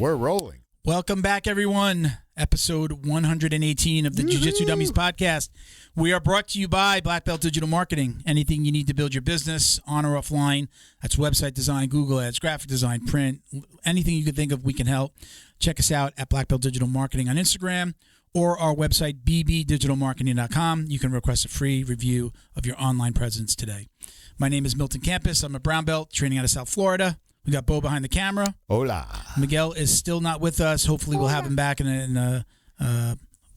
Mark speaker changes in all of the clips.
Speaker 1: we're rolling.
Speaker 2: Welcome back, everyone. Episode 118 of the Jiu-Jitsu Dummies podcast. We are brought to you by Black Belt Digital Marketing. Anything you need to build your business, on or offline. That's website design, Google Ads, graphic design, print, anything you can think of, we can help. Check us out at Black Belt Digital Marketing on Instagram or our website, bbdigitalmarketing.com. You can request a free review of your online presence today. My name is Milton Campus. I'm a brown belt training out of South Florida. We got Bo behind the camera.
Speaker 1: Hola.
Speaker 2: Miguel is still not with us. Hopefully we'll have him back in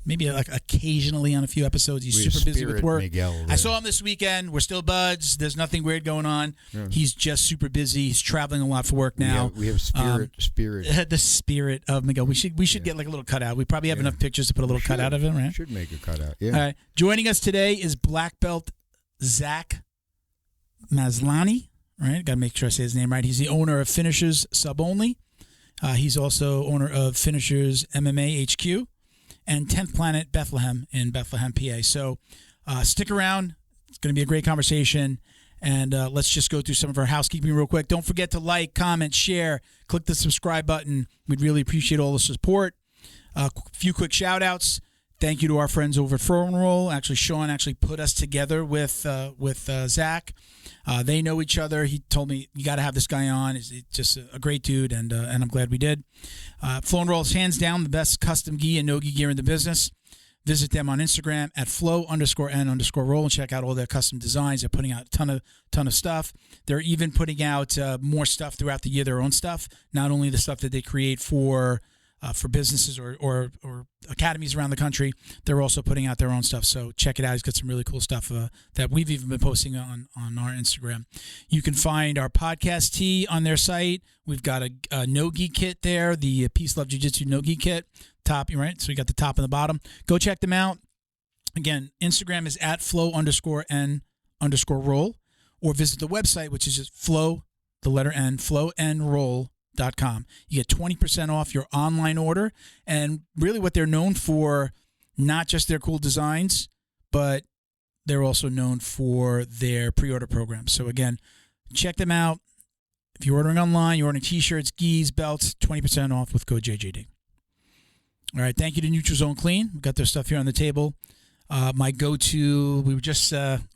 Speaker 2: maybe like occasionally on a few episodes. He's super busy with work.
Speaker 1: Miguel,
Speaker 2: I saw him this weekend. We're still buds. There's nothing weird going on. Yeah. He's just super busy. He's traveling a lot for work now.
Speaker 1: We have spirit.
Speaker 2: The spirit of Miguel. We should get like a little cutout. We probably have enough pictures to put a little cutout of him, right?
Speaker 1: Should make a cutout. Yeah.
Speaker 2: All right. Joining us today is black belt Zach Maslany. Right, got to make sure I say his name right. He's the owner of Finishers Sub Only. He's also owner of Finishers MMA HQ and 10th Planet Bethlehem in Bethlehem, PA. So stick around. It's going to be a great conversation. And let's just go through some of our housekeeping real quick. Don't forget to like, comment, share, click the subscribe button. We'd really appreciate all the support. A few quick shout outs. Thank you to our friends over at Flow and Roll. Actually, Sean put us together with Zach. They know each other. He told me, you got to have this guy on. He's just a great dude, and I'm glad we did. Flow and Roll is hands down the best custom gi and no-gi gear in the business. Visit them on Instagram at flow_n_roll and check out all their custom designs. They're putting out a ton of stuff. They're even putting out more stuff throughout the year, their own stuff, not only the stuff that they create for businesses or academies around the country. They're also putting out their own stuff, so check it out. He's got some really cool stuff that we've even been posting on our Instagram. You can find our podcast tee on their site. We've got a no-gi kit there, the Peace Love Jiu-Jitsu no-gi kit. Top, right? So we got the top and the bottom. Go check them out. Again, Instagram is at flow_n_roll, or visit the website, which is just flow, the letter N, flowandroll.com. You get 20% off your online order, and really what they're known for, not just their cool designs, but they're also known for their pre-order program. So again, check them out. If you're ordering online, you're ordering t-shirts, gis, belts, 20% off with code JJD. All right, thank you to Neutral Zone Clean. We've got their stuff here on the table. My go-to, we were just, I'm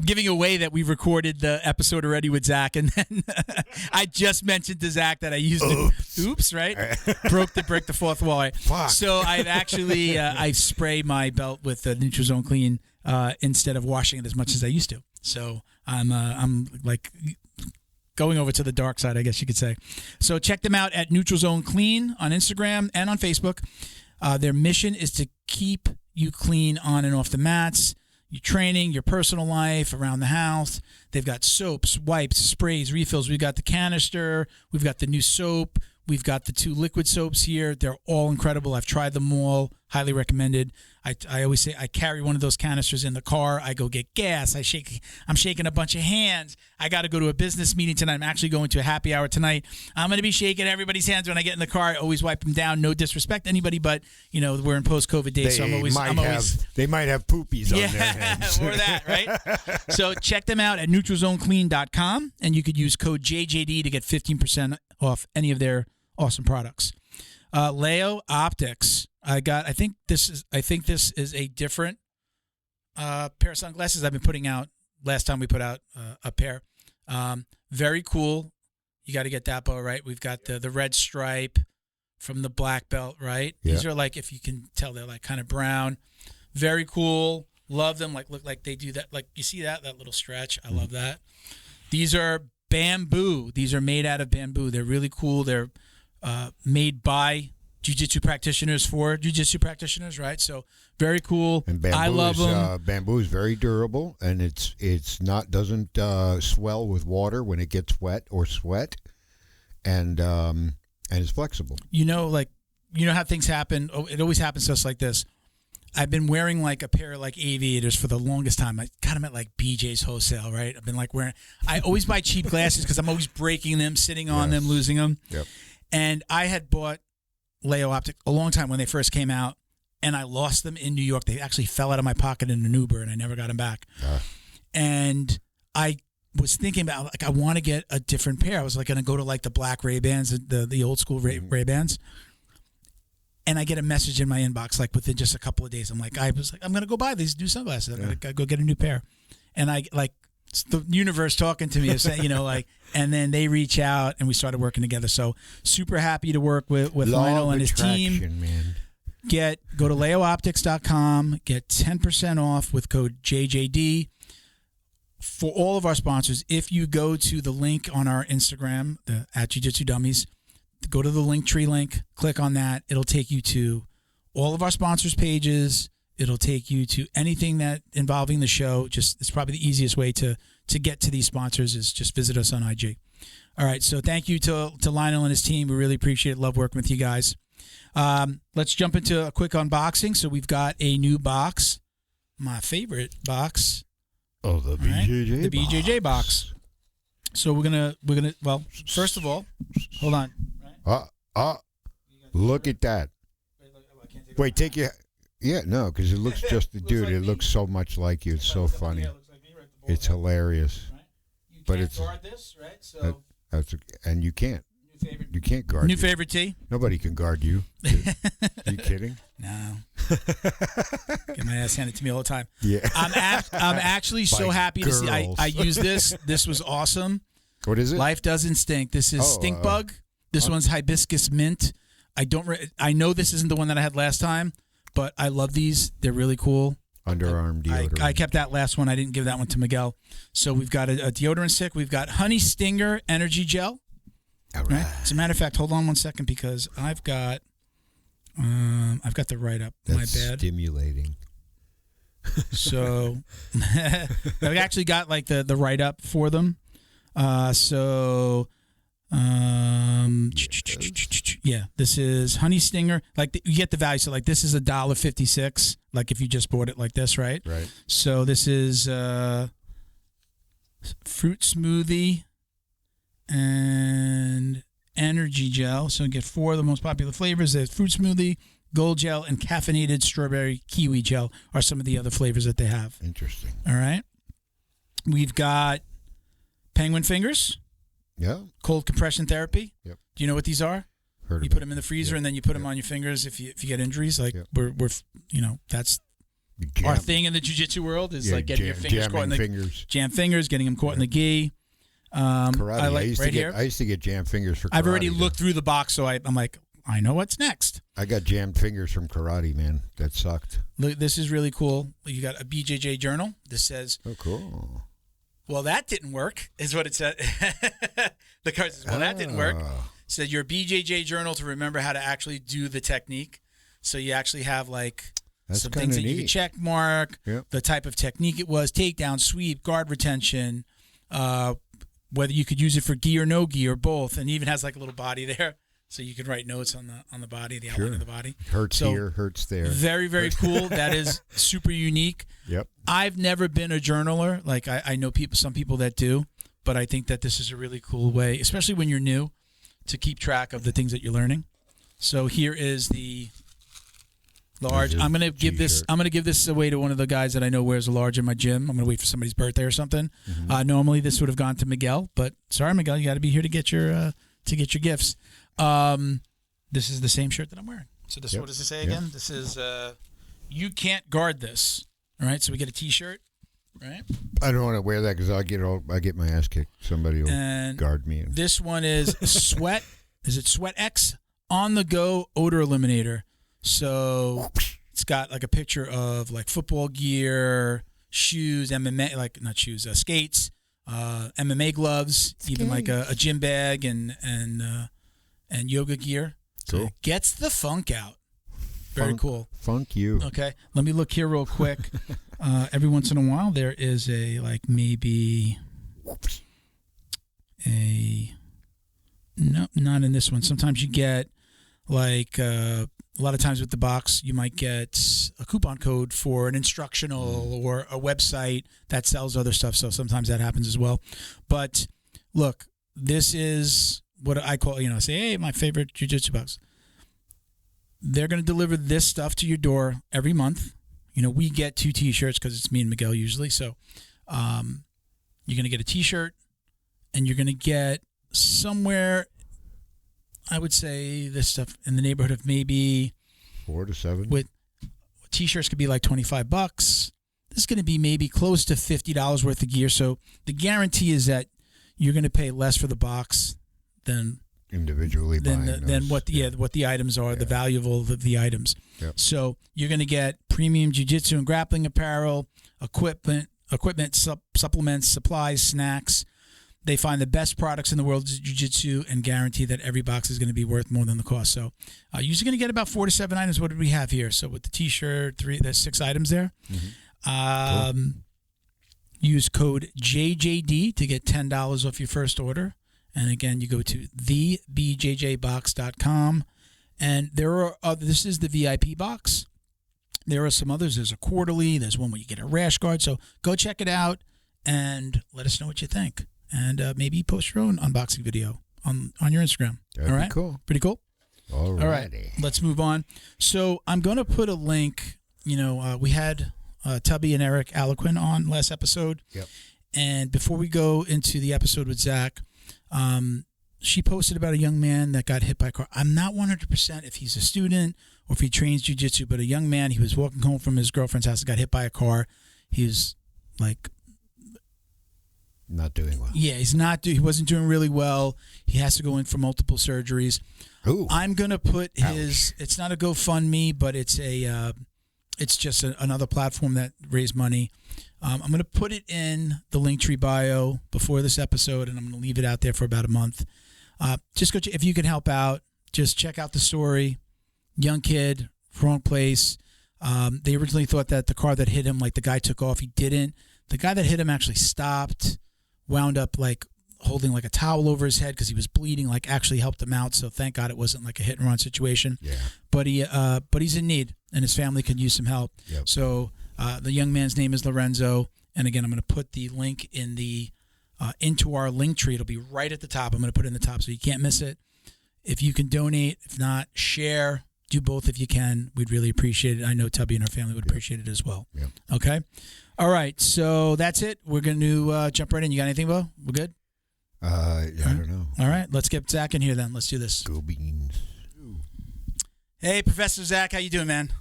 Speaker 2: giving away that we recorded the episode already with Zach, and then I just mentioned to Zach that I used it. Oops, right? Break the fourth wall. Right? So I've actually I spray my belt with the Neutral Zone Clean instead of washing it as much as I used to. So I'm like going over to the dark side, I guess you could say. So check them out at Neutral Zone Clean on Instagram and on Facebook. Their mission is to keep you clean on and off the mats. Your training, your personal life, around the house. They've got soaps, wipes, sprays, refills. We've got the canister. We've got the new soap. We've got the 2 liquid soaps here. They're all incredible. I've tried them all. Highly recommended. I always say I carry one of those canisters in the car. I go get gas. I'm shaking a bunch of hands. I got to go to a business meeting tonight. I'm actually going to a happy hour tonight. I'm going to be shaking everybody's hands when I get in the car. I always wipe them down. No disrespect to anybody, but we're in post-COVID days, so
Speaker 1: they might have poopies on their hands.
Speaker 2: Or that, right? So check them out at neutralzoneclean.com, and you could use code JJD to get 15% off any of their awesome products. Leo Optics. I think this is a different pair of sunglasses I've been putting out. Last time we put out a pair. Very cool. You got to get that, Bo, right? We've got the red stripe from the black belt, right? Yeah. These are like, if you can tell, they're like kind of brown. Very cool. Love them. Like, look like they do that. Like, you see that little stretch? I love that. These are bamboo. These are made out of bamboo. They're really cool. They're made by jiu-jitsu practitioners for jiu-jitsu practitioners, right? So very cool.
Speaker 1: And bamboo,
Speaker 2: I love them.
Speaker 1: Bamboo is very durable, and doesn't swell with water when it gets wet or sweat, and it's flexible.
Speaker 2: Like how things happen. It always happens to us like this. I've been wearing like a pair of like aviators for the longest time. I got them at like BJ's Wholesale, right? I've been like wearing. I always buy cheap glasses because I'm always breaking them, sitting on them, losing them.
Speaker 1: Yep.
Speaker 2: And I had bought Leo Optic a long time when they first came out, and I lost them in New York. They actually fell out of my pocket in an Uber, and I never got them back. And I was thinking about, like, I want to get a different pair. I was like going to go to like the black Ray-Bans, the old school Ray-Bans. And I get a message in my inbox like within just a couple of days. I'm like, I'm going to go buy these new sunglasses. I'm going to go get a new pair. And I like, it's the universe talking to me, you know, like, and then they reach out and we started working together. So super happy to work with Lionel and his team.
Speaker 1: Man.
Speaker 2: Go to leooptics.com, get 10% off with code JJD. For all of our sponsors, if you go to the link on our Instagram, at Jiu-Jitsu Dummies, go to the Linktree link, click on that. It'll take you to all of our sponsors' pages. It'll take you to anything that involving the show. It's probably the easiest way to get to these sponsors is just visit us on IG. All right, so thank you to Lionel and his team. We really appreciate it. Love working with you guys. Let's jump into a quick unboxing. So we've got a new box, my favorite box.
Speaker 1: Oh, the BJJ,
Speaker 2: the BJJ box. So we're gonna. Well, first of all, hold on.
Speaker 1: Look at that. Wait, take your. Yeah, no, because it looks just, dude. It looks so much like you. It's so funny. It's hilarious. But it's
Speaker 2: guard this, right? So
Speaker 1: and you can't. You can't guard.
Speaker 2: New favorite tee.
Speaker 1: Nobody can guard you. Are you kidding?
Speaker 2: No. Get my ass handed to me all the time.
Speaker 1: Yeah.
Speaker 2: I'm actually so happy to see. I use this. This was awesome.
Speaker 1: What is it?
Speaker 2: Life Doesn't Stink. This is Stink Bug. This one's hibiscus mint. I know this isn't the one that I had last time, but I love these. They're really cool.
Speaker 1: Underarm deodorant.
Speaker 2: I kept that last one. I didn't give that one to Miguel. So we've got a deodorant stick. We've got Honey Stinger Energy Gel.
Speaker 1: All right.
Speaker 2: As a matter of fact, hold on one second because I've got the write-up.
Speaker 1: That's
Speaker 2: my bad.
Speaker 1: Stimulating.
Speaker 2: So I've actually got like the write-up for them. Yeah, this is Honey Stinger. Like you get the value. So like this is $1.56. Like if you just bought it like this, right?
Speaker 1: Right.
Speaker 2: So this is fruit smoothie and energy gel. So you get 4 of the most popular flavors. There's fruit smoothie, gold gel, and caffeinated strawberry kiwi gel are some of the other flavors that they have.
Speaker 1: Interesting.
Speaker 2: All right. We've got penguin fingers.
Speaker 1: Yeah.
Speaker 2: Cold compression therapy.
Speaker 1: Yep.
Speaker 2: Do you know what these are?
Speaker 1: Heard
Speaker 2: you put them in the freezer and then you put them on your fingers if you get injuries. Like we're that's our thing in the jiu-jitsu world is like getting your fingers caught in the jam fingers, getting them caught in the gi.
Speaker 1: Karate. I used to get jammed fingers for karate.
Speaker 2: I've already looked through the box, so I'm like, I know what's next.
Speaker 1: I got jammed fingers from karate, man. That sucked.
Speaker 2: Look, this is really cool. You got a BJJ journal. This says,
Speaker 1: "Oh, cool."
Speaker 2: Well, that didn't work, is what it said. The card says, well, that didn't work. It said your BJJ journal to remember how to actually do the technique. So you actually have like some things that you can check mark, the type of technique it was, takedown, sweep, guard retention, whether you could use it for gi or no gi or both, and even has like a little body there. So you could write notes on the body, the outline of the body.
Speaker 1: Hurts here, hurts there.
Speaker 2: Very, very cool. That is super unique.
Speaker 1: Yep.
Speaker 2: I've never been a journaler. Like I know some people that do, but I think that this is a really cool way, especially when you're new, to keep track of the things that you're learning. So here is the large. I'm gonna give this away to one of the guys that I know wears a large in my gym. I'm gonna wait for somebody's birthday or something. Mm-hmm. Normally this would have gone to Miguel, but sorry, Miguel, you got to be here to get your gifts. This is the same shirt that I'm wearing. So this, what does it say again? This is, you can't guard this. All right. So we get a t-shirt, right? I
Speaker 1: don't want to wear that because I get my ass kicked. Somebody will guard me.
Speaker 2: This one is Sweat. Is it Sweat X on the go odor eliminator? So it's got like a picture of like football gear, shoes, MMA, like not shoes, skates, MMA gloves, even like a gym bag and yoga gear. So
Speaker 1: cool.
Speaker 2: It gets the funk out. Very cool.
Speaker 1: Funk you.
Speaker 2: Okay. Let me look here real quick. Every once in a while there is a like maybe no, not in this one. Sometimes you get like a lot of times with the box you might get a coupon code for an instructional or a website that sells other stuff. So sometimes that happens as well. But look, this is what I call, say, hey, my favorite jiu-jitsu box. They're going to deliver this stuff to your door every month. We get 2 T-shirts because it's me and Miguel usually. So You're going to get a T-shirt, and you're going to get somewhere, I would say, this stuff in the neighborhood of maybe
Speaker 1: 4 to 7.
Speaker 2: With T-shirts could be like $25. This is going to be maybe close to $50 worth of gear. So the guarantee is that you're going to pay less for the box than
Speaker 1: individually
Speaker 2: than what the items are, the valuable of the items.
Speaker 1: Yep.
Speaker 2: So you're going to get premium jiu-jitsu and grappling apparel, equipment, supplements, supplies, snacks. They find the best products in the world of jiu-jitsu and guarantee that every box is going to be worth more than the cost. So you're usually going to get about 4 to 7 items. What did we have here? So with the T-shirt, there's 6 items there.
Speaker 1: Cool.
Speaker 2: Use code JJD to get $10 off your first order. And again, you go to thebjjbox.com. And there are this is the VIP box. There are some others. There's a quarterly. There's one where you get a rash guard. So go check it out and let us know what you think. And maybe post your own unboxing video on your Instagram.
Speaker 1: That'd
Speaker 2: All right?
Speaker 1: be cool.
Speaker 2: Pretty cool?
Speaker 1: All
Speaker 2: right. Let's move on. So I'm going to put a link. We had Tubby and Eric Aliquin on last episode.
Speaker 1: Yep.
Speaker 2: And before we go into the episode with Zach, she posted about a young man that got hit by a car. I'm not 100% if he's a student or if he trains jiu-jitsu, but a young man, he was walking home from his girlfriend's house and got hit by a car. He was like...
Speaker 1: not doing well.
Speaker 2: Yeah, he wasn't doing really well. He has to go in for multiple surgeries.
Speaker 1: Ooh.
Speaker 2: I'm going to put it's not a GoFundMe, but it's just another platform that raised money. I'm going to put it in the Linktree bio before this episode, and I'm going to leave it out there for about a month. Just go if you can help out. Just check out the story. Young kid, wrong place. They originally thought that the car that hit him, like the guy took off. He didn't. The guy that hit him actually stopped, wound up like holding like a towel over his head because he was bleeding, like actually helped him out. So thank God it wasn't like a hit and run situation.
Speaker 1: Yeah.
Speaker 2: But he's in need, and his family could use some help.
Speaker 1: Yep.
Speaker 2: So the young man's name is Lorenzo, and again, I'm going to put the link in into our link tree. It'll be right at the top. I'm going to put it in the top so you can't miss it. If you can donate, if not, share. Do both if you can. We'd really appreciate it. I know Tubby and her family would appreciate it as well.
Speaker 1: Yep.
Speaker 2: Okay. All right. So that's it. We're going to jump right in. You got anything, Bo? We're good?
Speaker 1: I don't know.
Speaker 2: All right. Let's get Zach in here then. Let's do this.
Speaker 1: Go beans.
Speaker 2: Hey, Professor Zach. How you doing, man?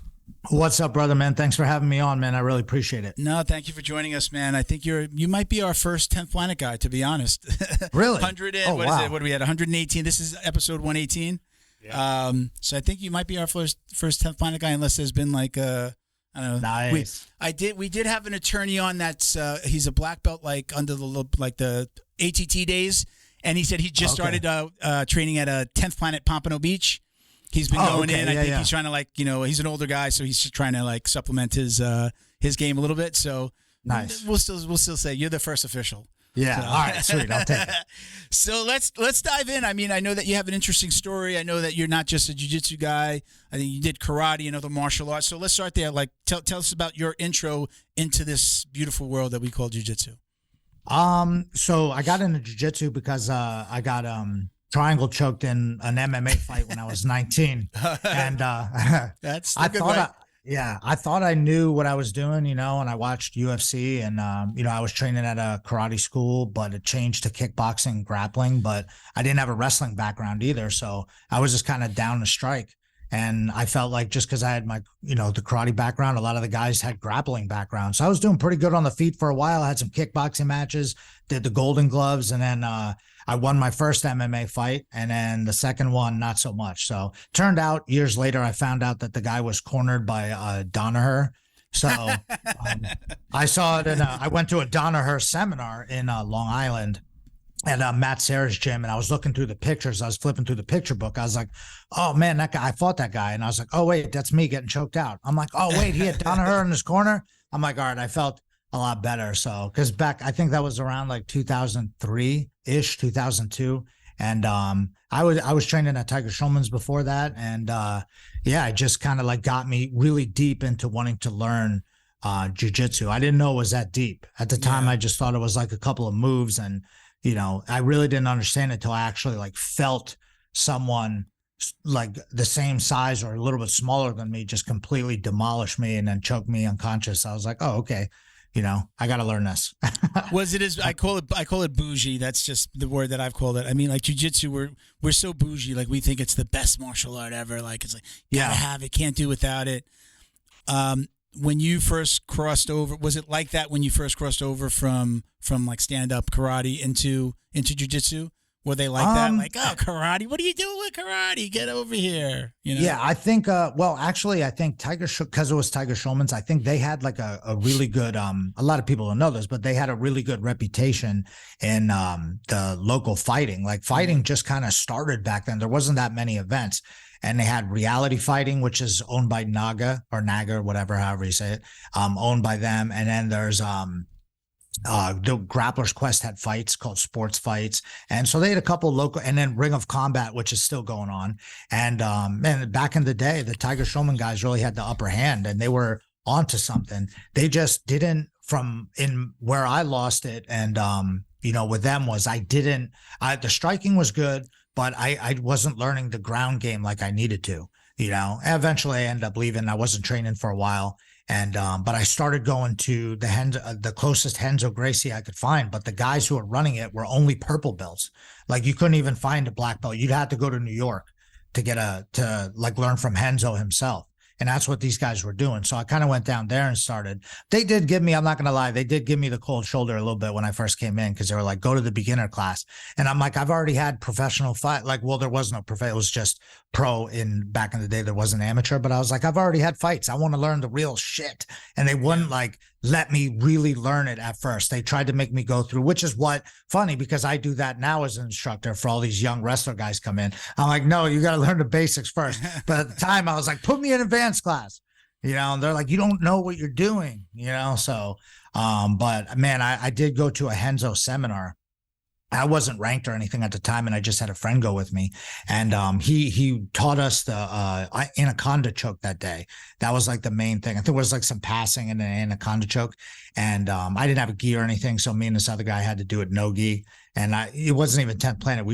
Speaker 3: What's up, brother, man? Thanks for having me on, man. I really appreciate it.
Speaker 2: No, thank you for joining us, man. I think you might be our first 10th Planet guy, to be honest.
Speaker 3: Really?
Speaker 2: 100
Speaker 3: Oh,
Speaker 2: what
Speaker 3: wow.
Speaker 2: is it? What do we had? 118. This is episode 118.
Speaker 3: Yeah.
Speaker 2: So I think you might be our first 10th Planet guy, unless there's been like I don't know.
Speaker 3: Nice.
Speaker 2: We did have an attorney on that's he's a black belt like under the ATT days, and he said he just started training at a 10th Planet Pompano Beach. He's been going in. I think he's trying to he's an older guy, so he's just trying to supplement his game a little bit. So
Speaker 3: nice.
Speaker 2: We'll still say you're the first official.
Speaker 3: Yeah.
Speaker 2: So.
Speaker 3: All right. Sweet. I'll take it.
Speaker 2: So let's dive in. I mean, I know that you have an interesting story. I know that you're not just a jiu-jitsu guy. I think you did karate and other martial arts. So let's start there. Like, tell us about your intro into this beautiful world that we call jiu-jitsu.
Speaker 3: So I got into jiu-jitsu because I got triangle choked in an MMA fight when I was 19, and
Speaker 2: that's
Speaker 3: I thought I knew what I was doing, and I watched UFC, and I was training at a karate school, but it changed to kickboxing and grappling, but I didn't have a wrestling background either, so I was just kind of down to strike. And I felt like just because I had my, the karate background, a lot of the guys had grappling backgrounds. So I was doing pretty good on the feet for a while. I had some kickboxing matches, did the Golden Gloves, and then I won my first MMA fight, and then the second one, not so much. So turned out years later, I found out that the guy was cornered by Danaher. So I saw it, and I went to a Danaher seminar in Long Island at Matt Serra's gym, and I was looking through the pictures. I was flipping through the picture book. I was like, oh man, that guy, I fought that guy. And I was like, oh wait, that's me getting choked out. I'm like, oh wait, he had Danaher in his corner. I'm like, all right, I felt a lot better. So, cause back, I think that was around like 2003-ish, 2002. And I was training at Tiger Schulman's before that. And it just kind of got me really deep into wanting to learn jiu-jitsu. I didn't know it was that deep. At the time, I just thought it was like a couple of moves, and I really didn't understand it until I actually felt someone like the same size or a little bit smaller than me just completely demolish me and then choke me unconscious. I was like, oh, okay. I got to learn this.
Speaker 2: Was it as I call it bougie. That's just the word that I've called it. I mean, like jiu-jitsu, we're so bougie. Like we think it's the best martial art ever. Like it's like gotta have it, can't do without it. When you first crossed over, was it like that when you first crossed over from like stand up karate into jiu-jitsu? Were they like that? Like, oh, karate, what are you doing with karate? Get over here.
Speaker 3: Yeah, I think, actually, I think because it was Tiger Schulman's, I think they had like a really good, a lot of people don't know this, but they had a really good reputation in the local fighting. Like fighting just kind of started back then. There wasn't that many events. And they had reality fighting, which is owned by Naga, whatever, however you say it, owned by them. And then there's the Grappler's Quest had fights called sports fights. And so they had a couple local, and then Ring of Combat, which is still going on. And man, back in the day, the Tiger Schulman guys really had the upper hand, and they were onto something. They just didn't, in where I lost it. And, with them was the striking was good, but I wasn't learning the ground game like I needed to, Eventually I ended up leaving. I wasn't training for a while. And, but I started going to the closest Renzo Gracie I could find, but the guys who were running it were only purple belts. Like you couldn't even find a black belt. You'd have to go to New York to to learn from Renzo himself. And that's what these guys were doing. So I kind of went down there and started. They did give me, I'm not going to lie, they did give me the cold shoulder a little bit when I first came in, because they were like, go to the beginner class. And I'm like, I've already had professional fight. Like, well, there was no it was just pro back in the day. There wasn't amateur, but I was like, I've already had fights. I want to learn the real shit. And they wouldn't let me really learn it at first. They tried to make me go through, which is funny because I do that now as an instructor for all these young wrestler guys come in. I'm like, no, you got to learn the basics first. But at the time I was like, put me in advanced class, and they're like, you don't know what you're doing, so, but man, I did go to a Renzo seminar. I wasn't ranked or anything at the time, and I just had a friend go with me, and he taught us the anaconda choke that day. That was like the main thing. I think it was like some passing and an anaconda choke, and I didn't have a gi or anything, so me and this other guy had to do it no gi, and it wasn't even 10th Planet.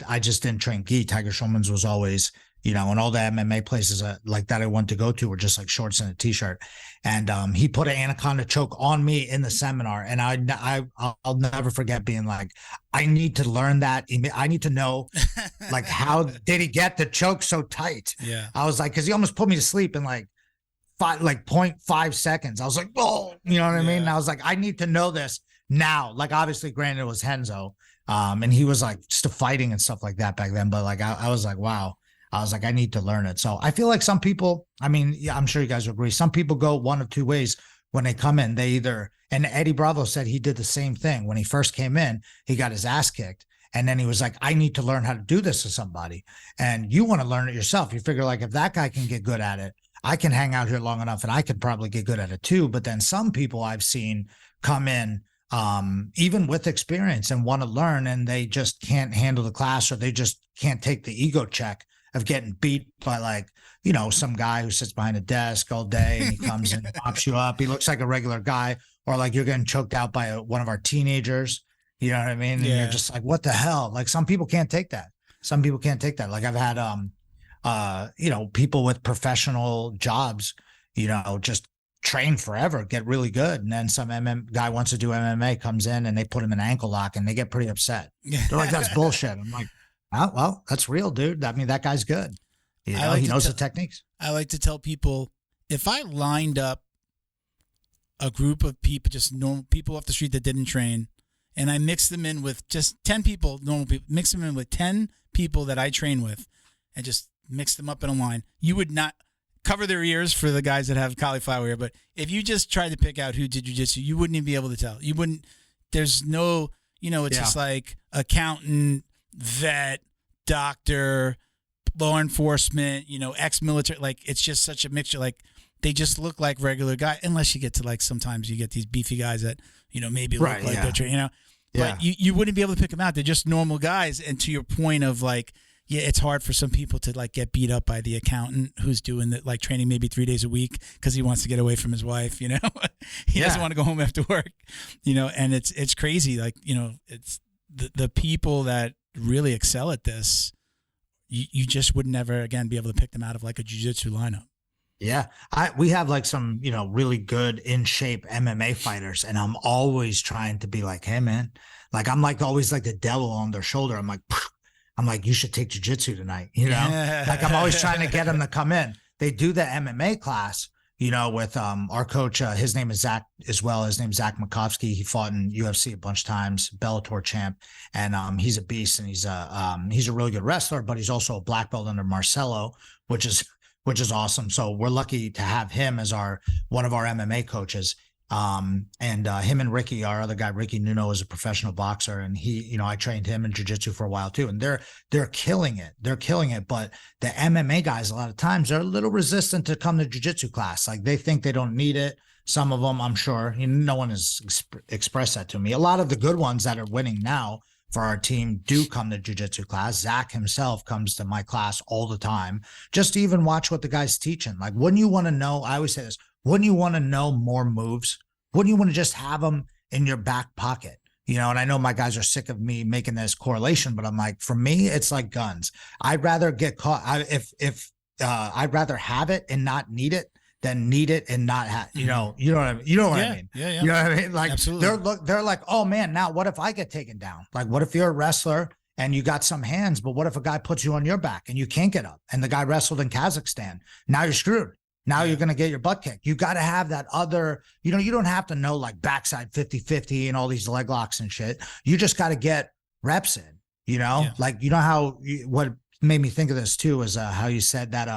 Speaker 3: I just didn't train gi. Tiger Schulman's was always, and all the MMA places like that I wanted to go to were just like shorts and a t-shirt. And he put an anaconda choke on me in the seminar. And I'll never forget being like, I need to learn that. I need to know, like, how did he get the choke so tight?
Speaker 2: Yeah.
Speaker 3: I was like, because he almost put me to sleep in like 0.5 seconds. I was like, oh, you know what I mean? And I was like, I need to know this now. Like, obviously, granted, it was Renzo. And he was like still fighting and stuff like that back then. But like, I was like, wow. I was like, I need to learn it. So I feel like some people, I'm sure you guys agree, some people go one of two ways when they come in. They either, and Eddie Bravo said he did the same thing. When he first came in, he got his ass kicked. And then he was like, I need to learn how to do this to somebody. And you want to learn it yourself. You figure like, if that guy can get good at it, I can hang out here long enough and I could probably get good at it too. But then some people I've seen come in, even with experience, and want to learn, and they just can't handle the class, or they just can't take the ego check of getting beat by some guy who sits behind a desk all day and he comes and pops you up. He looks like a regular guy, or like you're getting choked out by one of our teenagers. You know what I mean? And you're just like, what the hell? Like some people can't take that. Like I've had, people with professional jobs, just train forever, get really good. And then some guy wants to do MMA, comes in and they put him in ankle lock and they get pretty upset. They're like, that's bullshit. I'm like, oh, well, that's real, dude. I mean, that guy's good. He knows the techniques.
Speaker 2: I like to tell people, if I lined up a group of people, just normal people off the street that didn't train, and I mixed them in with just 10 people, normal people, mix them in with 10 people that I train with, and just mix them up in a line, you would not cover their ears for the guys that have cauliflower ear. But if you just tried to pick out who did jiu-jitsu, you wouldn't even be able to tell. You wouldn't, there's no, it's just like accountant, vet, doctor, law enforcement, ex-military. Like, it's just such a mixture. Like, they just look like regular guys, unless you get to sometimes you get these beefy guys that, maybe look like they're trained, but you wouldn't be able to pick them out. They're just normal guys. And to your point of it's hard for some people to get beat up by the accountant who's doing the training maybe 3 days a week because he wants to get away from his wife, he doesn't want to go home after work, and it's crazy. It's the people that really excel at this, you just would never again be able to pick them out of a jiu-jitsu lineup.
Speaker 3: Yeah. We have like some, really good in shape MMA fighters. And I'm always trying to be like, hey man, like I'm like always like the devil on their shoulder. I'm like, you should take jujitsu tonight, like I'm always trying to get them to come in. They do the MMA class, with our coach. His name is Zach as well. His name's Zach Makovsky. He fought in UFC a bunch of times, Bellator champ, and he's a beast, and he's a really good wrestler, but he's also a black belt under Marcelo, which is awesome. So we're lucky to have him as one of our MMA coaches. And him and Ricky, our other guy, Ricky Nuno, is a professional boxer, and he, I trained him in jiu-jitsu for a while too. And they're killing it. They're killing it. But the MMA guys, a lot of times, they're a little resistant to come to jiu-jitsu class. Like they think they don't need it. Some of them, I'm sure, no one has expressed that to me. A lot of the good ones that are winning now for our team do come to jiu-jitsu class. Zach himself comes to my class all the time, just to even watch what the guy's teaching. Like, wouldn't you want to know? I always say this. Wouldn't you want to know more moves? Wouldn't you want to just have them in your back pocket? And I know my guys are sick of me making this correlation, but I'm like, for me, it's like guns. I'd rather get caught. I'd rather have it and not need it than need it and not have, you know what I mean? You know what I mean?
Speaker 2: Yeah.
Speaker 3: You know what I mean? Like,
Speaker 2: absolutely.
Speaker 3: They're like, oh man, now what if I get taken down? Like, what if you're a wrestler and you got some hands, but what if a guy puts you on your back and you can't get up, and the guy wrestled in Kazakhstan? Now you're screwed. Now you're going to get your butt kicked. You got to have that other, you don't have to know like backside 50-50 and all these leg locks and shit. You just got to get reps in, like, how, what made me think of this too is how you said that,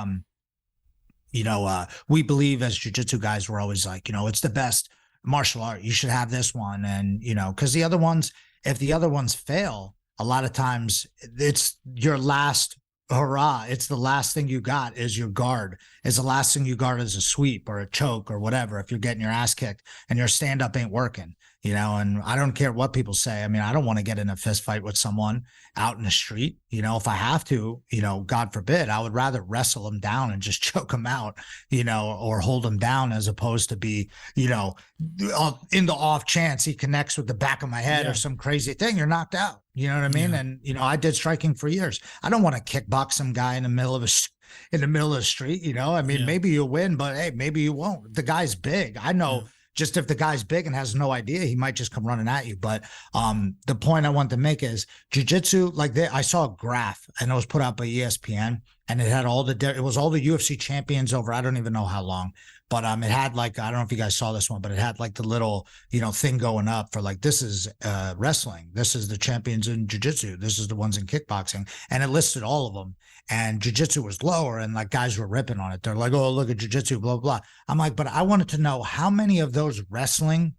Speaker 3: we believe as jiu-jitsu guys, we're always like, it's the best martial art. You should have this one. And, because the other ones, if the other ones fail, a lot of times it's your last hurrah. It's the last thing you got is your guard. Is the last thing you guard is a sweep or a choke or whatever. If you're getting your ass kicked and your stand up ain't working, and I don't care what people say. I mean, I don't want to get in a fist fight with someone out in the street. If I have to, God forbid, I would rather wrestle them down and just choke them out, or hold them down, as opposed to be, in the off chance he connects with the back of my head or some crazy thing, you're knocked out. You know what I mean? Yeah. And, I did striking for years. I don't want to kickbox some guy in the middle of the street. I mean, maybe you'll win, but hey, maybe you won't. The guy's big. I know. Yeah. Just if the guy's big and has no idea, he might just come running at you. But the point I want to make is jiu-jitsu, I saw a graph, and it was put out by ESPN, and it had all the UFC champions over, I don't even know how long, but it had like, I don't know if you guys saw this one, but it had like the little, thing going up for like, this is wrestling. This is the champions in jiu-jitsu. This is the ones in kickboxing. And it listed all of them. And jiu-jitsu was lower, and like guys were ripping on it. They're like, oh, look at jiu-jitsu, blah, blah. I'm like, but I wanted to know how many of those wrestling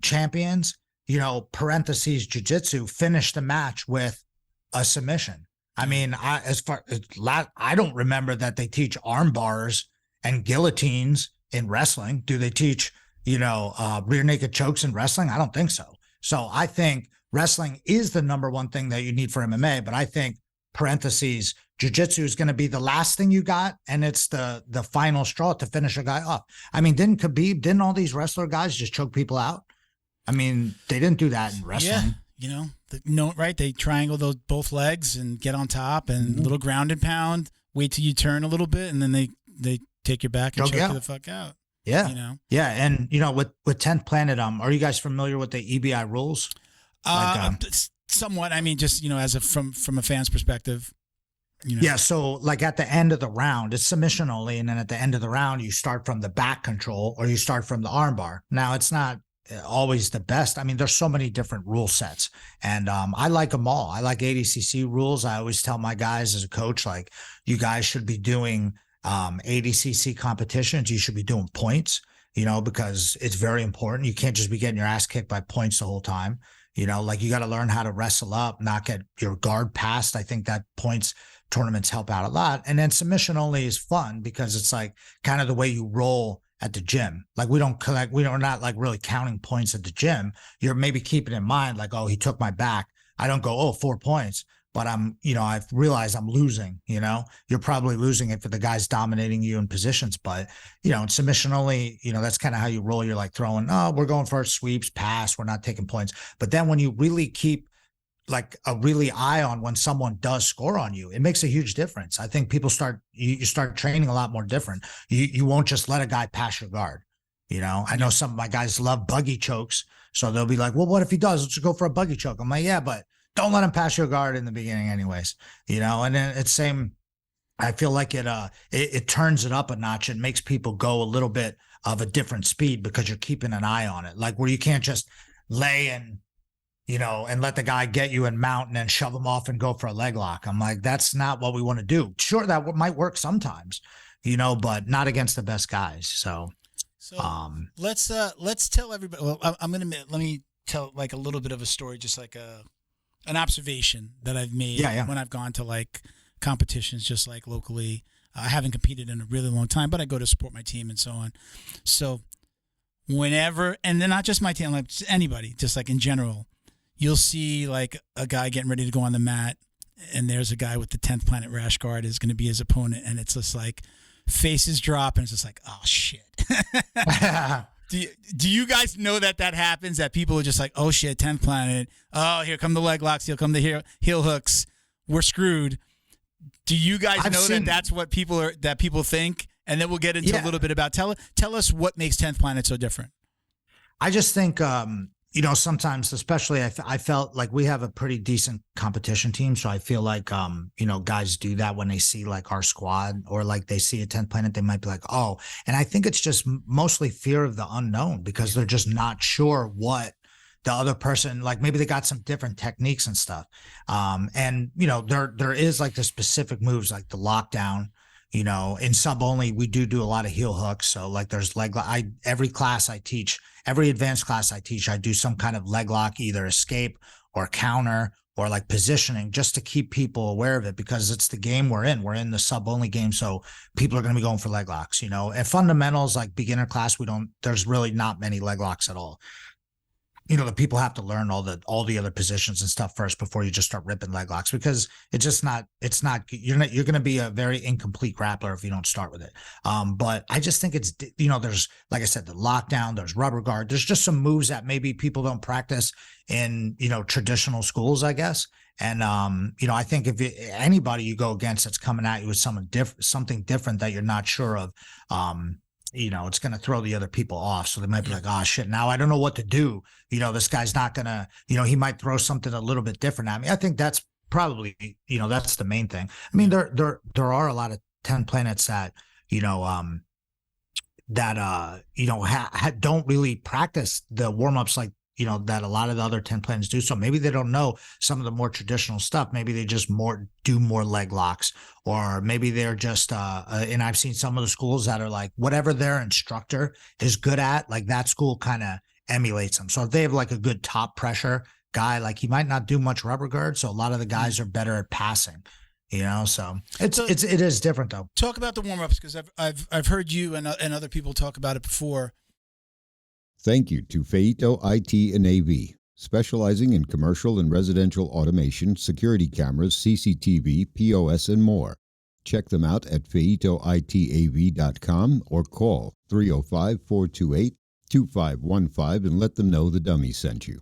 Speaker 3: champions, parentheses jiu-jitsu, finished the match with a submission. I mean, I don't remember that they teach arm bars and guillotines in wrestling. Do they teach, rear naked chokes in wrestling? I don't think so. So I think wrestling is the number one thing that you need for MMA, but I think parentheses jiu-jitsu is going to be the last thing you got, and it's the final straw to finish a guy off. I mean, didn't all these wrestler guys just choke people out? I mean, they didn't do that in wrestling.
Speaker 2: Yeah, right? They triangle those both legs and get on top, and little ground and pound, wait till you turn a little bit, and then they take you back and choke you the fuck out.
Speaker 3: Yeah. Yeah. And, with 10th Planet, are you guys familiar with the EBI rules?
Speaker 2: Somewhat. I mean, just, from a fan's perspective.
Speaker 3: Yeah. So like at the end of the round, it's submission only. And then at the end of the round, you start from the back control or you start from the arm bar. Now, it's not always the best. I mean, there's so many different rule sets, and I like them all. I like ADCC rules. I always tell my guys as a coach, like, you guys should be doing ADCC competitions. You should be doing points, because it's very important. You can't just be getting your ass kicked by points the whole time. Like, you got to learn how to wrestle up, not get your guard passed. I think that points tournaments help out a lot. And then submission only is fun because it's like kind of the way you roll at the gym. Like, we're not like really counting points at the gym. You're maybe keeping in mind like, oh, he took my back. I don't go, 4 points, but I've realized I'm losing, you're probably losing it for the guys dominating you in positions, but in submission only, that's kind of how you roll. You're like throwing, we're going for sweeps, pass. We're not taking points. But then when you really keep like a really eye on when someone does score on you. It makes a huge difference. I think people you start training a lot more different. You won't just let a guy pass your guard. I know some of my guys love buggy chokes. So they'll be like, well, what if he does? Let's go for a buggy choke. I'm like, yeah, but don't let him pass your guard in the beginning anyways, and then it's same. I feel like it turns it up a notch and makes people go a little bit of a different speed because you're keeping an eye on it. Like where you can't just lay and let the guy get you and mount and then shove him off and go for a leg lock. I'm like, that's not what we want to do. Sure, that might work sometimes, but not against the best guys. So
Speaker 2: let's tell everybody. Well, let me tell like a little bit of a story, just like an observation that I've made when I've gone to like competitions, just like locally. I haven't competed in a really long time, but I go to support my team and so on. So whenever, and then not just my team, like anybody, just like in general, you'll see like a guy getting ready to go on the mat, and there's a guy with the 10th Planet Rash Guard is going to be his opponent, and it's just like faces drop, and it's just like, oh shit. Do you guys know that happens? That people are just like, oh shit, 10th Planet. Oh, here come the leg locks. Here come the heel hooks. We're screwed. Do you guys know that's what people think? And then we'll get into a little bit about tell us what makes 10th Planet so different.
Speaker 3: I just think sometimes, especially I felt like we have a pretty decent competition team, so I feel like guys do that when they see like our squad or like they see a 10th Planet, they might be like, oh, and I think it's just mostly fear of the unknown because they're just not sure what the other person, like maybe they got some different techniques and stuff. And there is like the specific moves like the lockdown. In sub only, we do a lot of heel hooks. So like there's leg lock. Every class I teach, every advanced class I teach, I do some kind of leg lock, either escape or counter or like positioning, just to keep people aware of it because it's the game we're in. We're in the sub only game. So people are going to be going for leg locks, and fundamentals like beginner class, there's really not many leg locks at all. The people have to learn all the other positions and stuff first before you just start ripping leg locks because you're going to be a very incomplete grappler if you don't start with it. But I just think it's, there's, like I said, the lockdown, there's rubber guard, there's just some moves that maybe people don't practice in, traditional schools, I guess. And, I think if anybody you go against that's coming at you with something different that you're not sure of, it's going to throw the other people off. So they might be like, oh shit, now I don't know what to do. This guy's not going to, he might throw something a little bit different at me. I think that's probably, that's the main thing. I mean, there are a lot of 10 planets that, don't really practice the warm-ups like, that a lot of the other 10 planets do. So maybe they don't know some of the more traditional stuff. Maybe they just do more leg locks, or maybe they're just, and I've seen some of the schools that are like, whatever their instructor is good at, like that school kind of emulates them. So if they have like a good top pressure guy, like he might not do much rubber guard. So a lot of the guys are better at passing, so it is different though.
Speaker 2: Talk about the warm-ups, because I've heard you and other people talk about it before.
Speaker 1: Thank you to Feito IT and AV, specializing in commercial and residential automation, security cameras, CCTV, POS, and more. Check them out at feitoitav.com or call 305-428-2515 and let them know the dummy sent you.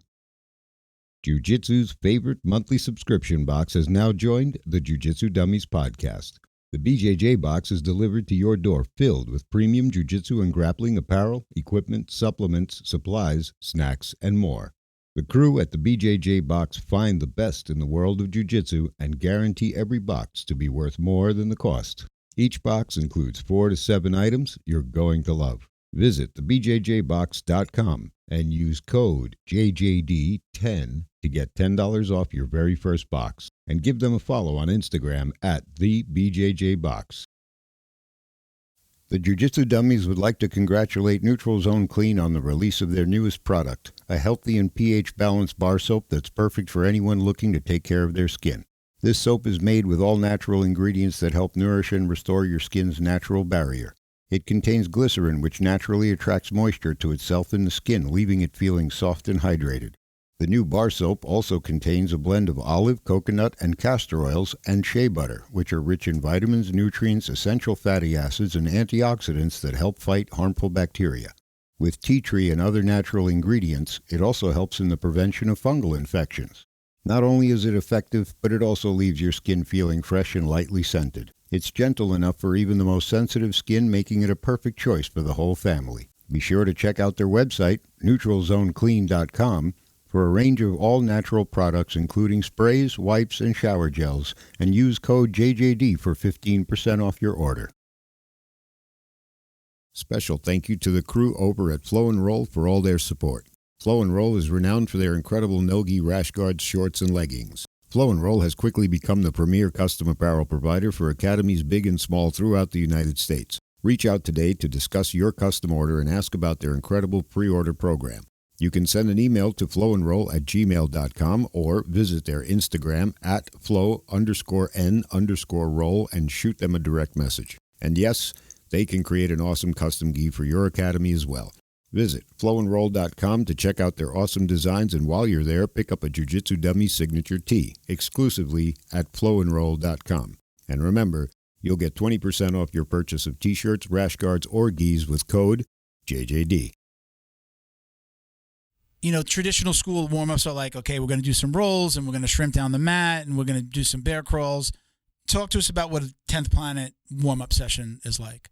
Speaker 1: Jiu-Jitsu's favorite monthly subscription box has now joined the Jiu-Jitsu Dummies podcast. The BJJ box is delivered to your door filled with premium jiu-jitsu and grappling apparel, equipment, supplements, supplies, snacks, and more. The crew at the BJJ box find the best in the world of jiu-jitsu and guarantee every box to be worth more than the cost. Each box includes 4 to 7 items you're going to love. Visit thebjjbox.com and use code JJD10 to get $10 off your very first box. And give them a follow on Instagram at TheBJJBox. The Jiu-Jitsu Dummies would like to congratulate Neutral Zone Clean on the release of their newest product, a healthy and pH-balanced bar soap that's perfect for anyone looking to take care of their skin. This soap is made with all natural ingredients that help nourish and restore your skin's natural barrier. It contains glycerin, which naturally attracts moisture to itself in the skin, leaving it feeling soft and hydrated. The new bar soap also contains a blend of olive, coconut, and castor oils and shea butter, which are rich in vitamins, nutrients, essential fatty acids, and antioxidants that help fight harmful bacteria. With tea tree and other natural ingredients, it also helps in the prevention of fungal infections. Not only is it effective, but it also leaves your skin feeling fresh and lightly scented. It's gentle enough for even the most sensitive skin, making it a perfect choice for the whole family. Be sure to check out their website, neutralzoneclean.com, for a range of all-natural products including sprays, wipes, and shower gels, and use code JJD for 15% off your order. Special thank you to the crew over at Flow and Roll for all their support. Flow and Roll is renowned for their incredible no-gi rash guards, shorts, and leggings. Flow and Roll has quickly become the premier custom apparel provider for academies big and small throughout the United States. Reach out today to discuss your custom order and ask about their incredible pre-order program. You can send an email to flowandroll@gmail.com or visit their Instagram at flow_n_roll and shoot them a direct message. And yes, they can create an awesome custom gi for your academy as well. Visit flowandroll.com to check out their awesome designs, and while you're there, pick up a Jiu-Jitsu Dummy signature tee exclusively at flowandroll.com. And remember, you'll get 20% off your purchase of t-shirts, rash guards, or gis with code JJD.
Speaker 2: You know, traditional school warm-ups are like, okay, we're going to do some rolls, and we're going to shrimp down the mat, and we're going to do some bear crawls. Talk to us about what a 10th Planet warm-up session is like.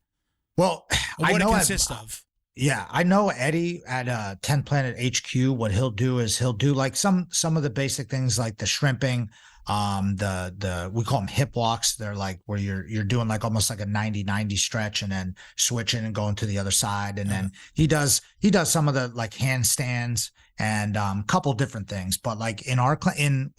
Speaker 3: Well,
Speaker 2: or what it consists of.
Speaker 3: Yeah, I know Eddie at 10th Planet HQ. What he'll do is he'll do like some of the basic things like the shrimping, the we call them hip walks. They're like where you're doing like almost like a 90-90 stretch and then switching and going to the other side. And then he does some of the like handstands and couple different things. But like in our and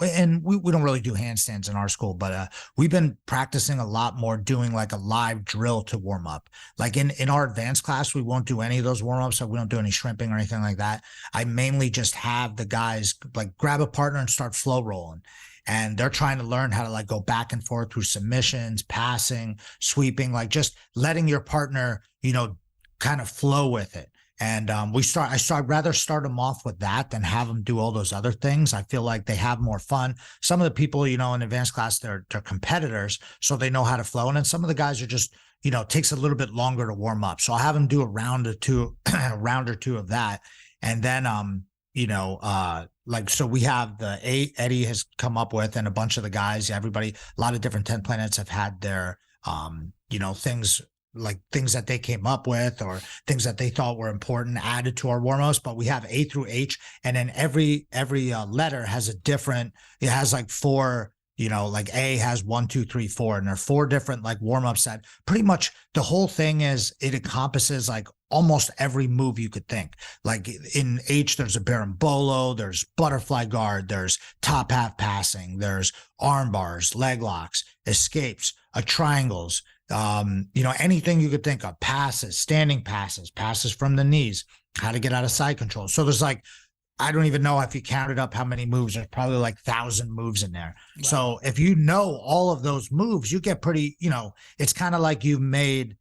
Speaker 3: we don't really do handstands in our school, but we've been practicing a lot more doing like a live drill to warm up. Like in our advanced class, we won't do any of those warm ups. So we don't do any shrimping or anything like that. I mainly just have the guys like grab a partner and start flow rolling. And they're trying to learn how to like go back and forth through submissions, passing, sweeping, like just letting your partner, you know, kind of flow with it. And I rather start them off with that than have them do all those other things. I feel like they have more fun. Some of the people, you know, in advanced class, they're competitors, so they know how to flow. And then some of the guys are just, you know, it takes a little bit longer to warm up. So I'll have them do a round or two of that. And then, you know, like, so we have Eddie has come up with, and a bunch of the guys, everybody, a lot of different 10 planets have had their, you know, things that they came up with or things that they thought were important added to our warm-ups. But we have A through H, and then every letter has a different, it has like four, you know, like A has 1, 2, 3, 4, and there are 4 different like warm-ups that pretty much the whole thing is, it encompasses like almost every move you could think. Like in H, there's a berimbolo, there's butterfly guard, there's top half passing, there's arm bars, leg locks, escapes, triangles, you know, anything you could think of, passes, standing passes, passes from the knees, how to get out of side control. So there's like, I don't even know if you counted up how many moves. There's probably like 1,000 moves in there. Wow. So if you know all of those moves, you get pretty, you know, it's kind of like you've made,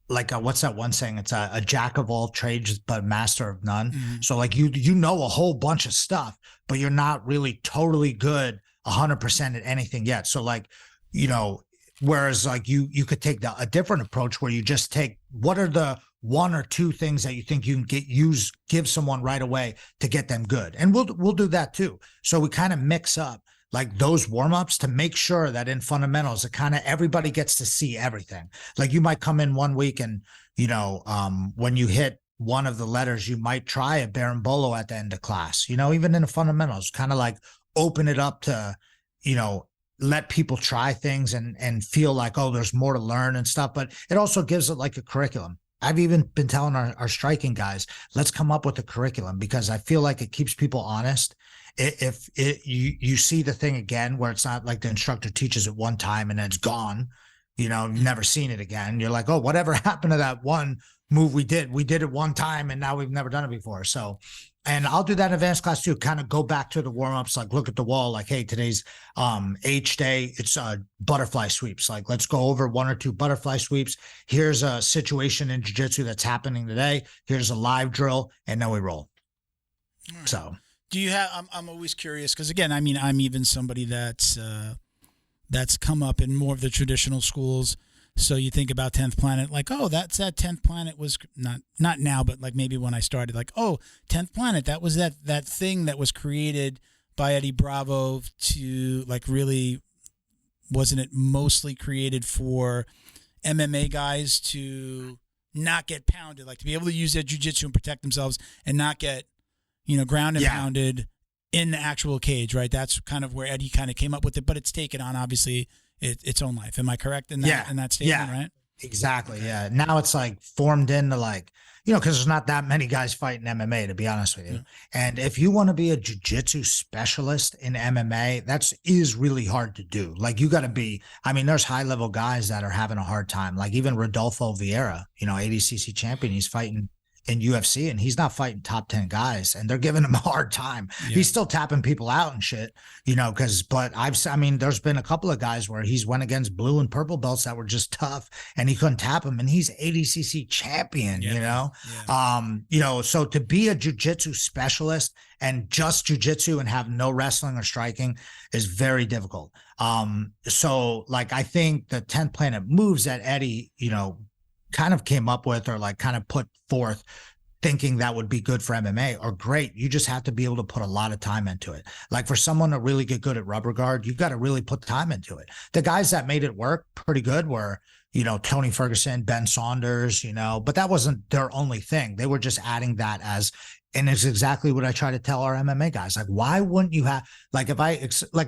Speaker 3: like what's that one saying? It's a jack of all trades, but master of none. Mm-hmm. So like you know a whole bunch of stuff, but you're not really totally good 100% at anything yet. So like, you know, whereas like you could take a different approach where you just take what are the 1 or 2 things that you think you can give someone right away to get them good. And we'll do that too. So we kind of mix up like those warm-ups to make sure that in fundamentals, it kind of everybody gets to see everything. Like you might come in one week and, you know, when you hit one of the letters, you might try a berimbolo at the end of class, you know, even in the fundamentals, kind of like open it up to, you know, let people try things and feel like, oh, there's more to learn and stuff. But it also gives it like a curriculum. I've even been telling our striking guys, let's come up with a curriculum, because I feel like it keeps people honest. If you see the thing again, where it's not like the instructor teaches it one time and then it's gone, you know, you've never seen it again. You're like, oh, whatever happened to that one move we did it one time and now we've never done it before. So, and I'll do that in advanced class too, kind of go back to the warm-ups, like look at the wall, like, hey, today's H day, it's butterfly sweeps. Like, let's go over 1 or 2 butterfly sweeps. Here's a situation in jiu-jitsu that's happening today. Here's a live drill, and then we roll.
Speaker 2: Right.
Speaker 3: So
Speaker 2: do you have, I'm always curious, because again, I mean, I'm even somebody that's come up in more of the traditional schools. So you think about 10th Planet, like, oh, that 10th Planet was not now, but like maybe when I started, like, oh, 10th Planet, that was that thing that was created by Eddie Bravo to like really, wasn't it mostly created for MMA guys to not get pounded, like to be able to use their jiu-jitsu and protect themselves and not get, ground and pounded in the actual cage, right? That's kind of where Eddie kind of came up with it, but it's taken on obviously its own life. Am I correct in that statement, right?
Speaker 3: Exactly. Yeah. Now it's like formed into like, because there's not that many guys fighting MMA, to be honest with you. Yeah. And if you want to be a jiu-jitsu specialist in MMA, is really hard to do. Like you got to be, there's high level guys that are having a hard time. Like even Rodolfo Vieira, ADCC champion, he's fighting in UFC and he's not fighting top 10 guys and they're giving him a hard time. Yeah. He's still tapping people out and shit, but there's been a couple of guys where he's went against blue and purple belts that were just tough and he couldn't tap him and he's ADCC champion, so to be a jiu-jitsu specialist and just jiu-jitsu and have no wrestling or striking is very difficult. So like, I think the 10th Planet moves that Eddie, kind of came up with or like kind of put forth thinking that would be good for MMA are great. You just have to be able to put a lot of time into it. Like for someone to really get good at rubber guard, you've got to really put time into it. The guys that made it work pretty good were, Tony Ferguson, Ben Saunders, but that wasn't their only thing. They were just adding that and it's exactly what I try to tell our MMA guys. Like, why wouldn't you have, like,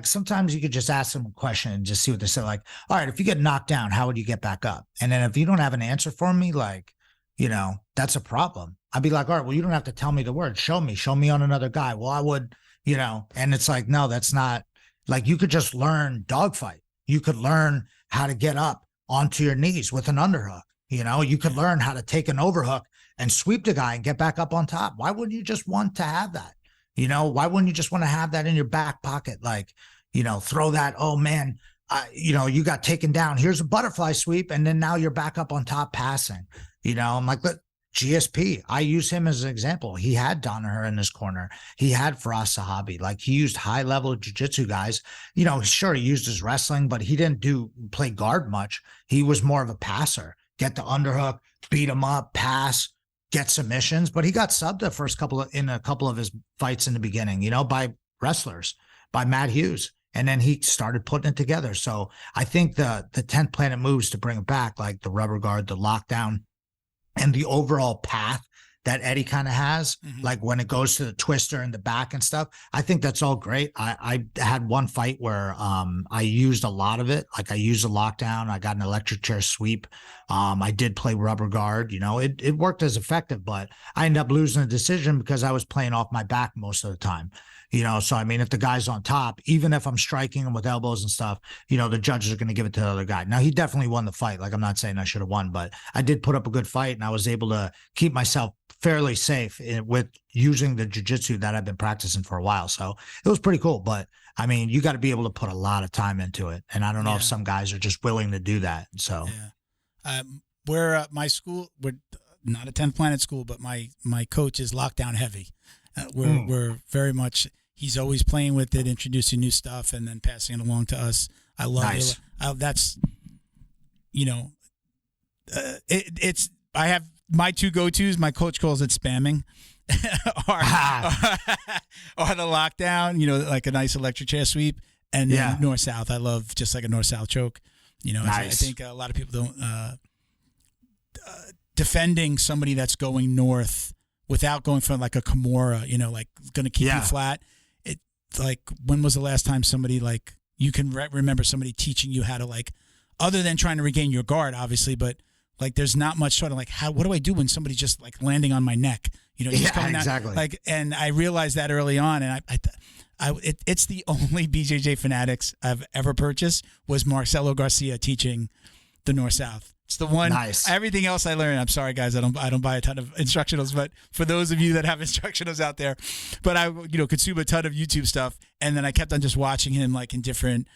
Speaker 3: sometimes you could just ask them a question and just see what they say. Like, all right, if you get knocked down, how would you get back up? And then if you don't have an answer for me, like, that's a problem. I'd be like, all right, well, you don't have to tell me the word. Show me on another guy. Well, I would, and it's like, no, that's not, like, you could just learn dogfight. You could learn how to get up onto your knees with an underhook. You could learn how to take an overhook and sweep the guy and get back up on top. Why wouldn't you just want to have that? Why wouldn't you just want to have that in your back pocket? Like, throw that, oh man, you got taken down. Here's a butterfly sweep. And then now you're back up on top passing, I'm like, look, GSP, I use him as an example. He had Danaher in his corner. He had Faraz Sahabi. Like he used high level jiu-jitsu guys. Sure, he used his wrestling, but he didn't play guard much. He was more of a passer. Get the underhook, beat him up, pass, get submissions, but he got subbed in a couple of his fights in the beginning, by wrestlers, by Matt Hughes. And then he started putting it together. So I think the 10th Planet moves to bring it back, like the rubber guard, the lockdown, and the overall path that Eddie kind of has, like when it goes to the twister and the back and stuff. I think that's all great. I had one fight where I used a lot of it. Like I used a lockdown. I got an electric chair sweep. I did play rubber guard. It worked as effective, but I ended up losing a decision because I was playing off my back most of the time. So if the guy's on top, even if I'm striking him with elbows and stuff, the judges are going to give it to the other guy. Now he definitely won the fight. Like I'm not saying I should have won, but I did put up a good fight and I was able to keep myself fairly safe with using the jiu-jitsu that I've been practicing for a while. So it was pretty cool, but you got to be able to put a lot of time into it. And I don't know if some guys are just willing to do that. So
Speaker 2: we're my school, we're not a 10th Planet school, but my coach is lockdown heavy. We're very much, he's always playing with it, introducing new stuff and then passing it along to us. I love it. That's, it's, I have my two go-tos. My coach calls it spamming or the lockdown, like a nice electric chair sweep and then north-south. I love just like a north-south choke. I think a lot of people don't, defending somebody that's going north without going for like a Kimura, like going to keep you flat. It like, when was the last time somebody like, you can remember somebody teaching you how to like, other than trying to regain your guard, obviously, but like, there's not much sort of like, what do I do when somebody's just like landing on my neck? Just coming down,
Speaker 3: exactly.
Speaker 2: Like, and I realized that early on, and it's the only BJJ Fanatics I've ever purchased was Marcelo Garcia teaching the North-South. It's the one.
Speaker 3: Nice.
Speaker 2: Everything else I learned. I'm sorry, guys. I don't buy a ton of instructionals, but for those of you that have instructionals out there, but I consume a ton of YouTube stuff, and then I kept on just watching him like in different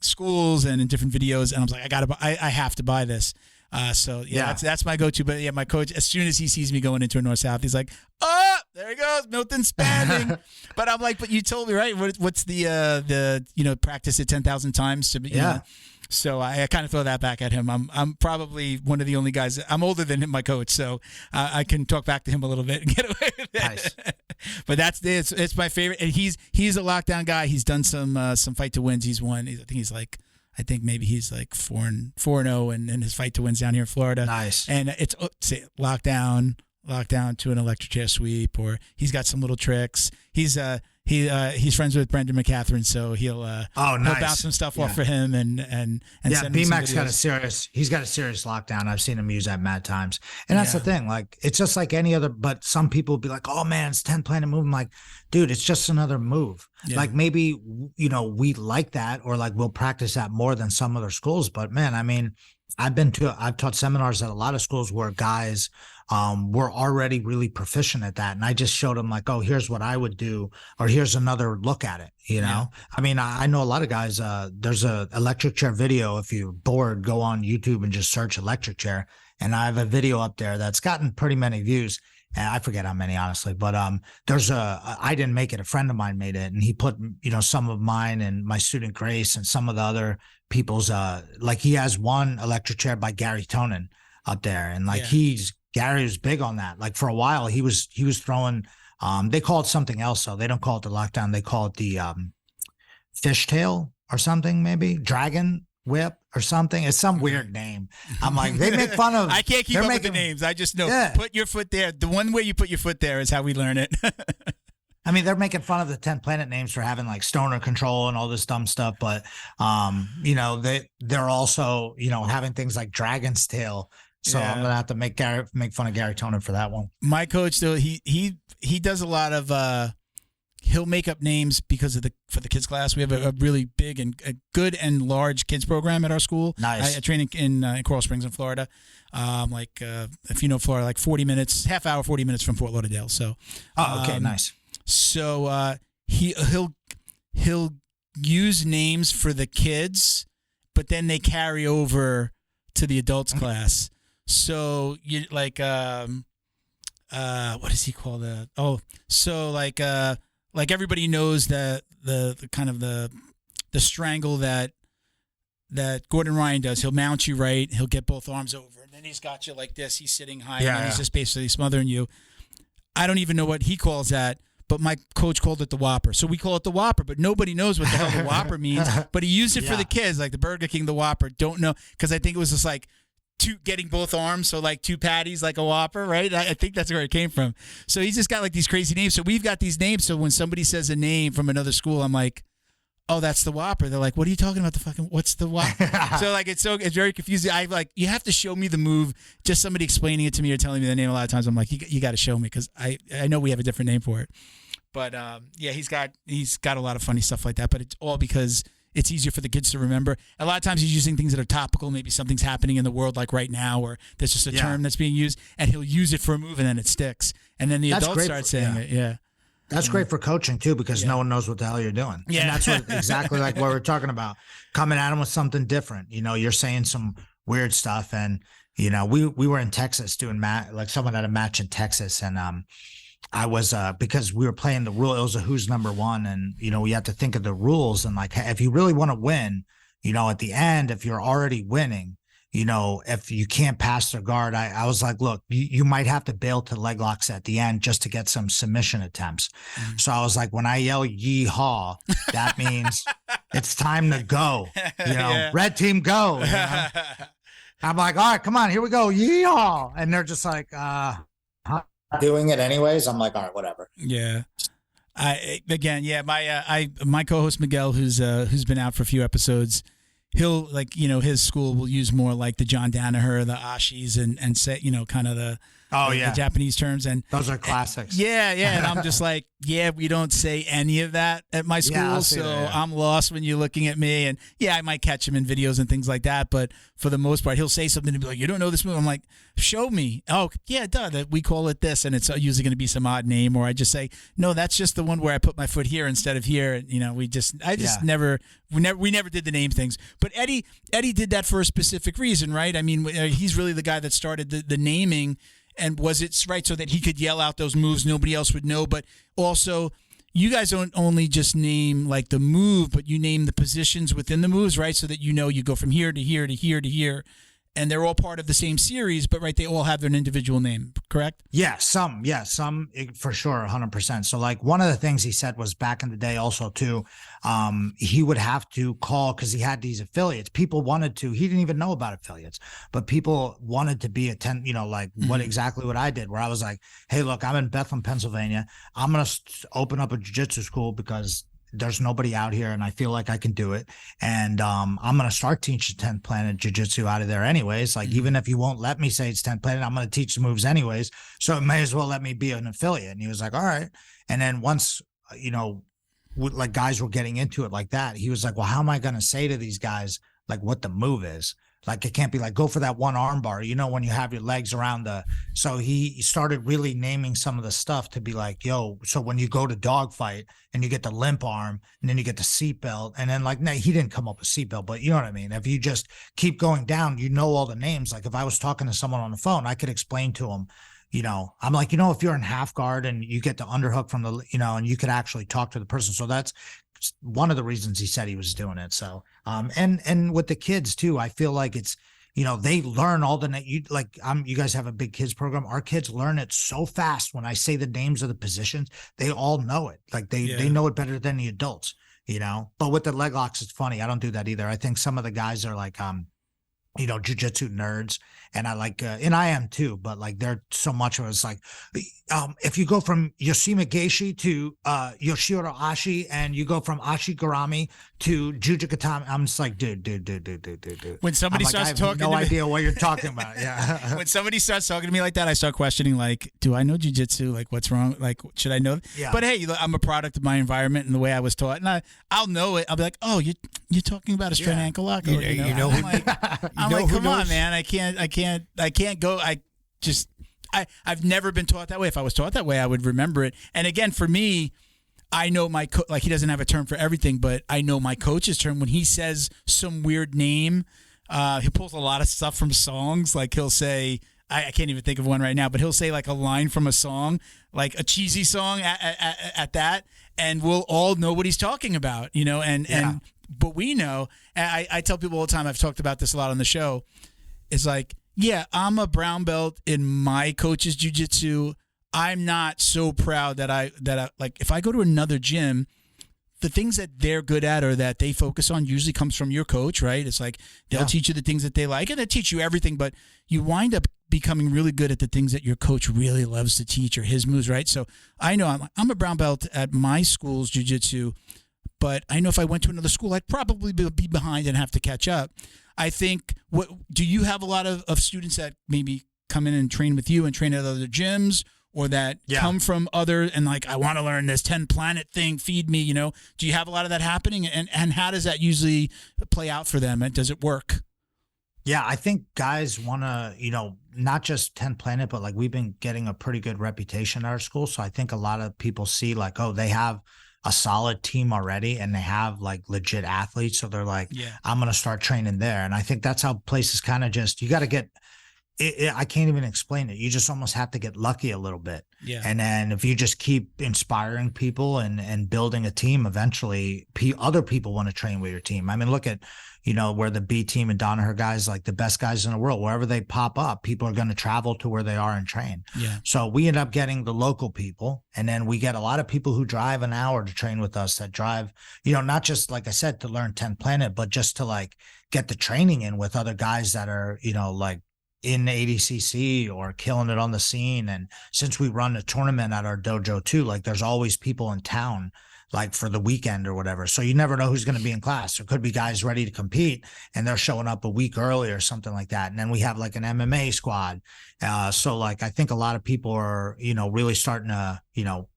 Speaker 2: schools and in different videos, and I was like, I have to buy this. That's my go-to. But yeah, my coach, as soon as he sees me going into a north-south, he's like, oh, there he goes, Milton spamming. But I'm like, but you told me, right? What's the practice it 10,000 times to be. So I kind of throw that back at him. I'm probably one of the only guys. I'm older than him, my coach, so I can talk back to him a little bit and get away with it.
Speaker 3: Nice.
Speaker 2: But it's my favorite. And he's a lockdown guy. He's done some fight to wins. He's won. I think maybe he's like 4-0 in his fight to wins down here in Florida.
Speaker 3: Nice.
Speaker 2: And it's lockdown to an electric chair sweep, or he's got some little tricks. He's friends with Brendan McCatherine, so he'll bounce some stuff off for him and send him some videos.
Speaker 3: He's got a serious lockdown. I've seen him use that mad times. And that's the thing. Like, it's just like any other, but some people will be like, oh man, it's 10 planet move. I'm like, dude, it's just another move. Yeah. Like maybe, we like that, or like we'll practice that more than some other schools. But man, I mean, I've taught seminars at a lot of schools where guys were already really proficient at that. And I just showed them like, oh, here's what I would do, or here's another look at it. Yeah. I mean, I know a lot of guys, there's a electric chair video. If you're bored, go on YouTube and just search electric chair. And I have a video up there that's gotten pretty many views. And I forget how many, honestly, but I didn't make it. A friend of mine made it, and he put, some of mine and my student Grace and some of the other people's, like he has one electric chair by Gary Tonin up there. And like Gary was big on that. Like for a while he was throwing, they call it something else. So they don't call it the lockdown. They call it the fishtail or something, maybe dragon whip or something. It's some weird name. I'm like, they make fun of.
Speaker 2: I can't keep up with the names. I just know, put your foot there. The one way you put your foot there is how we learn it.
Speaker 3: I mean, they're making fun of the 10 planet names for having like stoner control and all this dumb stuff. But, they're also, having things like dragon's tail. So I'm going to have to make fun of Gary Tonin for that one.
Speaker 2: My coach, though, he does a lot of, he'll make up names because for the kids class. We have a really big and a good and large kids program at our school.
Speaker 3: Nice.
Speaker 2: I train in Coral Springs in Florida. If you know Florida, like 40 minutes from Fort Lauderdale. So,
Speaker 3: okay, nice.
Speaker 2: So he'll use names for the kids, but then they carry over to the adults class. So you like what does he call that? Oh, so like everybody knows that the kind of the strangle that Gordon Ryan does. He'll mount you right. He'll get both arms over, and then he's got you like this. He's sitting high, and he's just basically smothering you. I don't even know what he calls that, but my coach called it the Whopper. So we call it the Whopper, but nobody knows what the hell the Whopper means. But he used it for the kids, like the Burger King, the Whopper. Don't know, because I think it was just like getting both arms, so like two patties, like a Whopper, right? I think that's where it came from. So he's just got like these crazy names. So we've got these names. So when somebody says a name from another school, I'm like, oh, that's the Whopper. They're like, what are you talking about? What's the Whopper? So like, it's very confusing. I like, you have to show me the move. Just somebody explaining it to me or telling me the name a lot of times, I'm like, you got to show me, because I know we have a different name for it. But he's got a lot of funny stuff like that. But it's all because it's easier for the kids to remember. A lot of times he's using things that are topical. Maybe something's happening in the world like right now, or there's just a term that's being used, and he'll use it for a move, and then it sticks. And then the adults start saying it. Yeah.
Speaker 3: That's great for coaching too, because no one knows what the hell you're doing. Yeah. And that's exactly like what we're talking about. Coming at them with something different. You're saying some weird stuff. And, we were in Texas doing like someone had a match in Texas, and I was because we were playing the rule. It was a who's number one, and we have to think of the rules, and like, if you really want to win, at the end, if you're already winning, if you can't pass their guard, I was like, look, you might have to bail to leg locks at the end just to get some submission attempts. Mm-hmm. So I was like, when I yell yeehaw, that means it's time to go. Red team go. I'm like, all right, come on, here we go, yeehaw, and they're just like, doing it anyways. I'm like, all right, whatever.
Speaker 2: Yeah. My co-host Miguel, who's been out for a few episodes, he'll like, his school will use more like the John Danaher, the Ashis, and say, kind of the Japanese terms, and
Speaker 3: those are classics.
Speaker 2: And I'm just like, we don't say any of that at my school, I'm lost when you're looking at me, and I might catch him in videos and things like that, but for the most part, he'll say something and be like, you don't know this move? I'm like, show me. Oh yeah, that we call it this, and it's usually going to be some odd name, or I just say, no, that's just the one where I put my foot here instead of here. We never did the name things, but Eddie did that for a specific reason, right? I mean, he's really the guy that started the naming. And was it right so that he could yell out those moves nobody else would know? But also, you guys don't only just name like the move, but you name the positions within the moves, right? So that you go from here to here to here to here. and they're all part of the same series, but right, they all have their individual name, correct?
Speaker 3: Some for sure, 100%. So like one of the things he said was back in the day also too, he would have to call because he had these affiliates. People wanted to, he didn't even know about affiliates, but people wanted to be what exactly what I did, where I was like, hey, look, I'm in Bethlehem, Pennsylvania. I'm going to open up a jiu-jitsu school because there's nobody out here and I feel like I can do it. And I'm going to start teaching 10th Planet Jiu-Jitsu out of there anyways. Like, even if you won't let me say it's 10th Planet, I'm going to teach the moves anyways. So it may as well let me be an affiliate. And he was like, all right. And then once, like guys were getting into it like that, he was like, well, how am I going to say to these guys, like what the move is? Like, it can't be like, go for that one arm bar, when you have your legs around so he started really naming some of the stuff to be like, yo, so when you go to dogfight and you get the limp arm and then you get the seatbelt and then like, no, he didn't come up with seatbelt, but you know what I mean? If you just keep going down, all the names. Like if I was talking to someone on the phone, I could explain to him, I'm like, if you're in half guard and you get the underhook from the, and you could actually talk to the person. So that's one of the reasons he said he was doing it. So, and with the kids too, I feel like it's, they learn all you guys have a big kids program. Our kids learn it so fast. When I say the names of the positions, they all know it. Like they know it better than the adults, but with the leg locks, it's funny. I don't do that either. I think some of the guys are like, jiu-jitsu nerds, and I like, and I am too, but like they're so much of it's like, if you go from Yoshima Geishi to Yoshiro Ashi, and you go from Ashi Garami to Juju Katami, I'm just like, dude.
Speaker 2: When somebody starts talking,
Speaker 3: no idea what you're talking about. Yeah.
Speaker 2: When somebody starts talking to me like that, I start questioning, like, do I know jiu-jitsu? Like, what's wrong? Like, should I know?
Speaker 3: Yeah.
Speaker 2: But hey, I'm a product of my environment and the way I was taught, and I'll know it. I'll be like, oh, you're talking about a straight ankle lock. I'm like, come on, man. I can't go. I've never been taught that way. If I was taught that way, I would remember it. And again, for me, I know my like he doesn't have a term for everything, but I know my coach's term. When he says some weird name, he pulls a lot of stuff from songs. Like he'll say, I can't even think of one right now, but he'll say like a line from a song, like a cheesy song at that, and we'll all know what he's talking about, but we know. I tell people all the time, I've talked about this a lot on the show. It's like, yeah, I'm a brown belt in my coach's jiu-jitsu. I'm not so proud that I like, if I go to another gym, the things that they're good at or that they focus on usually comes from your coach, right? It's like they'll teach you the things that they like, and they teach you everything, but you wind up becoming really good at the things that your coach really loves to teach, or his moves, right? So I know I'm a brown belt at my school's jiu-jitsu, but I know if I went to another school, I'd probably be behind and have to catch up. I think, do you have a lot of students that maybe come in and train with you and train at other gyms, or that come from other and like, I want to learn this 10 planet thing, feed me, do you have a lot of that happening? And how does that usually play out for them? And does it work?
Speaker 3: Yeah, I think guys want to, not just 10 planet, but like we've been getting a pretty good reputation at our school. So I think a lot of people see like, oh, they have a solid team already and they have like legit athletes. So they're like, I'm going to start training there. And I think that's how places kind of just, you got to get, I can't even explain it. You just almost have to get lucky a little bit.
Speaker 2: Yeah.
Speaker 3: And then if you just keep inspiring people and building a team, eventually other people want to train with your team. I mean, look at, where the B team and Danaher guys, like the best guys in the world, wherever they pop up, people are going to travel to where they are and train.
Speaker 2: Yeah.
Speaker 3: So we end up getting the local people, and then we get a lot of people who drive an hour to train with us, that drive, not just, like I said, to learn 10 planet, but just to like get the training in with other guys that are, like in ADCC or killing it on the scene. And since we run a tournament at our dojo too, like there's always people in town, like for the weekend or whatever. So you never know who's going to be in class. There could be guys ready to compete and they're showing up a week early or something like that. And then we have like an MMA squad. So like, I think a lot of people are, really starting to,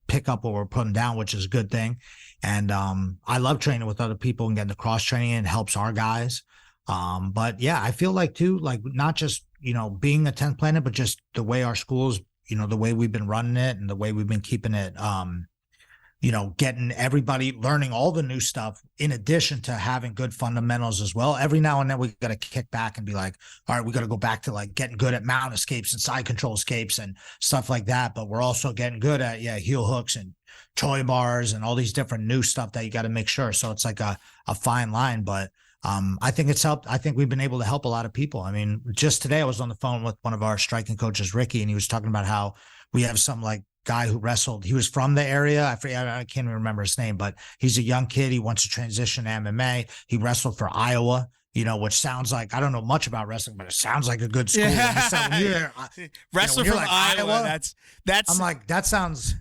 Speaker 3: pick up what we're putting down, which is a good thing. And I love training with other people and getting the cross training. It helps our guys. But yeah, I feel like too, like not just, being a 10th planet, but just the way our schools, the way we've been running it and the way we've been keeping it, getting everybody learning all the new stuff in addition to having good fundamentals as well. Every now and then we got to kick back and be like, all right, we got to go back to like getting good at mount escapes and side control escapes and stuff like that. But we're also getting good at, heel hooks and toy bars and all these different new stuff that you got to make sure. So it's like a fine line, but I think it's helped. I think we've been able to help a lot of people. I mean, just today I was on the phone with one of our striking coaches, Ricky, and he was talking about how we have some like guy who wrestled. He was from the area. I can't even remember his name, but he's a young kid. He wants to transition to MMA. He wrestled for Iowa, which sounds like, I don't know much about wrestling, but it sounds like a good school.
Speaker 2: Wrestler from
Speaker 3: like,
Speaker 2: Iowa. That's.
Speaker 3: I'm like, that sounds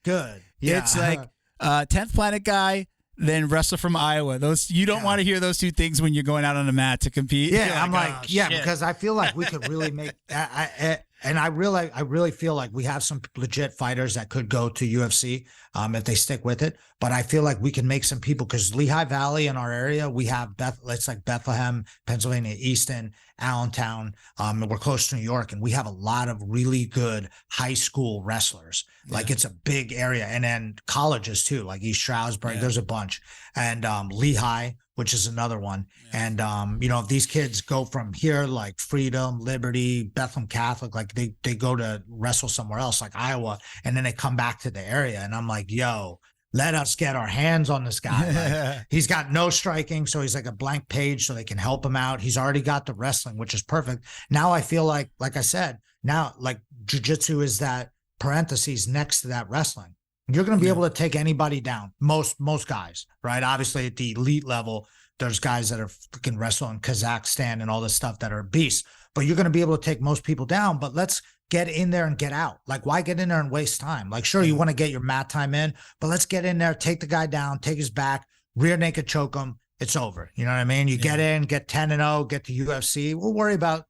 Speaker 3: good. Yeah.
Speaker 2: It's like 10th Planet guy, then wrestler from Iowa. Those you don't want to hear those two things when you're going out on the mat to compete.
Speaker 3: Yeah, I'm like,
Speaker 2: oh,
Speaker 3: yeah,
Speaker 2: shit.
Speaker 3: because I feel like we could really make. I really feel like we have some legit fighters that could go to UFC if they stick with it. But I feel like we can make some people, because Lehigh Valley in our area, we have it's like Bethlehem, Pennsylvania, Easton, Allentown. And we're close to New York, and we have a lot of really good high school wrestlers. Like it's a big area, and then colleges too, like East Stroudsburg. There's a bunch, and Lehigh, which is another one. And, if these kids go from here, like Freedom, Liberty, Bethlehem Catholic, like they go to wrestle somewhere else, like Iowa, and then they come back to the area. And I'm like, yo, let us get our hands on this guy. Like, he's got no striking, so he's like a blank page, so they can help him out. He's already got the wrestling, which is perfect. Now I feel like I said, now like jiu-jitsu is that parentheses next to that wrestling. You're going to be able to take anybody down, most guys, right? Obviously, at the elite level, there's guys that are fucking wrestle in Kazakhstan and all this stuff that are beasts. But you're going to be able to take most people down. But let's get in there and get out. Like, why get in there and waste time? Like, sure, you want to get your mat time in, but let's get in there, take the guy down, take his back, rear naked choke him. It's over. You know what I mean? You get in, get 10-0, get to UFC. We'll worry about,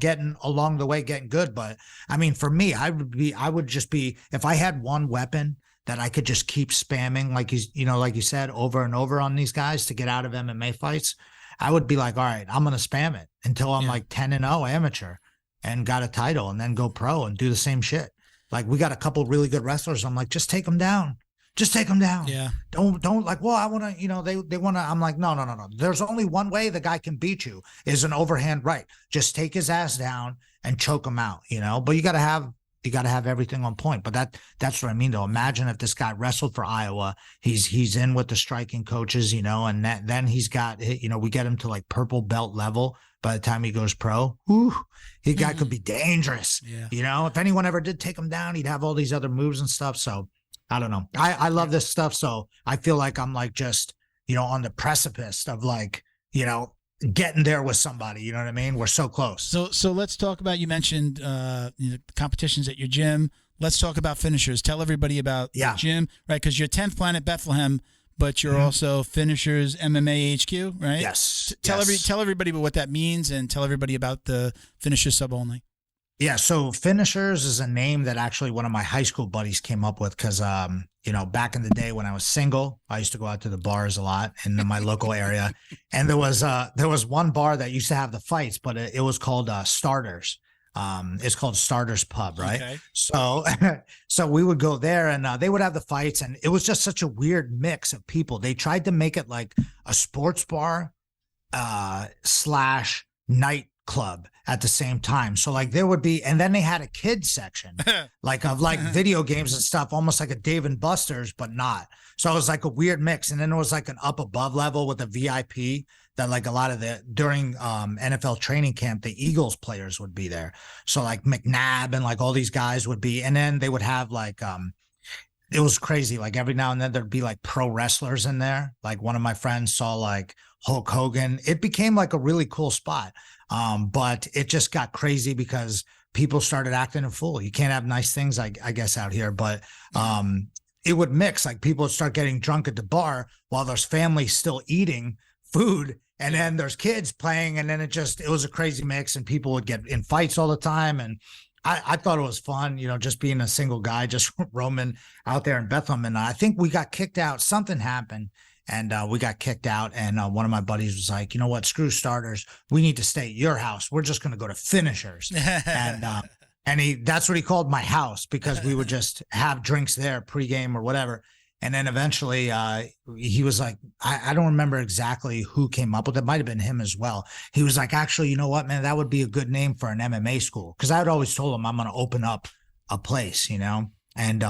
Speaker 3: getting along the way, getting good. But I mean, for me, I would just be, if I had one weapon that I could just keep spamming, like like you said, over and over on these guys to get out of MMA fights, I would be like, all right, I'm going to spam it until I'm like 10-0 amateur and got a title, and then go pro and do the same shit. Like, we got a couple really good wrestlers. I'm like, just take them down. Just take them down.
Speaker 2: Yeah.
Speaker 3: Don't like, well, I want to, they want to, I'm like, no. There's only one way the guy can beat you is an overhand right. Just take his ass down and choke him out, but you got to have everything on point. But that's what I mean, though. Imagine if this guy wrestled for Iowa, he's in with the striking coaches, and then he's got, we get him to like purple belt level by the time he goes pro. Whew, he guy could be dangerous. Yeah. If anyone ever did take him down, he'd have all these other moves and stuff. So I don't know. I love this stuff. So I feel like I'm like just, on the precipice of like, getting there with somebody, you know what I mean? We're so close.
Speaker 2: So let's talk about, you mentioned competitions at your gym. Let's talk about finishers. Tell everybody about the gym, right? Because you're 10th Planet Bethlehem, but you're also Finishers MMA HQ, right?
Speaker 3: Yes.
Speaker 2: Tell everybody about what that means, and tell everybody about the Finishers sub only.
Speaker 3: Yeah, so Finishers is a name that actually one of my high school buddies came up with, because back in the day when I was single, I used to go out to the bars a lot in my local area, and there was one bar that used to have the fights, but it was called Starters. It's called Starters Pub, right? Okay. So we would go there, and they would have the fights, and it was just such a weird mix of people. They tried to make it like a sports bar / night club at the same time. So like there would be, and then they had a kids section like of like video games and stuff, almost like a Dave and Buster's, but not. So it was like a weird mix. And then there was like an up above level with a VIP that like a lot of during NFL training camp, the Eagles players would be there. So like McNabb and like all these guys would be, and then they would have like, it was crazy. Like every now and then there'd be like pro wrestlers in there. Like one of my friends saw like Hulk Hogan. It became like a really cool spot. But it just got crazy because people started acting a fool. You can't have nice things, I guess, out here. But it would mix. Like people would start getting drunk at the bar while there's families still eating food, and then there's kids playing, and then it was a crazy mix, and people would get in fights all the time. And I thought it was fun, just being a single guy, just roaming out there in Bethlehem. And I think we got kicked out. Something happened. And we got kicked out, and one of my buddies was like, you know what, screw Starters. We need to stay at your house. We're just going to go to Finishers. And that's what he called my house, because we would just have drinks there pregame or whatever. And then eventually he was like, I don't remember exactly who came up with it. Might have been him as well. He was like, actually, you know what, man, that would be a good name for an MMA school. Because I had always told him I'm going to open up a place, And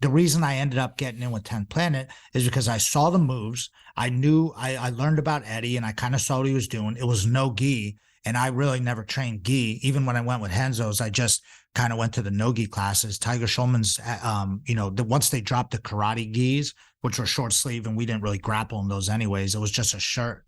Speaker 3: the reason I ended up getting in with 10th Planet is because I saw the moves. I knew I learned about Eddie, and I kind of saw what he was doing. It was no gi, and I really never trained gi. Even when I went with Henzo's, I just kind of went to the no gi classes. Tiger Schulman's, once they dropped the karate gis, which were short sleeve, and we didn't really grapple in those anyways. It was just a shirt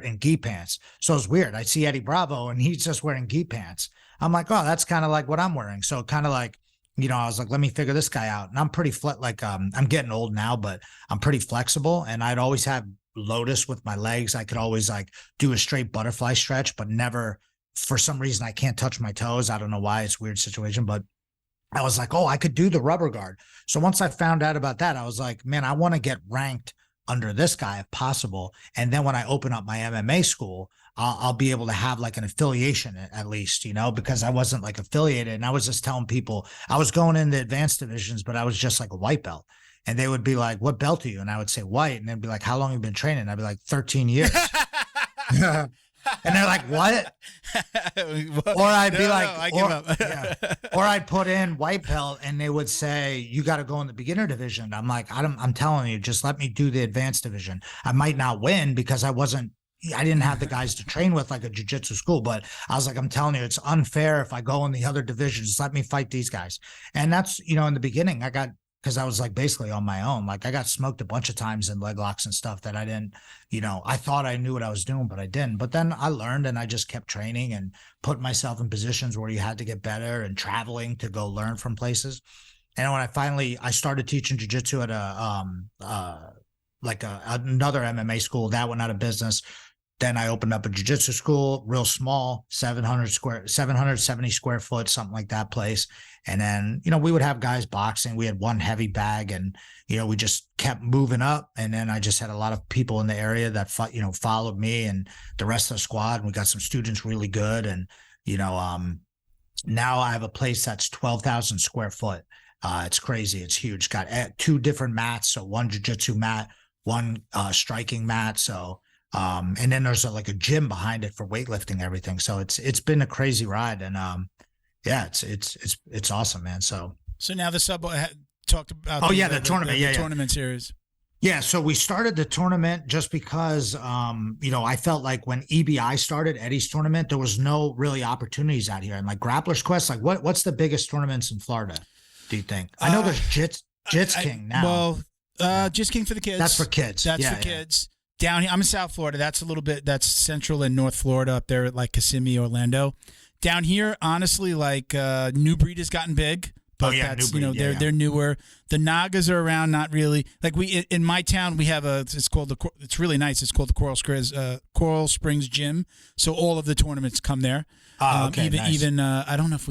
Speaker 3: and gi pants. So it's weird. I see Eddie Bravo, and he's just wearing gi pants. I'm like, oh, that's kind of like what I'm wearing. So kind of like, I was like, let me figure this guy out. And I'm pretty I'm getting old now, but I'm pretty flexible. And I'd always have lotus with my legs. I could always like do a straight butterfly stretch, but never, for some reason, I can't touch my toes. I don't know why. It's a weird situation, but I was like, oh, I could do the rubber guard. So once I found out about that, I was like, man, I want to get ranked under this guy if possible. And then when I open up my MMA school, I'll be able to have like an affiliation at least, because I wasn't like affiliated. And I was just telling people I was going in the advanced divisions, but I was just like a white belt. And they would be like, what belt are you? And I would say white. And they'd be like, how long have you been training? I'd be like, 13 years. And they're like, what? Or I'd be like,
Speaker 2: I give up.
Speaker 3: Yeah. Or I'd put in white belt, and they would say, you got to go in the beginner division. I'm like, I'm telling you, just let me do the advanced division. I might not win because I didn't have the guys to train with like a jiu-jitsu school, but I was like, I'm telling you, it's unfair if I go in the other divisions. Just let me fight these guys. And that's, in the beginning, because I was like basically on my own. Like I got smoked a bunch of times in leg locks and stuff that I didn't, I thought I knew what I was doing, but I didn't. But then I learned, and I just kept training and put myself in positions where you had to get better and traveling to go learn from places. And when I started teaching jiu-jitsu at another MMA school that went out of business. Then I opened up a jiu-jitsu school, real small, 770 square foot, something like that place. And then, we would have guys boxing. We had one heavy bag, and, we just kept moving up. And then I just had a lot of people in the area that, followed me and the rest of the squad. And we got some students really good. And, now I have a place that's 12,000 square foot. It's crazy. It's huge. Got 2 different mats. So one jiu-jitsu mat, one striking mat. So, and then there's a gym behind it for weightlifting, everything. So it's been a crazy ride, and yeah, it's awesome, man. So
Speaker 2: now the sub talked about
Speaker 3: the tournament,
Speaker 2: the tournament series.
Speaker 3: Yeah, so we started the tournament just because I felt like when EBI started, Eddie's tournament, there was no really opportunities out here. And like Grappler's Quest, like what's the biggest tournaments in Florida, do you think? I know there's Jits King now.
Speaker 2: Well, Jits King for the kids.
Speaker 3: That's for kids.
Speaker 2: That's for kids. Down here, I'm in South Florida. That's Central and North Florida up there at like Kissimmee, Orlando. Down here, honestly, like New Breed has gotten big, but that's, New Breed, they're newer. The Nagas are around, not really. Like in my town, we have it's really nice. It's called the Coral Springs Gym. So all of the tournaments come there.
Speaker 3: Okay, nice.
Speaker 2: I don't know if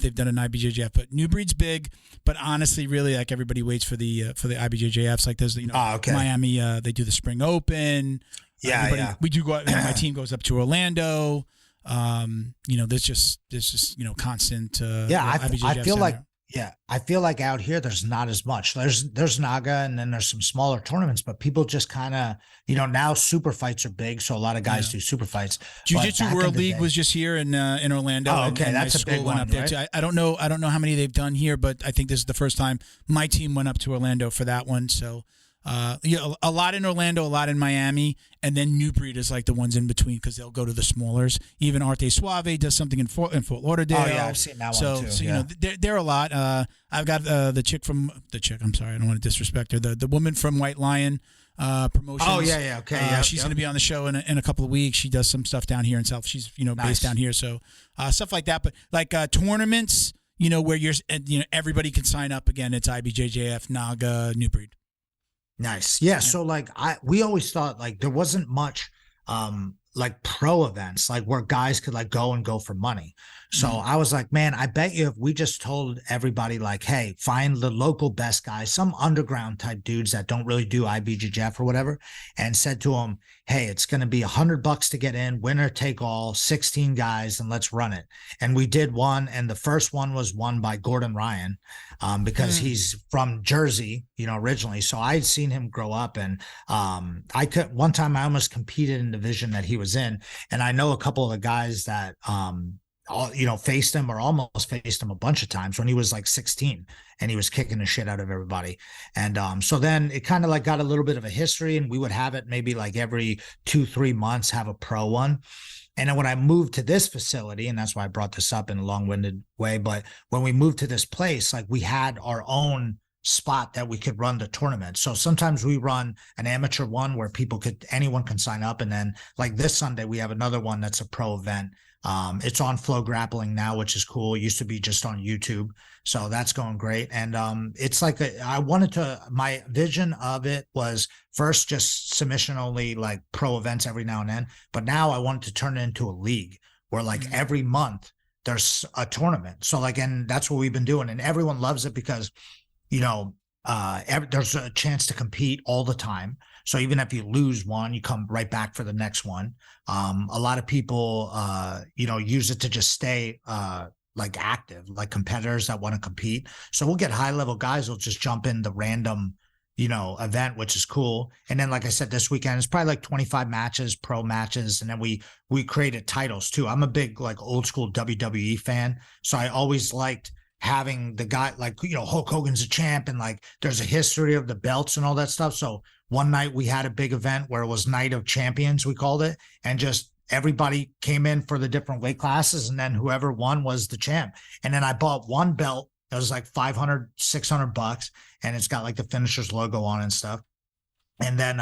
Speaker 2: they've done an IBJJF, but New Breed's big. But honestly, really, like everybody waits for the IBJJFs. Like there's Miami, they do the Spring Open. We do go. My team goes up to Orlando. There's just constant.
Speaker 3: I feel like. Yeah, I feel like out here there's not as much. There's Naga, and then there's some smaller tournaments, but people just kind of, now super fights are big, so a lot of guys do super fights.
Speaker 2: Jiu-Jitsu World League was just here in Orlando.
Speaker 3: Oh, okay, that's a big one.
Speaker 2: Up there too. I don't know how many they've done here, but I think this is the first time my team went up to Orlando for that one. So. A lot in Orlando, a lot in Miami, and then New Breed is like the ones in between because they'll go to the smallers. Even Arte Suave does something in Fort Lauderdale.
Speaker 3: Oh yeah, I've seen that one too.
Speaker 2: So they're a lot. I've got the chick. I'm sorry, I don't want to disrespect her. The woman from White Lion Promotions.
Speaker 3: Oh yeah, okay.
Speaker 2: She's going to be on the show in a couple of weeks. She does some stuff down here in South. She's based down here, so stuff like that. But like tournaments, where everybody can sign up. Again, it's IBJJF, Naga, New Breed.
Speaker 3: Nice. Yeah. So like we always thought like there wasn't much like pro events, like where guys could like go for money. So I was like, man, I bet you if we just told everybody like, hey, find the local best guys, some underground type dudes that don't really do IBJJF or whatever, and said to them, hey, it's going to be $100 to get in, winner take all, 16 guys, and let's run it. And we did one, and the first one was won by Gordon Ryan because he's from Jersey, originally. So I'd seen him grow up, and one time I almost competed in the division that he was in, and I know a couple of the guys that faced him or almost faced him a bunch of times when he was like 16 and he was kicking the shit out of everybody. And so then it kind of like got a little bit of a history, and we would have it maybe like every 2-3 months, have a pro one. And then when I moved to this facility, and that's why I brought this up in a long-winded way, but when we moved to this place, like we had our own spot that we could run the tournament. So sometimes we run an amateur one where anyone can sign up. And then like this Sunday, we have another one that's a pro event. It's on Flow Grappling now, which is cool. It used to be just on YouTube. So that's going great. And it's like my vision of it was first just submission only, like pro events every now and then. But now I wanted to turn it into a league where like every month there's a tournament. So like, and that's what we've been doing. And everyone loves it because, there's a chance to compete all the time. So even if you lose one, you come right back for the next one. A lot of people, use it to just stay like active, like competitors that want to compete. So we'll get high level guys who'll just jump in the random, event, which is cool. And then, like I said, this weekend it's probably like 25 matches, pro matches. And then we created titles too. I'm a big like old school WWE fan. So I always liked having the guy like, Hulk Hogan's a champ, and like there's a history of the belts and all that stuff. So one night we had a big event where it was Night of Champions, we called it, and just everybody came in for the different weight classes, and then whoever won was the champ. And then I bought one belt that was like $500-$600, and it's got like the Finishers logo on and stuff. And then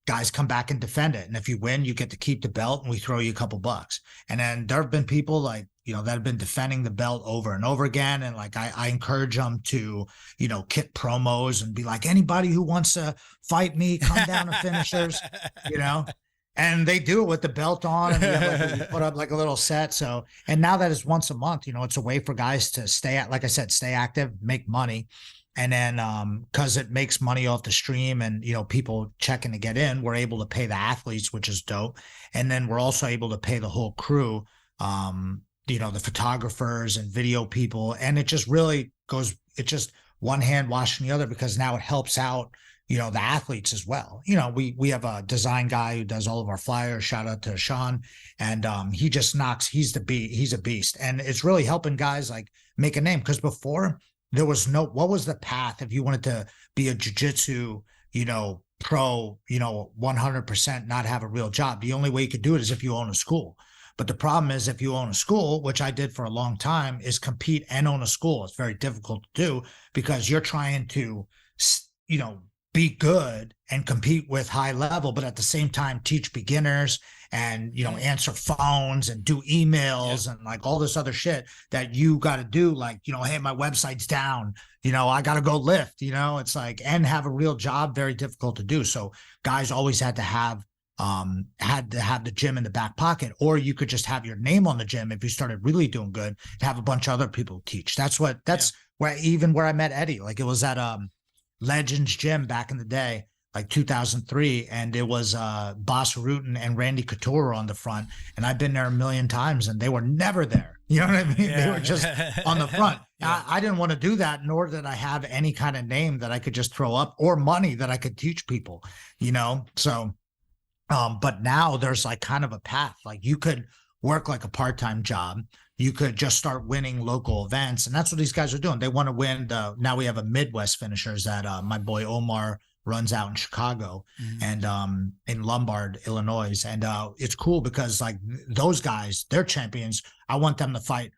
Speaker 3: guys come back and defend it, and if you win, you get to keep the belt, and we throw you a couple bucks. And then there have been people like that have been defending the belt over and over again. And like, I encourage them to, kit promos and be like, anybody who wants to fight me, come down to Finishers, and they do it with the belt on, and we put up like a little set. So, and now that it's once a month, it's a way for guys to stay active, make money. And then, cause it makes money off the stream and, people checking to get in, we're able to pay the athletes, which is dope. And then we're also able to pay the whole crew, the photographers and video people. And it just really it's just one hand washing the other, because now it helps out, the athletes as well. We have a design guy who does all of our flyers. Shout out to Sean. And he just knocks, he's a beast. And it's really helping guys like make a name. Cause before there was what was the path if you wanted to be a jiu-jitsu, pro, 100%, not have a real job? The only way you could do it is if you own a school. But the problem is, if you own a school, which I did for a long time, is compete and own a school. It's very difficult to do because you're trying to, be good and compete with high level, but at the same time, teach beginners and, answer phones and do emails and like all this other shit that you got to do. Like, hey, my website's down, I got to go lift, it's like, and have a real job, very difficult to do. So guys always had to have the gym in the back pocket, or you could just have your name on the gym if you started really doing good and have a bunch of other people teach. That's where I met Eddie. Like it was at Legends Gym back in the day, like 2003, and it was Boss Rutan and Randy Couture on the front, and I've been there a million times and they were never there. You know what I mean? They were just on the front. I didn't want to do that, nor did I have any kind of name that I could just throw up or money that I could teach people, so but now there's like kind of a path. Like you could work like a part-time job. You could just start winning local events. And that's what these guys are doing. They want to win. Now we have a Midwest Finishers that my boy Omar runs out in Chicago and in Lombard, Illinois. And it's cool because like those guys, they're champions. I want them to fight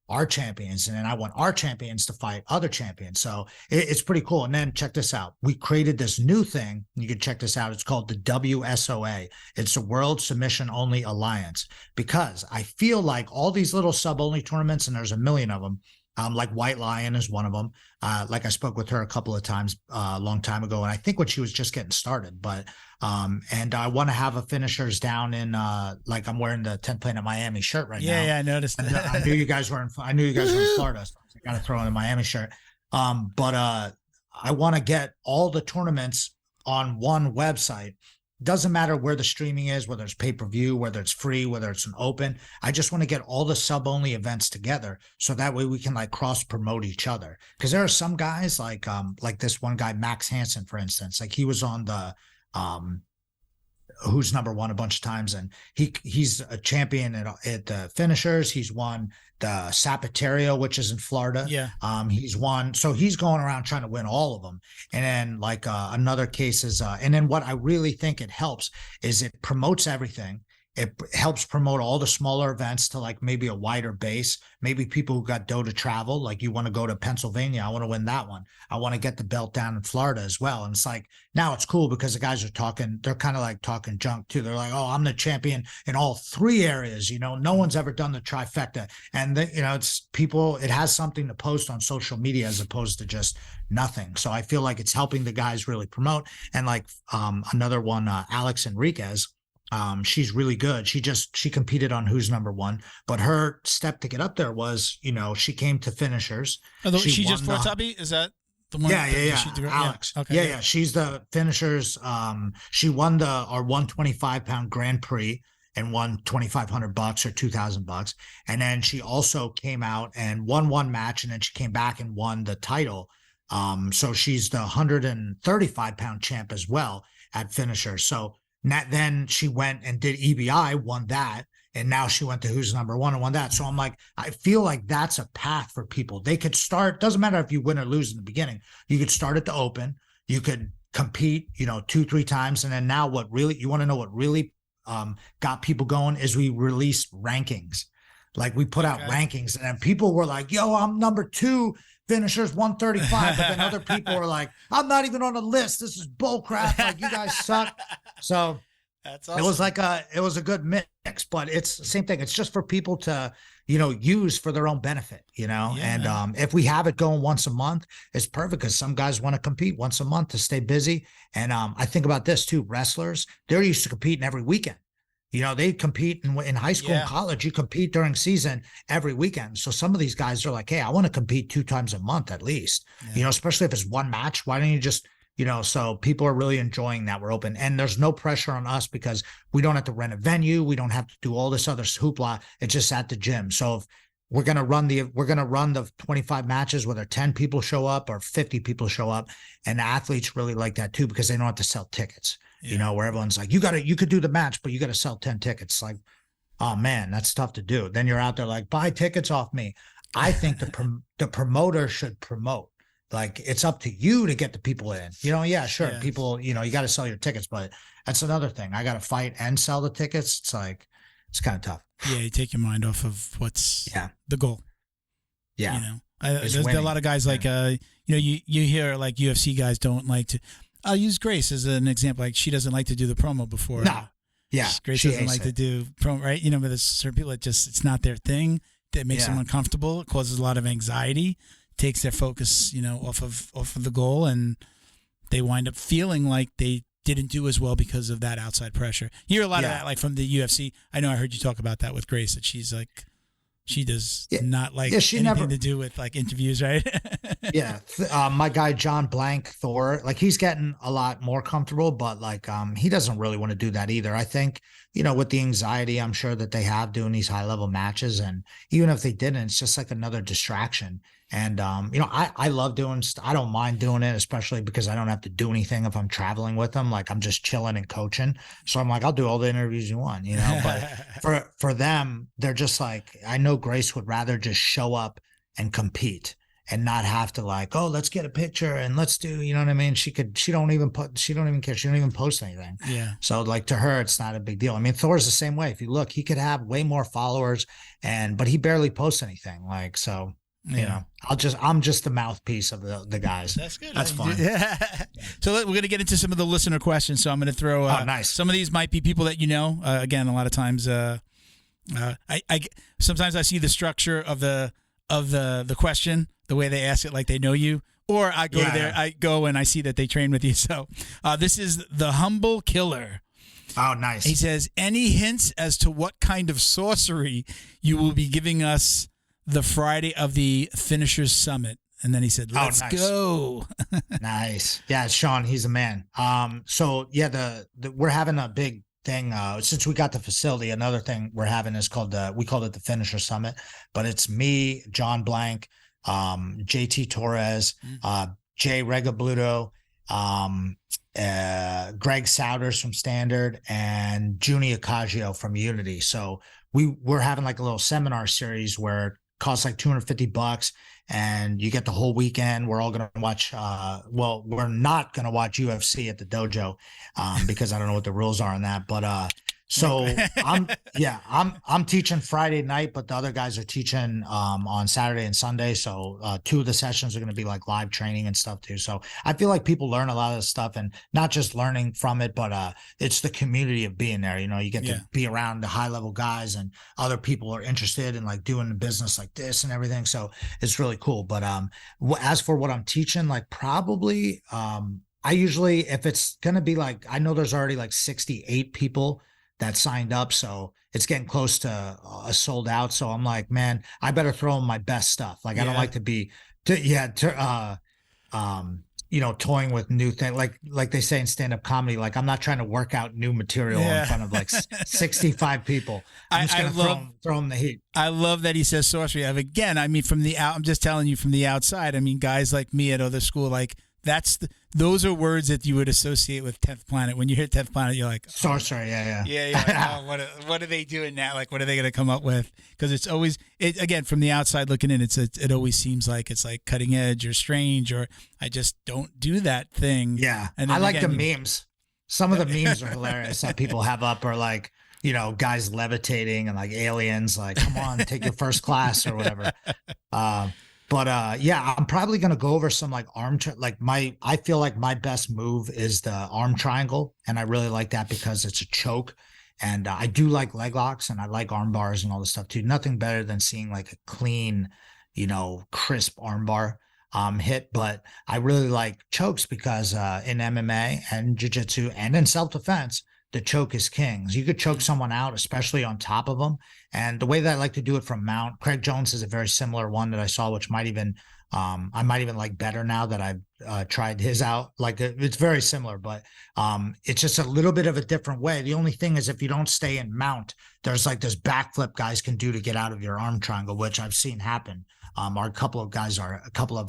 Speaker 3: our champions, and then I want our champions to fight other champions. So it's pretty cool. And then check this out. We created this new thing. You can check this out. It's called the WSOA. It's the World Submission Only Alliance, because I feel like all these little sub only tournaments, and there's a million of them, like White Lion is one of them. Like I spoke with her a couple of times a long time ago, and I think when she was just getting started, but and I want to have a Finishers down in like I'm wearing the 10th Planet Miami shirt right now.
Speaker 2: Yeah, I noticed that.
Speaker 3: I knew you guys were in Florida, so I got to throw in a Miami shirt. But I want to get all the tournaments on one website. Doesn't matter where the streaming is, whether it's pay-per-view, whether it's free, whether it's an open. I just want to get all the sub-only events together, so that way we can like cross-promote each other. Because there are some guys like this one guy, Max Hansen, for instance. Like he was on the who's number one a bunch of times, and he's a champion at the finishers. He's won the Sapaterio, which is in Florida.
Speaker 2: Yeah.
Speaker 3: He's won, so he's going around trying to win all of them. And then like another case is, and then what I really think it helps is it promotes everything. It helps promote all the smaller events to like maybe a wider base. Maybe people who got dough to travel, like you want to go to Pennsylvania. I want to win that one. I want to get the belt down in Florida as well. And it's like, now it's cool because the guys are talking, they're kind of like talking junk too. They're like, oh, I'm the champion in all three areas. You know, no one's ever done the trifecta. And, it's people, it has something to post on social media as opposed to just nothing. So I feel like it's helping the guys really promote. And like another one, Alex Enriquez, she's really good. She competed on Who's Number One, but her step to get up there was, she came to finishers.
Speaker 2: She just fought Tubby? Is that the one?
Speaker 3: Yeah. Alex.
Speaker 2: Yeah. Okay.
Speaker 3: Yeah. She's the finishers. She won our 125-pound Grand Prix and won $2,500 or $2,000. And then she also came out and won one match, and then she came back and won the title. So she's the 135-pound champ as well at finishers. So then she went and did EBI, won that, and now she went to Who's Number One and won that. So I'm like, I feel like that's a path for people. They could start, doesn't matter if you win or lose in the beginning. You could start at the Open. You could compete, 2-3 times. And then now you want to know what really got people going is we released rankings. Like we put out rankings, and then people were like, yo, I'm number 2. Finishers 135, but then other people were like, I'm not even on the list. This is bull crap. Like, you guys suck. So
Speaker 2: that's awesome.
Speaker 3: It was a good mix, but it's the same thing. It's just for people to, use for their own benefit,
Speaker 2: Yeah,
Speaker 3: and if we have it going once a month, it's perfect because some guys want to compete once a month to stay busy. And I think about this too. Wrestlers, they're used to competing every weekend. They compete in high school and college. You compete during season every weekend. So some of these guys are like, hey, I want to compete 2 times a month at least, especially if it's one match. Why don't you just, so people are really enjoying that we're open, and there's no pressure on us because we don't have to rent a venue. We don't have to do all this other hoopla. It's just at the gym. So if we're going to run the 25 matches, whether 10 people show up or 50 people show up, and the athletes really like that too, because they don't have to sell tickets. Where everyone's like, you could do the match, but you got to sell 10 tickets. Like, oh man, that's tough to do. Then you're out there like, buy tickets off me. I think the promoter should promote. Like, it's up to you to get the people in. Yeah, sure.
Speaker 2: Yeah.
Speaker 3: People, you got to sell your tickets, but that's another thing. I got to fight and sell the tickets. It's like, it's kind of tough.
Speaker 2: Yeah, you take your mind off of what's the goal.
Speaker 3: Yeah.
Speaker 2: There's a lot of guys like, you hear like UFC guys don't like to. I'll use Grace as an example. Like, she doesn't like to do the promo before.
Speaker 3: No. Yeah.
Speaker 2: Grace doesn't like to do promo, right? But there's certain people that it's not their thing. That makes them uncomfortable. It causes a lot of anxiety, takes their focus, off of the goal, and they wind up feeling like they didn't do as well because of that outside pressure. You hear a lot of that, like from the UFC. I know I heard you talk about that with Grace, that she's like, she does not like anything to do with like interviews, right?
Speaker 3: My guy John Blank Thor, like, he's getting a lot more comfortable, but like he doesn't really want to do that either. I think with the anxiety I'm sure that they have doing these high level matches, and even if they didn't, it's just like another distraction. And I love I don't mind doing it, especially because I don't have to do anything if I'm traveling with them. Like, I'm just chilling and coaching. So I'm like, I'll do all the interviews you want, but for them, they're just like, I know Grace would rather just show up and compete and not have to like, oh, let's get a picture and let's do, you know what I mean? She don't even care. She don't even post anything.
Speaker 2: Yeah.
Speaker 3: So like, to her, it's not a big deal. I mean, Thor's the same way. If you look, he could have way more followers but he barely posts anything. Like, so, I'm just the mouthpiece of the guys.
Speaker 2: That's good.
Speaker 3: That's fine.
Speaker 2: So we're going to get into some of the listener questions. So I'm going to throw,
Speaker 3: nice.
Speaker 2: Some of these might be people that again, a lot of times, sometimes I see the structure of the question, the way they ask it, like they know you, or I go there, I go and I see that they train with you. So this is the Humble Killer.
Speaker 3: Oh, nice.
Speaker 2: He says, any hints as to what kind of sorcery you will be giving us the Friday of the Finishers Summit? And then he said, let's go.
Speaker 3: Nice. Yeah, Sean, he's a man. So yeah, we're having a big thing, since we got the facility. Another thing we're having is we called it the Finisher Summit, but it's me, John Blank, JT Torres, Jay Regabluto, Greg Souders from Standard, and Junie Acagio from Unity. So we're having like a little seminar series where it costs like $250 and you get the whole weekend. We're all going to watch, well, we're not going to watch UFC at the dojo, because I don't know what the rules are on that, but, so I'm teaching Friday night, but the other guys are teaching on Saturday and Sunday. So 2 of the sessions are going to be like live training and stuff too. So I feel like people learn a lot of this stuff, and not just learning from it, but it's the community of being there. You know, you get to be around the high level guys, and other people are interested in like doing the business like this and everything. So it's really cool. But as for what I'm teaching, like probably I usually, if it's going to be like, I know there's already like 68 people that signed up, so it's getting close to a sold out. So I'm like, man, I better throw in my best stuff. Like I don't like to be, you know, toying with new things. Like they say in stand-up comedy, like I'm not trying to work out new material in front of like 65 people. I'm just gonna throw them the heat.
Speaker 2: I love that he says sorcery. Again, I mean, I'm just telling you from the outside. I mean, guys like me at other school, like those are words that you would associate with 10th Planet. When you hear 10th Planet, you're like,
Speaker 3: sorcery, yeah.
Speaker 2: Like, oh, what are they doing now? Like, what are they going to come up with? Because it's always, again, from the outside looking in, it always seems like it's like cutting edge or strange, or I just don't do that thing.
Speaker 3: Yeah, and I like the memes. Some of the memes are hilarious that people have up, are like, you know, guys levitating and like aliens, like, come on, take your first class or whatever. But yeah, I'm probably going to go over some like I feel like my best move is the arm triangle. And I really like that because it's a choke. And I do like leg locks, and I like arm bars and all this stuff too. Nothing better than seeing like a clean, you know, crisp arm bar hit. But I really like chokes because in MMA and jiu-jitsu and in self-defense, the choke is king. You could choke someone out, especially on top of them. And the way that I like to do it from mount, Craig Jones is a very similar one that I saw, which might even, I might even like better now that I've tried his out. Like it's very similar, but it's just a little bit of a different way. The only thing is if you don't stay in mount, there's like this backflip guys can do to get out of your arm triangle, which I've seen happen. A couple of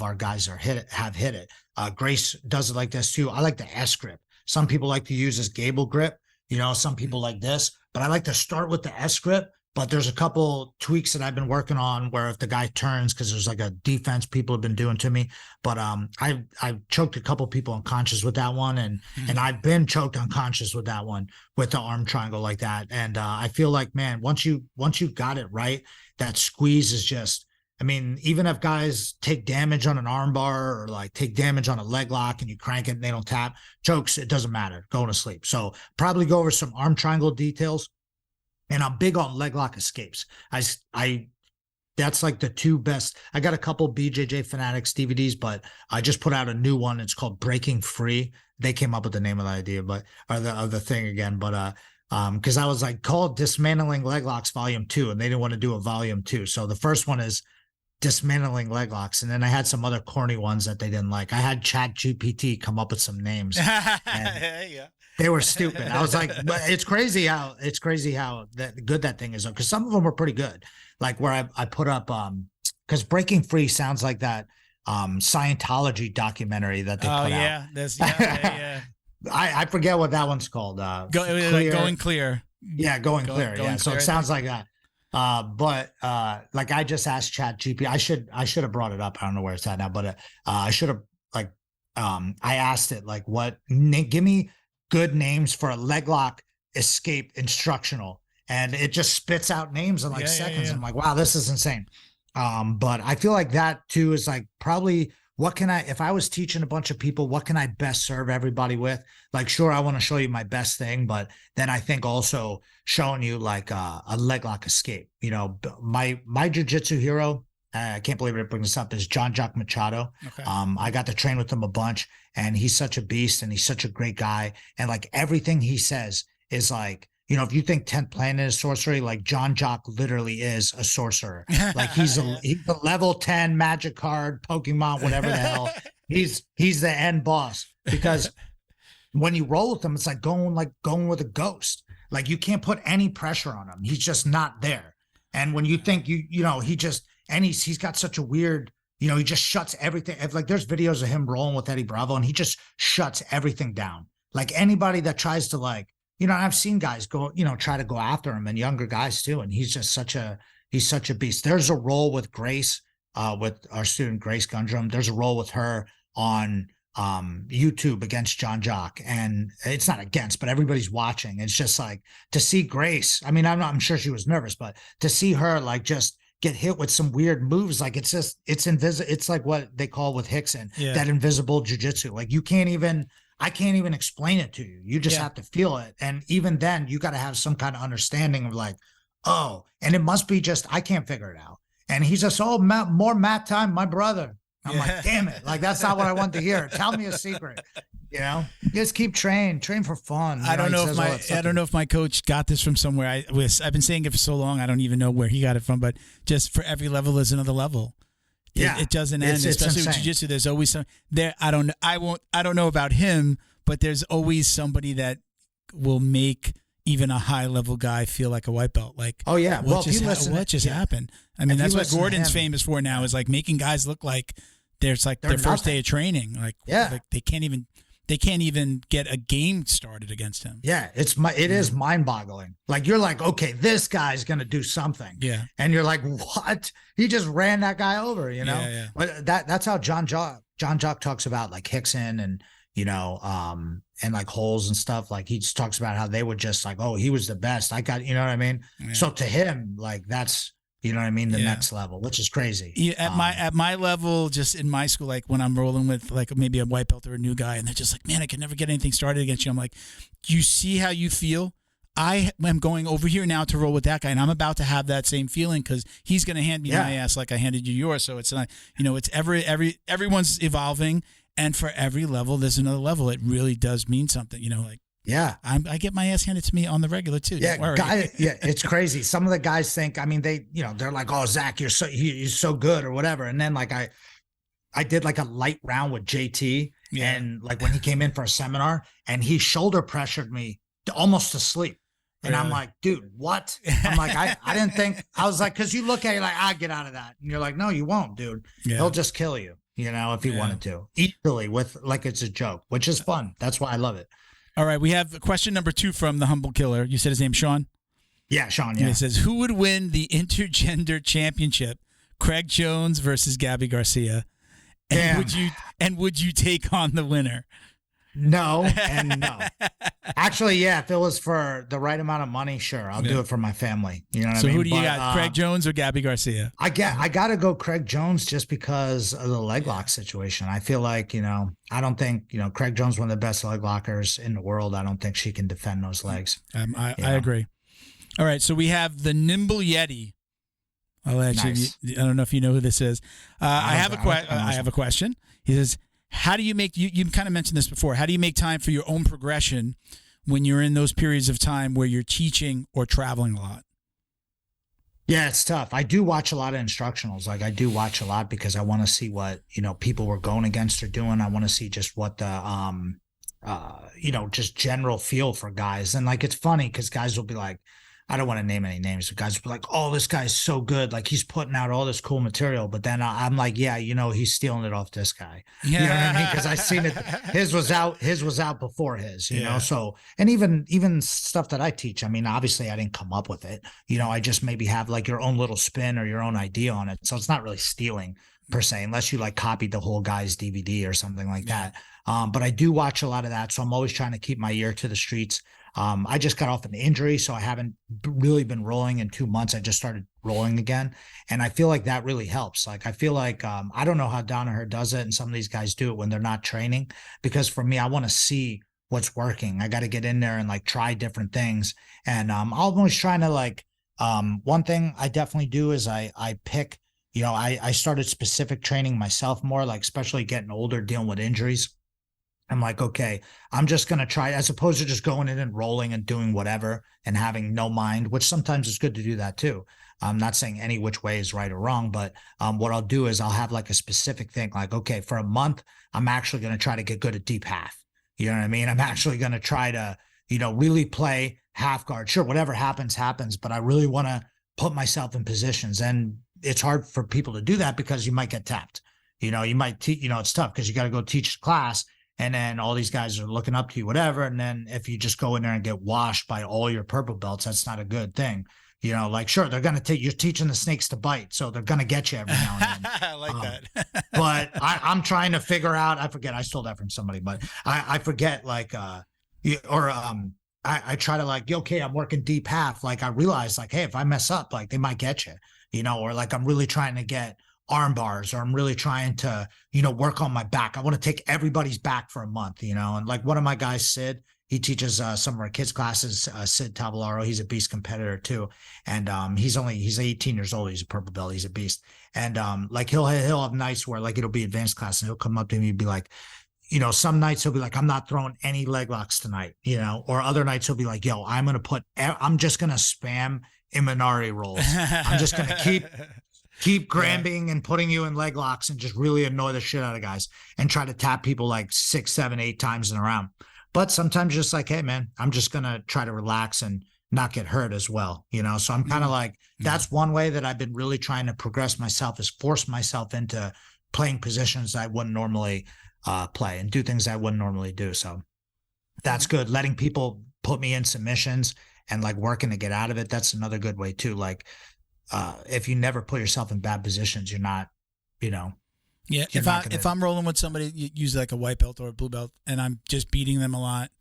Speaker 3: our guys have hit it. Grace does it like this too. I like the S grip. Some people like to use this gable grip. You know, some people like this, but I like to start with the S grip. But there's a couple tweaks that I've been working on where if the guy turns, because there's like a defense people have been doing to me. But I've choked a couple people unconscious with that one, and I've been choked unconscious with that one with the arm triangle like that. And I feel like, man, once you got it right, that squeeze is just. I mean, even if guys take damage on an arm bar or like take damage on a leg lock and you crank it and they don't tap, chokes, it doesn't matter, going to sleep. So probably go over some arm triangle details. And I'm big on leg lock escapes. That's like the two best. I got a couple BJJ Fanatics DVDs, but I just put out a new one. It's called Breaking Free. They came up with the name of the idea, but of the thing again. But because I was like, called Dismantling Leg Locks Volume 2, and they didn't want to do a Volume 2. So the first one is Dismantling Leg Locks, and then I had some other corny ones that they didn't like. I had ChatGPT come up with some names. Yeah. They were stupid. I was like, but it's crazy how good that thing is, because some of them were pretty good. Like where I put up because Breaking Free sounds like that Scientology documentary that they put out. Yeah. I forget what that one's called.
Speaker 2: Going Clear.
Speaker 3: Yeah, Going Clear. Yeah. So it sounds like that. But like I just asked ChatGPT. I should have brought it up. I don't know where it's at now, but I should have I asked it like, give me good names for a leg lock escape instructional, and it just spits out names in like seconds. I'm like, wow, this is insane. But I feel like that too is like probably if I was teaching a bunch of people, what can I best serve everybody with? Like, sure, I want to show you my best thing, but then I think also showing you like a leg lock escape. You know, my jiu-jitsu hero, I can't believe it brings this up, is Jean-Jacques Machado. Okay. I got to train with him a bunch, and he's such a beast, and he's such a great guy. And like everything he says is like, you know, if you think 10th Planet is sorcery, like Jean-Jacques literally is a sorcerer. Like he's a level 10 magic card, Pokemon, whatever the hell. He's the end boss, because when you roll with him, it's like going with a ghost. Like you can't put any pressure on him. He's just not there. And when you think you know, he's got such a weird, he just shuts everything. Like there's videos of him rolling with Eddie Bravo and he just shuts everything down. Like anybody that tries to like, I've seen guys go, try to go after him and younger guys too. And he's just such a beast. There's a role with Grace, with our student Grace Gundrum. There's a role with her on YouTube against John Jock, and it's not against, but everybody's watching. It's just like to see Grace. I mean, I'm sure she was nervous, but to see her like just get hit with some weird moves, like it's invisible. It's like what they call with Hickson, that invisible jujitsu. Like I can't even explain it to you. You just have to feel it. And even then you got to have some kind of understanding of like, oh, and it must be just, I can't figure it out. And he's just, more mat time, my brother. I'm like, damn it. Like, that's not what I want to hear. Tell me a secret. Just keep train for fun.
Speaker 2: I don't know if my coach got this from somewhere. I've been saying it for so long. I don't even know where he got it from, but just for every level, there's another level. It doesn't end, especially with jiu-jitsu. There's always some there. I don't know about him, but there's always somebody that will make even a high level guy feel like a white belt. Like,
Speaker 3: oh yeah,
Speaker 2: what just happened? I mean, that's what Gordon's famous for now, is like making guys look like there's like their first day of training. Like, like they can't even get a game started against him.
Speaker 3: Yeah, it is mind boggling. Like you're like, okay, this guy's gonna do something.
Speaker 2: Yeah,
Speaker 3: and you're like, what? He just ran that guy over.
Speaker 2: Yeah.
Speaker 3: But that's how John Jock talks about like Hickson and and like Holes and stuff. Like he just talks about how they would just like, oh, he was the best. I got, you know what I mean? Yeah. So to him, like that's, the next level, which is crazy.
Speaker 2: Yeah, at my level, just in my school, like when I'm rolling with like maybe a white belt or a new guy, and they're just like, man, I can never get anything started against you. I'm like, do you see how you feel? I am going over here now to roll with that guy, and I'm about to have that same feeling because he's going to hand me my ass like I handed you yours. So it's not, it's everyone's evolving, and for every level, there's another level. It really does mean something, like.
Speaker 3: Yeah,
Speaker 2: I get my ass handed to me on the regular too.
Speaker 3: Yeah, it's crazy. Some of the guys think, I mean, they're like, oh, Zach, you're so good or whatever. And then like I did like a light round with JT, and like when he came in for a seminar, and he shoulder pressured me almost to sleep. And really? I'm like, dude, what? I'm like, I didn't think. I was like, because you look at it like, get out of that, and you're like, no, you won't, dude. Yeah. He'll just kill you, if he wanted to, easily with like it's a joke, which is fun. That's why I love it.
Speaker 2: All right, we have question number 2 from the Humble Killer. You said his name's Sean?
Speaker 3: Yeah, Sean,
Speaker 2: yeah. He says, who would win the intergender championship? Craig Jones versus Gabby Garcia. And would you take on the winner?
Speaker 3: No and no. Actually, yeah, if it was for the right amount of money, sure, I'll do it for my family. You know what I mean?
Speaker 2: So who do you got, Craig Jones or Gabby Garcia?
Speaker 3: I got to go Craig Jones just because of the leg lock situation. I feel like, I don't think, Craig Jones, one of the best leg lockers in the world. I don't think she can defend those legs.
Speaker 2: I agree. All right, so we have the Nimble Yeti. I don't know if you know who this is. I have a question. He says, how do you make, you kind of mentioned this before, how do you make time for your own progression when you're in those periods of time where you're teaching or traveling a lot?
Speaker 3: Yeah, it's tough. I do watch a lot of instructionals. Like I do watch a lot because I want to see what, people we're going against are doing. I want to see just what the, just general feel for guys. And like, it's funny because guys will be like, I don't want to name any names, but guys will be like, oh, this guy's so good. Like he's putting out all this cool material. But then I'm like, yeah, he's stealing it off this guy. Yeah. You know what I mean? Because I seen it. His was out before his, you know? So, and even stuff that I teach, I mean, obviously I didn't come up with it. I just maybe have like your own little spin or your own idea on it. So it's not really stealing per se, unless you like copied the whole guy's DVD or something like that. But I do watch a lot of that. So I'm always trying to keep my ear to the streets. I just got off an injury, so I haven't really been rolling in 2 months. I just started rolling again. And I feel like that really helps. Like, I feel like, I don't know how Danaher does it. And some of these guys do it when they're not training, because for me, I want to see what's working. I got to get in there and like try different things. And, I'm always trying to like, one thing I definitely do is I pick, I started specific training myself more, like, especially getting older, dealing with injuries. I'm like, okay, I'm just going to try, as opposed to just going in and rolling and doing whatever and having no mind, which sometimes it's good to do that too. I'm not saying any which way is right or wrong, but what I'll do is I'll have like a specific thing, like, okay, for a month, I'm actually going to try to get good at deep half. You know what I mean? I'm actually going to try to, really play half guard. Sure, whatever happens, but I really want to put myself in positions. And it's hard for people to do that because you might get tapped. You might teach, it's tough because you got to go teach the class. And then all these guys are looking up to you, whatever. And then if you just go in there and get washed by all your purple belts, that's not a good thing. Sure, they're going to take, you're teaching the snakes to bite. So they're going to get you every now and then.
Speaker 2: I like that.
Speaker 3: But I'm trying to figure out, I forget, I stole that from somebody, but I forget I try to okay, I'm working deep half. I realize hey, if I mess up, they might get you, or I'm really trying to get arm bars, or I'm really trying to, work on my back. I want to take everybody's back for a month, and one of my guys, Sid, he teaches some of our kids classes, Sid Tavallaro. He's a beast competitor too. And he's 18 years old. He's a purple belt. He's a beast. And he'll have nights where it'll be advanced class, and he'll come up to me and be like, some nights he'll be like, I'm not throwing any leg locks tonight, or other nights he'll be like, yo, I'm just going to spam Imanari rolls. I'm just going to keep grabbing and putting you in leg locks and just really annoy the shit out of guys and try to tap people 6, 7, 8 times in a round. But sometimes just hey, man, I'm just going to try to relax and not get hurt as well. So I'm kind of that's one way that I've been really trying to progress myself, is force myself into playing positions I wouldn't normally play and do things I wouldn't normally do. So that's good. Letting people put me in submissions and working to get out of it. That's another good way too. If you never put yourself in bad positions, you're not,
Speaker 2: Yeah, if I'm rolling with somebody, usually a white belt or a blue belt, and I'm just beating them a lot,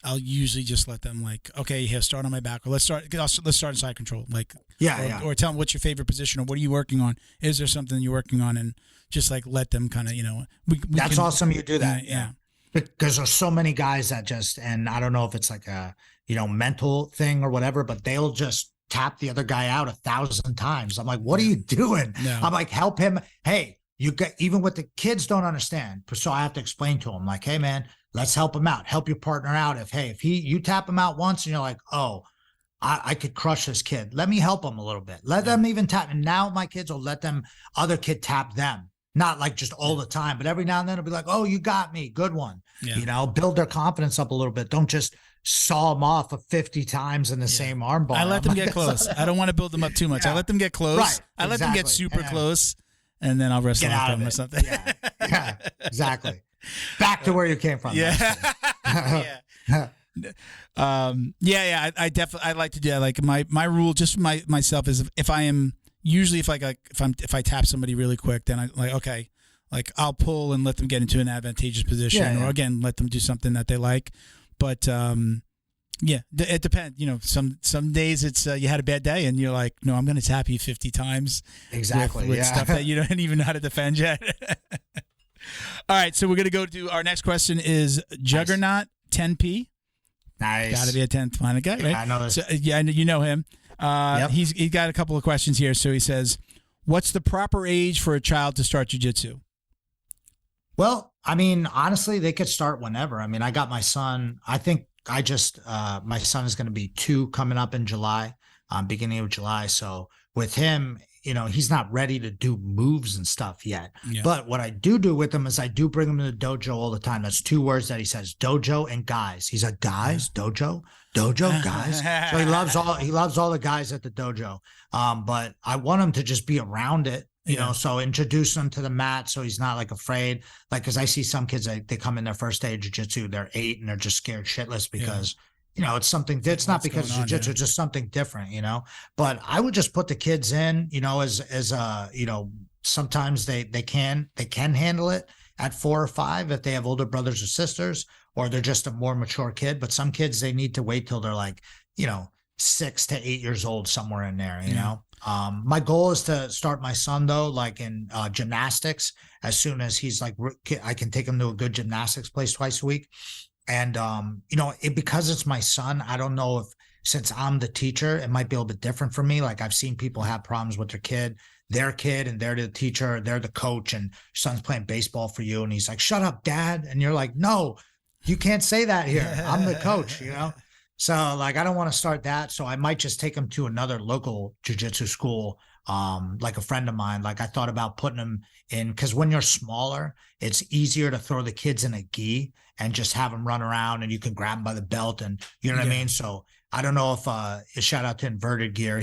Speaker 2: I'll usually just let them okay, here, start on my back, or let's start inside control, or tell them what's your favorite position, or what are you working on? Is there something you're working on? And just let them kind of,
Speaker 3: that's awesome. You do that,
Speaker 2: yeah.
Speaker 3: Because there's so many guys that just, and I don't know if it's a mental thing or whatever, but they'll just tap the other guy out 1,000 times. I'm like, what are you doing? No. I'm like, help him. Hey. Even what the kids don't understand. So I have to explain to them hey, man, let's help him out. Help your partner out. If you tap him out once and you're like, oh, I could crush this kid. Let me help him a little bit. Let them even tap. And now my kids will let other kid tap them. Not just all the time, but every now and then it'll be like, oh, you got me. Good one. Yeah. Build their confidence up a little bit. Don't just saw them off 50 times in the same arm bar.
Speaker 2: I let them get close. I don't want to build them up too much. I let them get close. Right, I let them get super close. And then I'll wrestle with them or something.
Speaker 3: Yeah, exactly. Back to where you came from.
Speaker 2: Yeah. I definitely, I like to do that. My rule just for myself is if I tap somebody really quick, then I'll pull and let them get into an advantageous position, or again, let them do something that they like. But, it depends. Some days it's you had a bad day and you're like, no, I'm going to tap you 50 times.
Speaker 3: Exactly.
Speaker 2: With stuff that you don't even know how to defend yet. All right, so we're going to go to our next question. Is Juggernaut 10P?
Speaker 3: Nice.
Speaker 2: Got to be a 10th planet guy, right?
Speaker 3: Yeah, I know this.
Speaker 2: So, you know him. Yep. He's got a couple of questions here. So he says, what's the proper age for a child to start jiu-jitsu?
Speaker 3: Well, I mean, honestly, they could start whenever. I mean, I got my son. I think my son is going to be 2 coming up in July, beginning of July. So with him, he's not ready to do moves and stuff yet. Yeah. But what I do with him is I do bring him to the dojo all the time. That's 2 words that he says: dojo and guys. He's like, guys, dojo, guys. So he loves all the guys at the dojo. But I want him to just be around it. So introduce them to the mat so he's not afraid. Because I see some kids, they come in their first day of jiu-jitsu, they're 8 and they're just scared shitless because, it's something, it's not because of jiu-jitsu, it's just something different, But I would just put the kids in, as sometimes they can handle it at 4 or 5 if they have older brothers or sisters, or they're just a more mature kid. But some kids, they need to wait till they're 6 to 8 years old, somewhere in there, you know? My goal is to start my son though, in gymnastics, as soon as he's I can take him to a good gymnastics place twice a week. And, because it's my son, I don't know if, since I'm the teacher, it might be a little bit different for me. I've seen people have problems with their kid, and they're the teacher, they're the coach, and your son's playing baseball for you. And he's like, shut up, dad. And you're like, no, you can't say that here. I'm the coach, So I don't want to start that. So I might just take him to another local jiu-jitsu school. A friend of mine, I thought about putting him in, because when you're smaller, it's easier to throw the kids in a gi and just have them run around, and you can grab them by the belt, and you know what I mean? So I don't know if a shout out to Inverted Gear.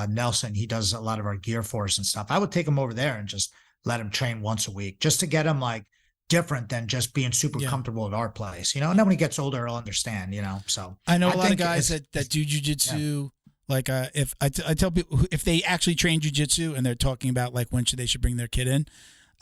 Speaker 3: Nelson, he does a lot of our gear for us and stuff. I would take him over there and just let him train once a week just to get him like different than just being super comfortable at our place, you know. And then when he gets older, he'll understand, you know. So
Speaker 2: I know a lot of guys that do jujitsu. Like if I tell people if they actually train jujitsu and they're talking about like when they should bring their kid in,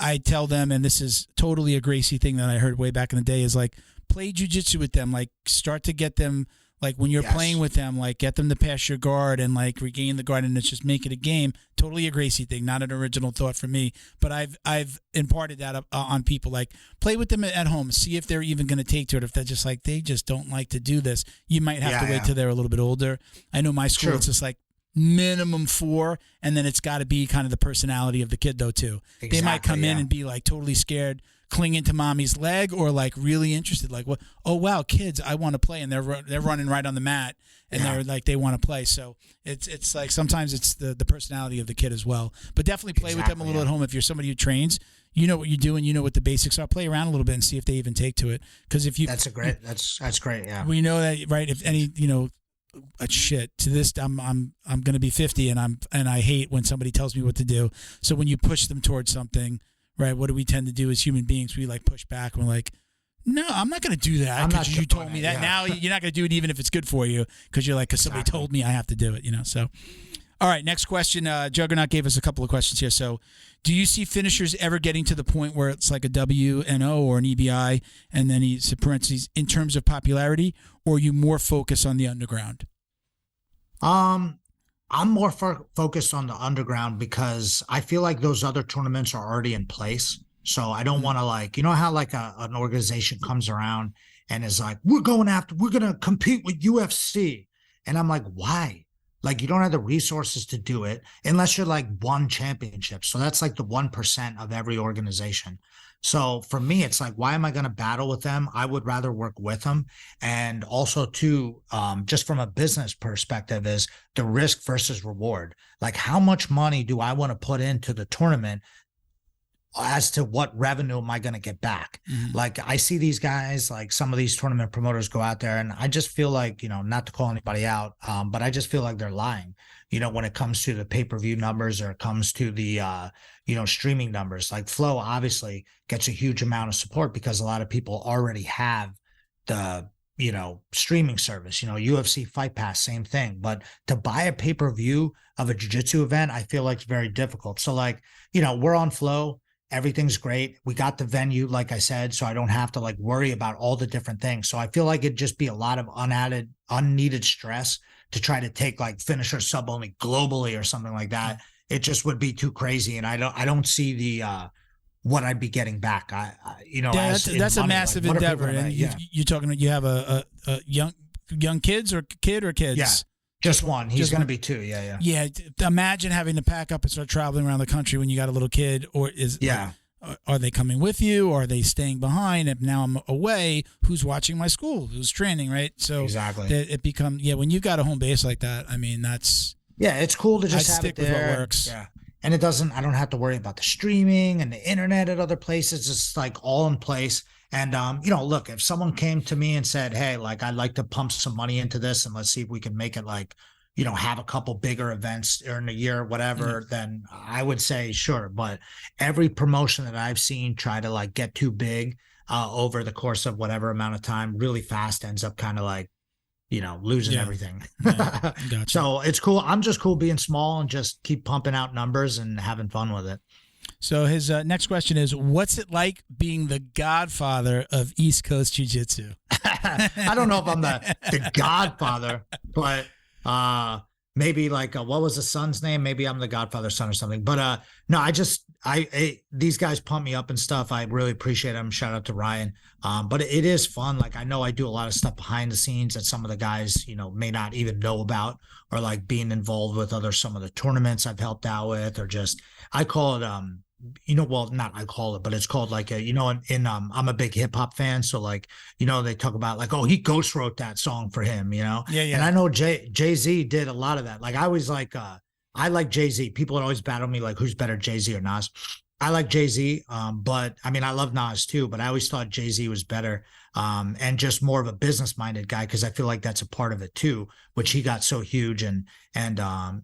Speaker 2: I tell them, and this is totally a Gracie thing that I heard way back in the day, is like play jujitsu with them, like start to get them. Like when you're playing with them, like get them to pass your guard and like regain the guard, and it's just make it a game. Totally a Gracie thing, not an original thought from me. But I've imparted that on people. Like play with them at home, see if they're even going to take to it. If they're just like they just don't like to do this, you might have to wait till they're a little bit older. I know my school it's just like minimum 4, and then it's got to be kind of the personality of the kid though too. Exactly, they might come in and be like totally scared, clinging to mommy's leg, or like really interested, like, what? Oh wow, kids, I want to play, and they're running right on the mat, and they're like they want to play. So it's like sometimes it's the personality of the kid as well. But definitely play with them a little at home. If you're somebody who trains, you know what you're doing, you know what the basics are. Play around a little bit and see if they even take to it. Because if you
Speaker 3: that's great. Yeah,
Speaker 2: we know that, right? If any, you know. Shit to this, I'm gonna be 50, and I hate when somebody tells me what to do. So when you push them towards something, right? What do we tend to do as human beings? We like push back. And we're like, no, I'm not gonna do that because you told me that. Now you're not gonna do it even if it's good for you because you're like, because somebody told me I have to do it. You know. So, all right, next question. Juggernaut gave us a couple of questions here. So, do you see finishers ever getting to the point where it's like a WNO or an EBI, and then he's parentheses in terms of popularity, or are you more focused on the underground?
Speaker 3: I'm more focused on the underground because I feel like those other tournaments are already in place. So I don't want to, like, you know how like an organization comes around and is like, we're going to compete with UFC. And I'm like, why? Like, you don't have the resources to do it unless you're like one championship. So that's like the 1% of every organization. So for me, it's like, why am I going to battle with them? I would rather work with them. And also too, just from a business perspective, is the risk versus reward. Like, how much money do I want to put into the tournament as to what revenue am I going to get back? Mm-hmm. Like, I see these guys, like some of these tournament promoters go out there, and I just feel like, you know, not to call anybody out, but I just feel like they're lying, you know, when it comes to the pay-per-view numbers, or it comes to the, you know, streaming numbers. Like Flow obviously gets a huge amount of support because a lot of people already have the, you know, streaming service, you know, UFC Fight Pass, same thing. But to buy a pay-per-view of a jiu-jitsu event, I feel like it's very difficult. So like, you know, we're on Flow. Everything's great. We got the venue, like I said, so I don't have to like worry about all the different things. So I feel like it'd just be a lot of unneeded stress to try to take like finisher sub only globally or something like that. It just would be too crazy. And I don't see the, what I'd be getting back. You know,
Speaker 2: that's a massive endeavor. And you're talking, you have a young kids or kids?
Speaker 3: Yeah. Just one. He's going to be 2. Yeah.
Speaker 2: Yeah. Imagine having to pack up and start traveling around the country when you got a little kid. Or are they coming with you? Or are they staying behind? If now I'm away, who's watching my school? Who's training? Right. So
Speaker 3: exactly.
Speaker 2: It becomes when you've got a home base like that. I mean, that's
Speaker 3: it's cool to just have
Speaker 2: stick
Speaker 3: it there.
Speaker 2: With what works.
Speaker 3: Yeah. And I don't have to worry about the streaming and the internet at other places. It's like all in place. And, you know, look, if someone came to me and said, hey, like, I'd like to pump some money into this and let's see if we can make it like, you know, have a couple bigger events during the year, whatever, then I would say, sure. But every promotion that I've seen try to like get too big over the course of whatever amount of time really fast ends up kind of like, you know, losing everything.
Speaker 2: Yeah, gotcha.
Speaker 3: So it's cool. I'm just cool being small and just keep pumping out numbers and having fun with it.
Speaker 2: So his next question is, what's it like being the godfather of East Coast Jiu-Jitsu?
Speaker 3: I don't know if I'm the godfather, but maybe like, what was the son's name? Maybe I'm the godfather's son or something. But no, these guys pump me up and stuff. I really appreciate them. Shout out to Ryan. But it is fun. Like, I know I do a lot of stuff behind the scenes that some of the guys, you know, may not even know about, or like being involved with some of the tournaments I've helped out with, or just, I call it, you know, well, not I call it, but it's called like you know, I'm a big hip hop fan. So like, you know, they talk about like, oh, he ghost wrote that song for him, you know?
Speaker 2: Yeah.
Speaker 3: And I know Jay-Z did a lot of that. Like, I always like, I like Jay-Z. People would always battle me like, who's better, Jay-Z or Nas? I like Jay-Z, but I mean, I love Nas too, but I always thought Jay-Z was better, and just more of a business-minded guy, because I feel like that's a part of it too, which he got so huge, and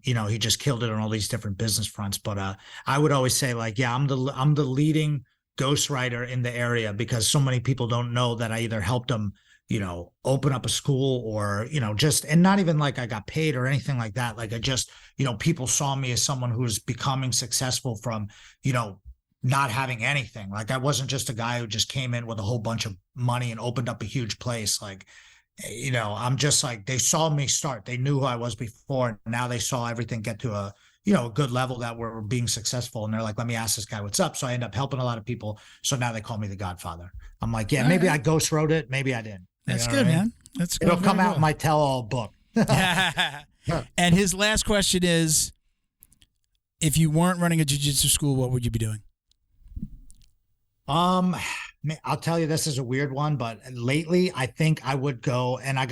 Speaker 3: you know, he just killed it on all these different business fronts. But I would always say, like, yeah, I'm the leading ghostwriter in the area, because so many people don't know that I either helped them, you know, open up a school, or, you know, just, and not even like I got paid or anything like that. Like, I just, you know, people saw me as someone who's becoming successful from, you know, not having anything. Like, I wasn't just a guy who just came in with a whole bunch of money and opened up a huge place. Like, you know, I'm just like, they saw me start. They knew who I was before. And now they saw everything get to a, you know, a good level, that we're being successful. And they're like, let me ask this guy what's up. So I end up helping a lot of people. So now they call me the Godfather. I'm like, yeah, maybe I ghost wrote it. Maybe I didn't.
Speaker 2: That's good, man. That's good.
Speaker 3: It'll come out in my tell-all book.
Speaker 2: And his last question is, if you weren't running a jiu-jitsu school, what would you be doing?
Speaker 3: I'll tell you, this is a weird one, but lately I think I would go, and I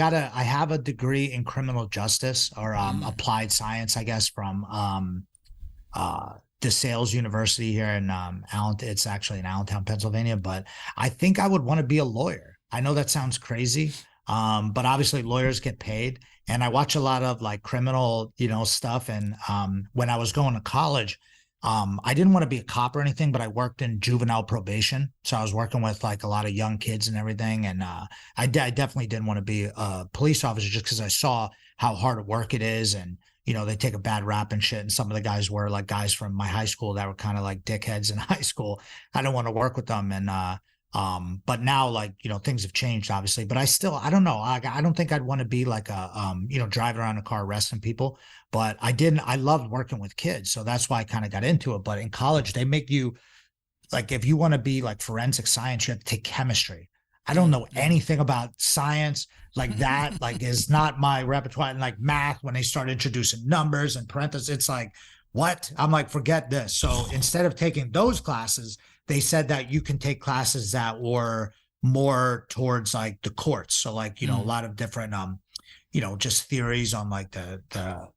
Speaker 3: have a degree in criminal justice, or applied science, I guess, from DeSales University here in it's actually in Allentown, Pennsylvania. But I think I would want to be a lawyer. I know that sounds crazy, but obviously lawyers get paid, and I watch a lot of like criminal, you know, stuff. And when I was going to college, I didn't want to be a cop or anything, but I worked in juvenile probation. So I was working with like a lot of young kids and everything. And I definitely didn't want to be a police officer, just because I saw how hard work it is. And, you know, they take a bad rap and shit. And some of the guys were like guys from my high school that were kind of like dickheads in high school. I don't want to work with them. And but now, like, you know, things have changed, obviously, but I don't know. I don't think I'd want to be like a, you know, driving around a car arresting people, but I loved working with kids. So that's why I kind of got into it. But in college, they make you, like, if you want to be like forensic science, you have to take chemistry. I don't know anything about science like that, like, is not my repertoire. And like math, when they start introducing numbers and parentheses, it's like, what? I'm like, forget this. So instead of taking those classes, they said that you can take classes that were more towards like the courts. So like, you know, a lot of different, you know, just theories on like the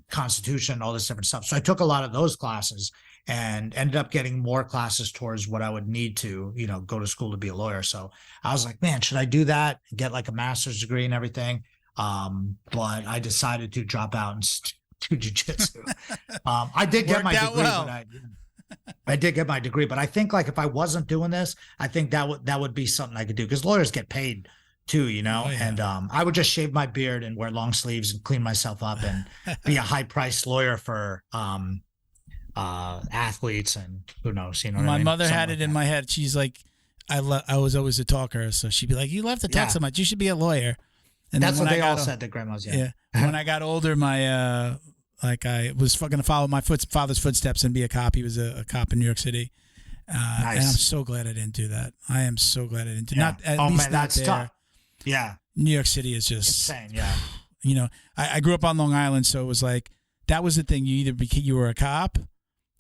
Speaker 3: Constitution, all this different stuff. So I took a lot of those classes and ended up getting more classes towards what I would need to, you know, go to school to be a lawyer. So I was like, man, should I do that? Get like a master's degree and everything. But I decided to drop out and do jiu-jitsu. I did get my degree, but I did get my degree, but I think like if I wasn't doing this, I think that would be something I could do, because lawyers get paid too, you know. And I would just shave my beard and wear long sleeves and clean myself up and be a high priced lawyer for athletes, and who knows, you know.
Speaker 2: My
Speaker 3: what I mean?
Speaker 2: mother
Speaker 3: Something
Speaker 2: had
Speaker 3: like
Speaker 2: it in
Speaker 3: that.
Speaker 2: my head. She's like, I was always a talker, so she'd be like, you love to talk so much, you should be a lawyer. And
Speaker 3: that's
Speaker 2: then
Speaker 3: what they all said, the grandmas.
Speaker 2: Yeah. When I got older, my like I was going to follow my father's footsteps and be a cop. He was a cop in New York City.
Speaker 3: Nice.
Speaker 2: And I'm so glad I didn't do that. I am so glad I didn't do
Speaker 3: Yeah.
Speaker 2: Not at least not
Speaker 3: that's
Speaker 2: there.
Speaker 3: tough. Yeah.
Speaker 2: New York City is just
Speaker 3: Insane. Yeah.
Speaker 2: You know, I grew up on Long Island, so it was like that was the thing. You either you were a cop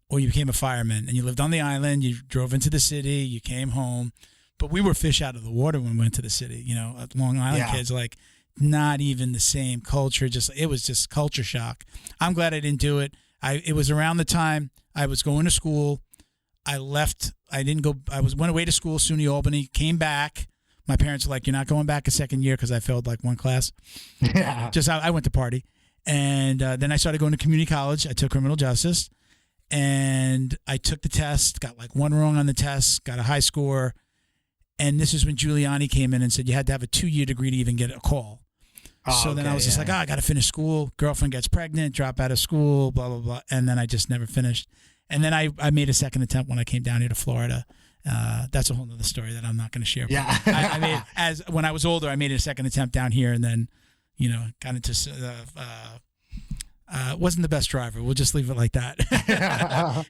Speaker 2: or you became a fireman, and you lived on the island. You drove into the city. You came home, but we were fish out of the water when we went to the city. You know, Long Island kids, like, not even the same culture. It was just culture shock. I'm glad I didn't do it. It was around the time I was going to school. I left. I didn't go. Went away to school, SUNY Albany. Came back. My parents were like, "You're not going back a second year," because I failed like one class.
Speaker 3: Yeah.
Speaker 2: I went to party, and then I started going to community college. I took criminal justice, and I took the test. Got like one wrong on the test. Got a high score. And this is when Giuliani came in and said you had to have a 2-year degree to even get a call. So then I was just like, I got to finish school. Girlfriend gets pregnant, drop out of school, blah, blah, blah. And then I just never finished. And then I made a second attempt when I came down here to Florida. That's a whole other story that I'm not going to share.
Speaker 3: Yeah.
Speaker 2: I made, when I was older, I made a second attempt down here, and then, you know, got into wasn't the best driver. We'll just leave it like that.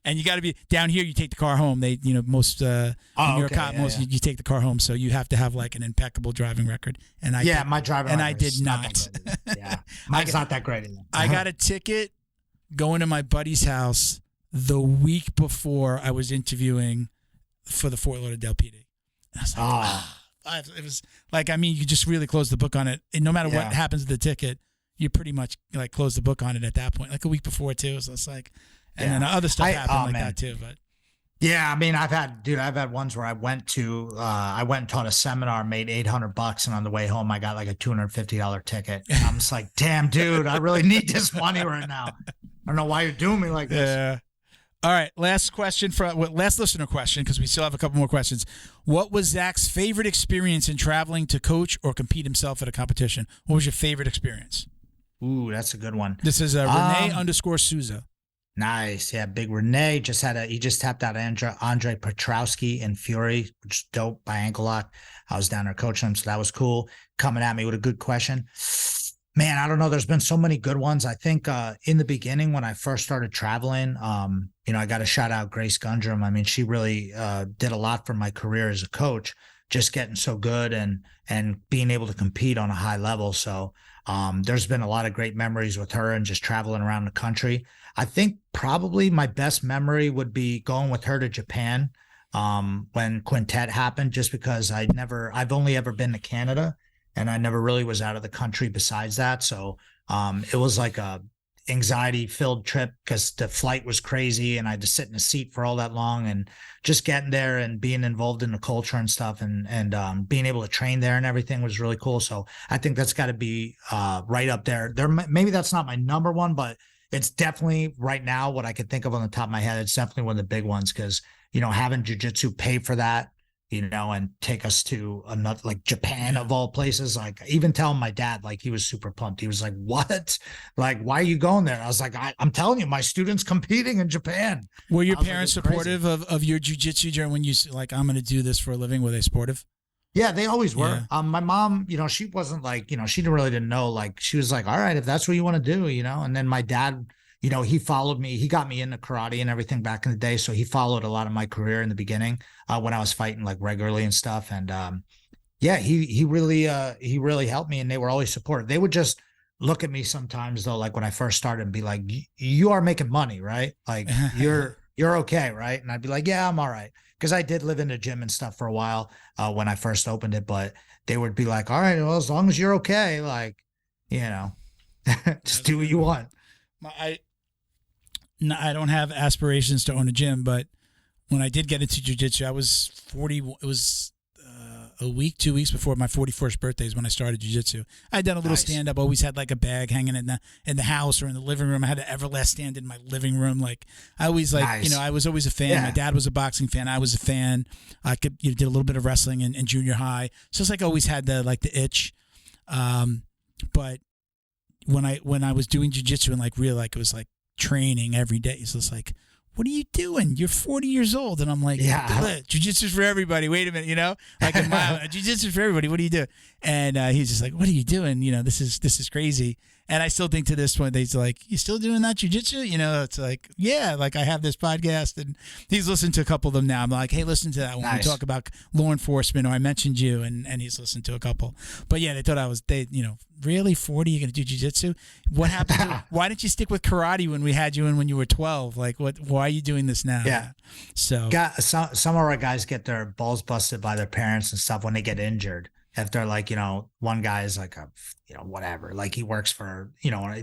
Speaker 2: And you got to be down here. You take the car home. They, you know, most when you're a cop, you take the car home. So you have to have like an impeccable driving record. And
Speaker 3: my driving
Speaker 2: and
Speaker 3: record
Speaker 2: I did not.
Speaker 3: Mine's not that great either.
Speaker 2: I got a ticket going to my buddy's house the week before I was interviewing for the Fort Lauderdale PD. And I was like, it was like, I mean, you just really close the book on it. And no matter what happens to the ticket, you pretty much like close the book on it at that point, like a week before too. So it's like, and then other stuff happened that too. But
Speaker 3: Yeah, I mean, I've had ones where I went and taught a seminar, made $800, and on the way home, I got like a $250 ticket. And I'm just like, damn, dude, I really need this money right now. I don't know why you're doing me like this.
Speaker 2: Yeah. All right, last listener question, because we still have a couple more questions. What was Zach's favorite experience in traveling to coach or compete himself at a competition? What was your favorite experience?
Speaker 3: Ooh, that's a good one.
Speaker 2: This is Renee_Souza.
Speaker 3: Nice. Yeah, big Renee he just tapped out Andre Petrowski in Fury, which is dope by ankle lock. I was down there coaching him, so that was cool. Coming at me with a good question. Man, I don't know. There's been so many good ones. I think in the beginning when I first started traveling, I got to shout out Grace Gundrum. I mean, she really did a lot for my career as a coach, just getting so good and being able to compete on a high level. So there's been a lot of great memories with her and just traveling around the country. I think probably my best memory would be going with her to Japan when Quintet happened, just because I've only ever been to Canada and I never really was out of the country besides that. So it was like a anxiety filled trip because the flight was crazy and I had to sit in a seat for all that long, and just getting there and being involved in the culture and stuff and being able to train there and everything was really cool. So I think that's got to be right up there. Maybe that's not my number one, but it's definitely right now what I could think of on the top of my head. It's definitely one of the big ones because, having jiu-jitsu pay for that, and take us to another, like Japan of all places. Like even telling my dad, like he was super pumped. He was like, what? Like, why are you going there? I was like, I'm telling you, my student's competing in Japan.
Speaker 2: Were your parents supportive of your jiu-jitsu during when you like, I'm going to do this for a living? Were they supportive?
Speaker 3: Yeah, they always were.
Speaker 2: Yeah.
Speaker 3: My mom, she wasn't like, she didn't know, like, she was like, all right, if that's what you want to do, and then my dad, he followed me. He got me into karate and everything back in the day. So he followed a lot of my career in the beginning when I was fighting like regularly and stuff. And he really helped me, and they were always supportive. They would just look at me sometimes though, like when I first started, and be like, you are making money, right? Like you're okay, right? And I'd be like, yeah, I'm all right. Because I did live in the gym and stuff for a while when I first opened it, but they would be like, all right, well, as long as you're okay, like, just do what you want.
Speaker 2: I don't have aspirations to own a gym, but when I did get into jiu-jitsu, I was 40. It was a week, 2 weeks before my 41st birthday is when I started jiu-jitsu. I had done a little stand-up, always had like a bag hanging in the house or in the living room. I had an Everlast stand in my living room. Like I always I was always a fan. Yeah. My dad was a boxing fan. I was a fan. I did a little bit of wrestling in junior high. So it's like I always had the itch. But when I was doing jiu-jitsu and like really like it was like training every day. So it's like, what are you doing? You're 40 years old. And I'm like, yeah, jiu-jitsu's for everybody. Wait a minute, like jiu-jitsu's for everybody. What do you do? And he's just like, what are you doing? This is crazy. And I still think to this point, he's like, you still doing that jiu-jitsu? It's like, yeah, like I have this podcast, and he's listened to a couple of them now. I'm like, hey, listen to that when we talk about law enforcement, or I mentioned you, and he's listened to a couple. But yeah, they thought really 40, you're going to do jiu-jitsu? What happened? Why didn't you stick with karate when we had you in when you were 12? Like, why are you doing this now?
Speaker 3: Yeah.
Speaker 2: So
Speaker 3: some of our guys get their balls busted by their parents and stuff when they get injured. If they're like, one guy is like whatever, like he works for,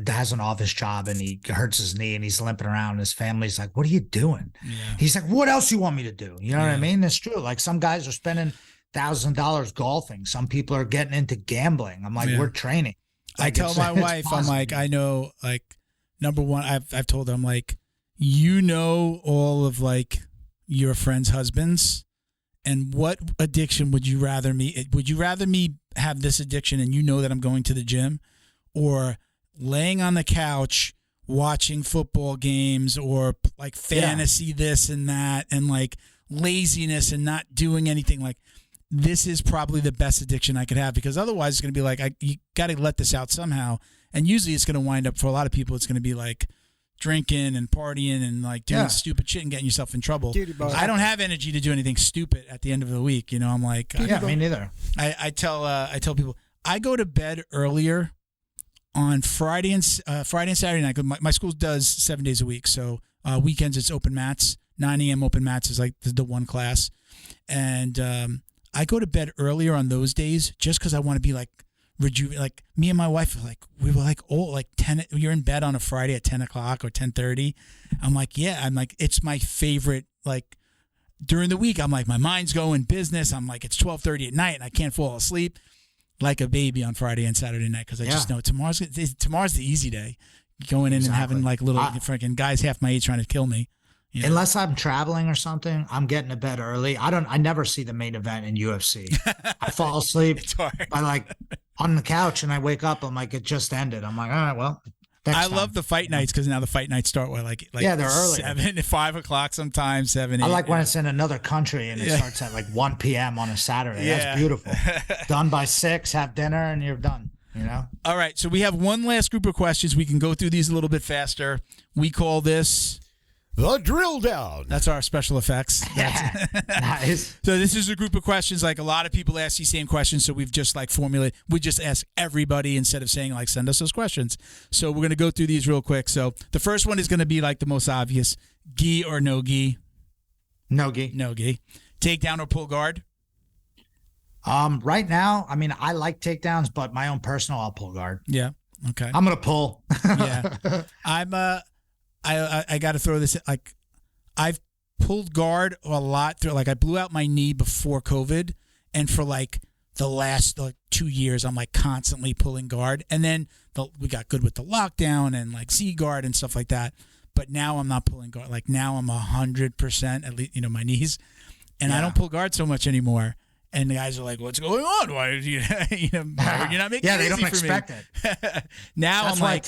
Speaker 3: has an office job and he hurts his knee and he's limping around, and his family's like, what are you doing? Yeah. He's like, what else you want me to do? You know what I mean? It's true. Like some guys are spending $1,000 golfing. Some people are getting into gambling. I'm like, we're training. Like,
Speaker 2: I tell my wife, I'm like, I know, like, number one, I've told her, I'm like, all of like your friends' husbands. And what addiction would you rather me? Would you rather me have this addiction and that I'm going to the gym, or laying on the couch watching football games, or like fantasy this and that, and like laziness and not doing anything? Like, this is probably the best addiction I could have, because otherwise it's going to be like, you got to let this out somehow. And usually it's going to wind up, for a lot of people, it's going to be like drinking and partying and like doing stupid shit and getting yourself in trouble. I don't have energy to do anything stupid at the end of the week. I'm like,
Speaker 3: me neither.
Speaker 2: I tell people I go to bed earlier on Friday and Saturday night. My school does 7 days a week, so weekends it's open mats. 9 a.m. open mats is like the one class, and I go to bed earlier on those days just because I want to be like like me and my wife are like, we were like, oh, like 10, you're in bed on a Friday at 10 o'clock or 10:30. I'm like, it's my favorite, like, during the week, I'm like, my mind's going business. I'm like, it's 12:30 at night and I can't fall asleep like a baby on Friday and Saturday night because I just know tomorrow's the easy day. Going in and having like little freaking guys half my age trying to kill me. You know?
Speaker 3: Unless I'm traveling or something, I'm getting to bed early. I never see the main event in UFC. I fall asleep by like on the couch and I wake up. I'm like, it just ended. I'm like, all right, well.
Speaker 2: I love the fight nights because now the fight nights start with like
Speaker 3: they're early,
Speaker 2: 7 to 5 o'clock sometimes, 7. 8,
Speaker 3: I like when it's in another country and it starts at like 1 p.m. on a Saturday. That's beautiful. Done by 6, have dinner, and you're done. You know.
Speaker 2: All right, so we have one last group of questions. We can go through these a little bit faster. We call this
Speaker 1: the drill down.
Speaker 2: That's our special effects.
Speaker 3: Nice.
Speaker 2: So this is a group of questions. Like a lot of people ask these same questions, so we've just like formulated. We just ask everybody instead of saying like send us those questions. So we're gonna go through these real quick. So the first one is gonna be like the most obvious: gi or no gi?
Speaker 3: No gi.
Speaker 2: No gi. Takedown or pull guard?
Speaker 3: Right now, I mean, I like takedowns, but my own personal, I'll pull guard.
Speaker 2: Yeah. Okay.
Speaker 3: I'm gonna pull.
Speaker 2: Yeah. I got to throw this. Like, I've pulled guard a lot through. Like, I blew out my knee before COVID, and for like the last 2 years, I'm like constantly pulling guard. And then we got good with the lockdown and like Z guard and stuff like that. But now I'm not pulling guard. Like now I'm 100% at least, my knees, and I don't pull guard so much anymore. And the guys are like, "What's going on? Why are you you're not making it easy
Speaker 3: they don't
Speaker 2: for
Speaker 3: expect
Speaker 2: me."
Speaker 3: it.
Speaker 2: Now
Speaker 3: That's
Speaker 2: I'm
Speaker 3: why
Speaker 2: like,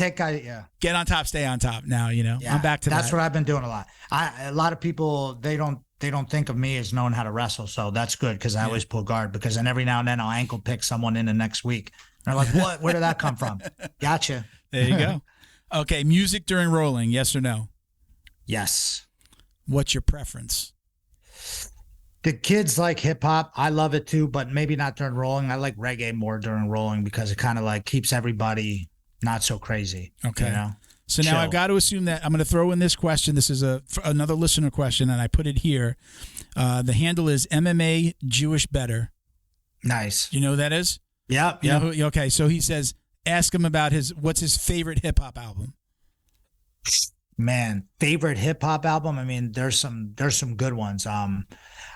Speaker 2: get on top, stay on top. Now I'm back to that.
Speaker 3: That's what I've been doing a lot. A lot of people they don't think of me as knowing how to wrestle, so that's good because I always pull guard. Because then every now and then I'll ankle pick someone in the next week. And they're like, "What? Where did that come from?" Gotcha.
Speaker 2: There you go. Okay, music during rolling, yes or no?
Speaker 3: Yes.
Speaker 2: What's your preference?
Speaker 3: The kids like hip hop. I love it too, but maybe not during rolling. I like reggae more during rolling because it kind of like keeps everybody not so crazy.
Speaker 2: Okay. So
Speaker 3: Chill.
Speaker 2: now I've got to assume that I'm going to throw in this question. This is another listener question, and I put it here. The handle is MMA Jewish Better.
Speaker 3: Nice.
Speaker 2: You know who that is?
Speaker 3: Yeah.
Speaker 2: You know who, okay. So he says, ask him about what's his favorite hip hop album.
Speaker 3: Man, favorite hip hop album. I mean, there's some good ones.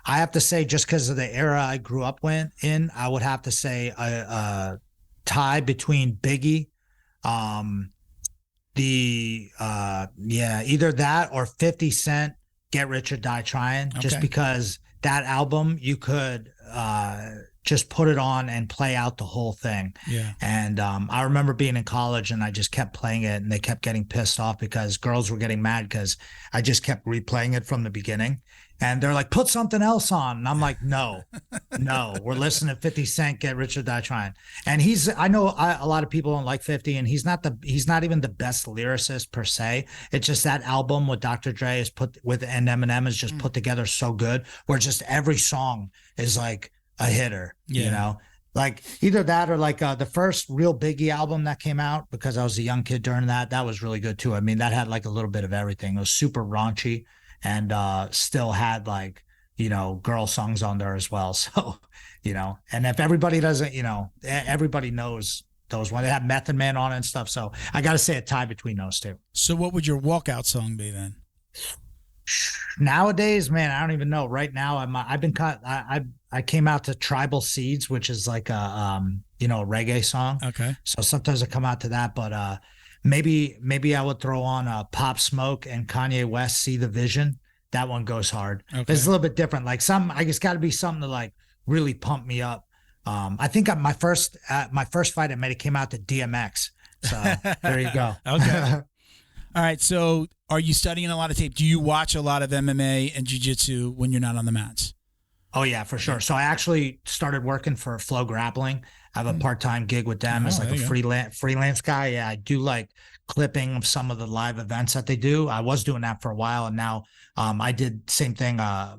Speaker 3: I have to say, just because of the era I grew up in, I would have to say a tie between Biggie, either that or 50 Cent, Get Rich or Die Trying.
Speaker 2: Okay.
Speaker 3: Just because that album, you could just put it on and play out the whole thing.
Speaker 2: Yeah.
Speaker 3: And I remember being in college and I just kept playing it, and they kept getting pissed off because girls were getting mad because I just kept replaying it from the beginning. And they're like, put something else on. And I'm like, no, we're listening to 50 Cent, Get Rich or Die Trying. And I know a lot of people don't like 50, and he's not even the best lyricist per se. It's just that album with Dr. Dre and Eminem is just put together so good, where just every song is like a hitter, like either that or like the first real Biggie album that came out, because I was a young kid during that was really good too. I mean, that had like a little bit of everything. It was super raunchy and still had like, girl songs on there as well. So, and if everybody doesn't, everybody knows those ones. They have Method Man on it and stuff. So I got to say a tie between those two.
Speaker 2: So what would your walkout song be then?
Speaker 3: Nowadays, man, I don't even know. Right now, I came out to Tribal Seeds, which is like a a reggae song.
Speaker 2: Okay.
Speaker 3: So sometimes I come out to that, but maybe I would throw on Pop Smoke and Kanye West, See the Vision. That one goes hard.
Speaker 2: Okay.
Speaker 3: It's a little bit different. Like I just got to be something to like really pump me up. I think my first fight I made, it came out to DMX. So there you go.
Speaker 2: Okay. All right. So are you studying a lot of tape? Do you watch a lot of MMA and jiu-jitsu when you're not on the mats?
Speaker 3: Oh, yeah, for sure. So I actually started working for Flow Grappling. I have a part-time gig with them as like a freelance guy. Yeah, I do like clipping of some of the live events that they do. I was doing that for a while, and now I did same thing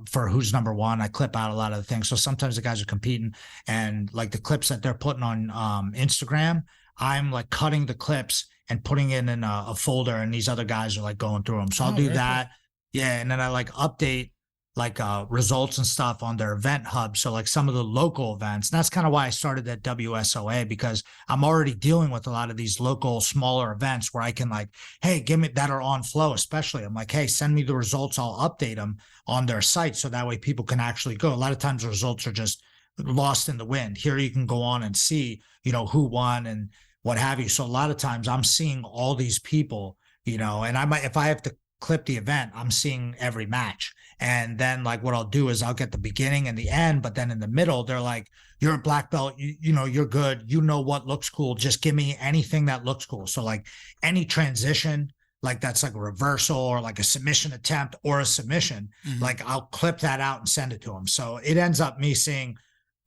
Speaker 3: for Who's Number One. I clip out a lot of the things. So sometimes the guys are competing, and like the clips that they're putting on Instagram, I'm like cutting the clips and putting it in a folder, and these other guys are like going through them. So I'll do that. Cool. Yeah, and then I like update like results and stuff on their event hub. So like some of the local events, and that's kind of why I started at WSOA, because I'm already dealing with a lot of these local smaller events where I can like, hey, give me that are on Flow, especially. I'm like, hey, send me the results. I'll update them on their site. So that way people can actually go. A lot of times the results are just lost in the wind. Here you can go on and see, who won and what have you. So a lot of times I'm seeing all these people, and I might, if I have to clip the event, I'm seeing every match. And then like what I'll do is I'll get the beginning and the end, but then in the middle, they're like, you're a black belt, you're good. What looks cool. Just give me anything that looks cool. So like any transition, like that's like a reversal or like a submission attempt or a submission, like I'll clip that out and send it to them. So it ends up me seeing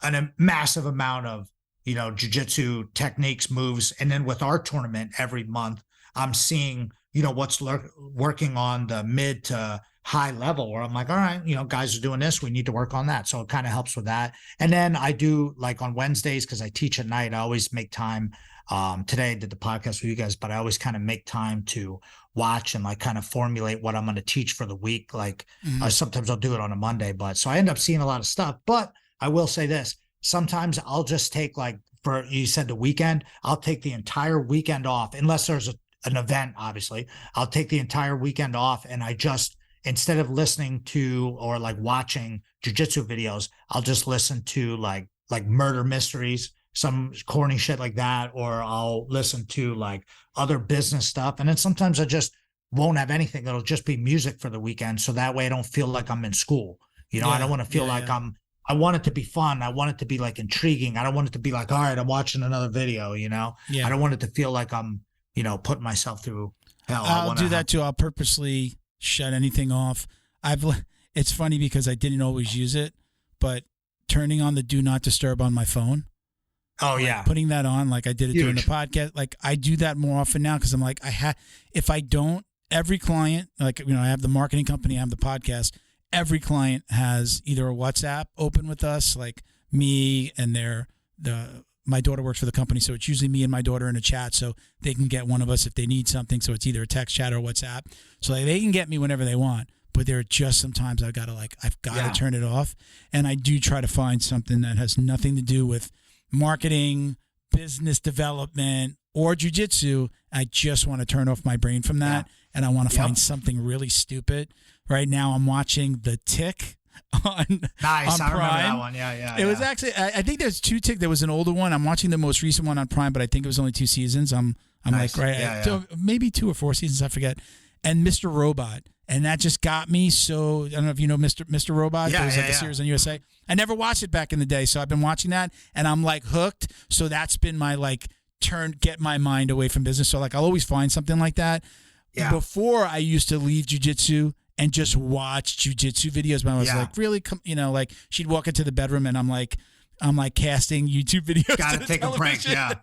Speaker 3: a massive amount of, jiu-jitsu techniques, moves. And then with our tournament every month, I'm seeing, what's working on the mid to high level, where I'm like, all right, guys are doing this, we need to work on that. So it kind of helps with that. And then I do like on Wednesdays, because I teach at night, I always make time. Today I did the podcast with you guys, but I always kind of make time to watch and like kind of formulate what I'm going to teach for the week. Like sometimes I'll do it on a Monday, but so I end up seeing a lot of stuff. But I will say this, sometimes I'll just take like, for you said the weekend, I'll take the entire weekend off, unless there's an event, obviously. I'll take the entire weekend off, and I just, instead of listening to or like watching jiu-jitsu videos, I'll just listen to like murder mysteries, some corny shit like that, or I'll listen to like other business stuff. And then sometimes I just won't have anything. It'll just be music for the weekend. So that way I don't feel like I'm in school. I don't want to feel like I want it to be fun. I want it to be like intriguing. I don't want it to be like, all right, I'm watching another video, I don't want it to feel like I'm, putting myself through hell.
Speaker 2: I'll do that too. I'll purposely shut anything off. It's funny because I didn't always use it, but turning on the do not disturb on my phone.
Speaker 3: Oh
Speaker 2: like
Speaker 3: yeah.
Speaker 2: Putting that on, like I did it during the podcast. Like I do that more often now, because I'm like, if I don't, every client, like, I have the marketing company, I have the podcast. Every client has either a WhatsApp open with us, like me and my daughter works for the company. So it's usually me and my daughter in a chat, so they can get one of us if they need something. So it's either a text chat or WhatsApp. So they can get me whenever they want, but there are just sometimes I've got to turn it off. And I do try to find something that has nothing to do with marketing, business development, or jiu-jitsu. I just want to turn off my brain from that. Yeah. And I want to find something really stupid. Right now I'm watching The Tick on
Speaker 3: Nice.
Speaker 2: on
Speaker 3: I
Speaker 2: Prime.
Speaker 3: remember that one. Yeah.
Speaker 2: It was actually, I think there's 2 Tick. There was an older one. I'm watching the most recent one on Prime, but I think it was only 2 seasons. I'm nice. Like, right. So maybe 2 or 4 seasons. I forget. And Mr. Robot. And that just got me. So I don't know if you know Mr. Robot.
Speaker 3: Yeah,
Speaker 2: There was like a series on USA. I never watched it back in the day. So I've been watching that and I'm like hooked. So that's been my like get my mind away from business. So like I'll always find something like that. Yeah. Before I used to leave jiu-jitsu and just watch jiu-jitsu videos, but I was like, really, like she'd walk into the bedroom and I'm like casting YouTube videos.
Speaker 3: Gotta take a break, yeah.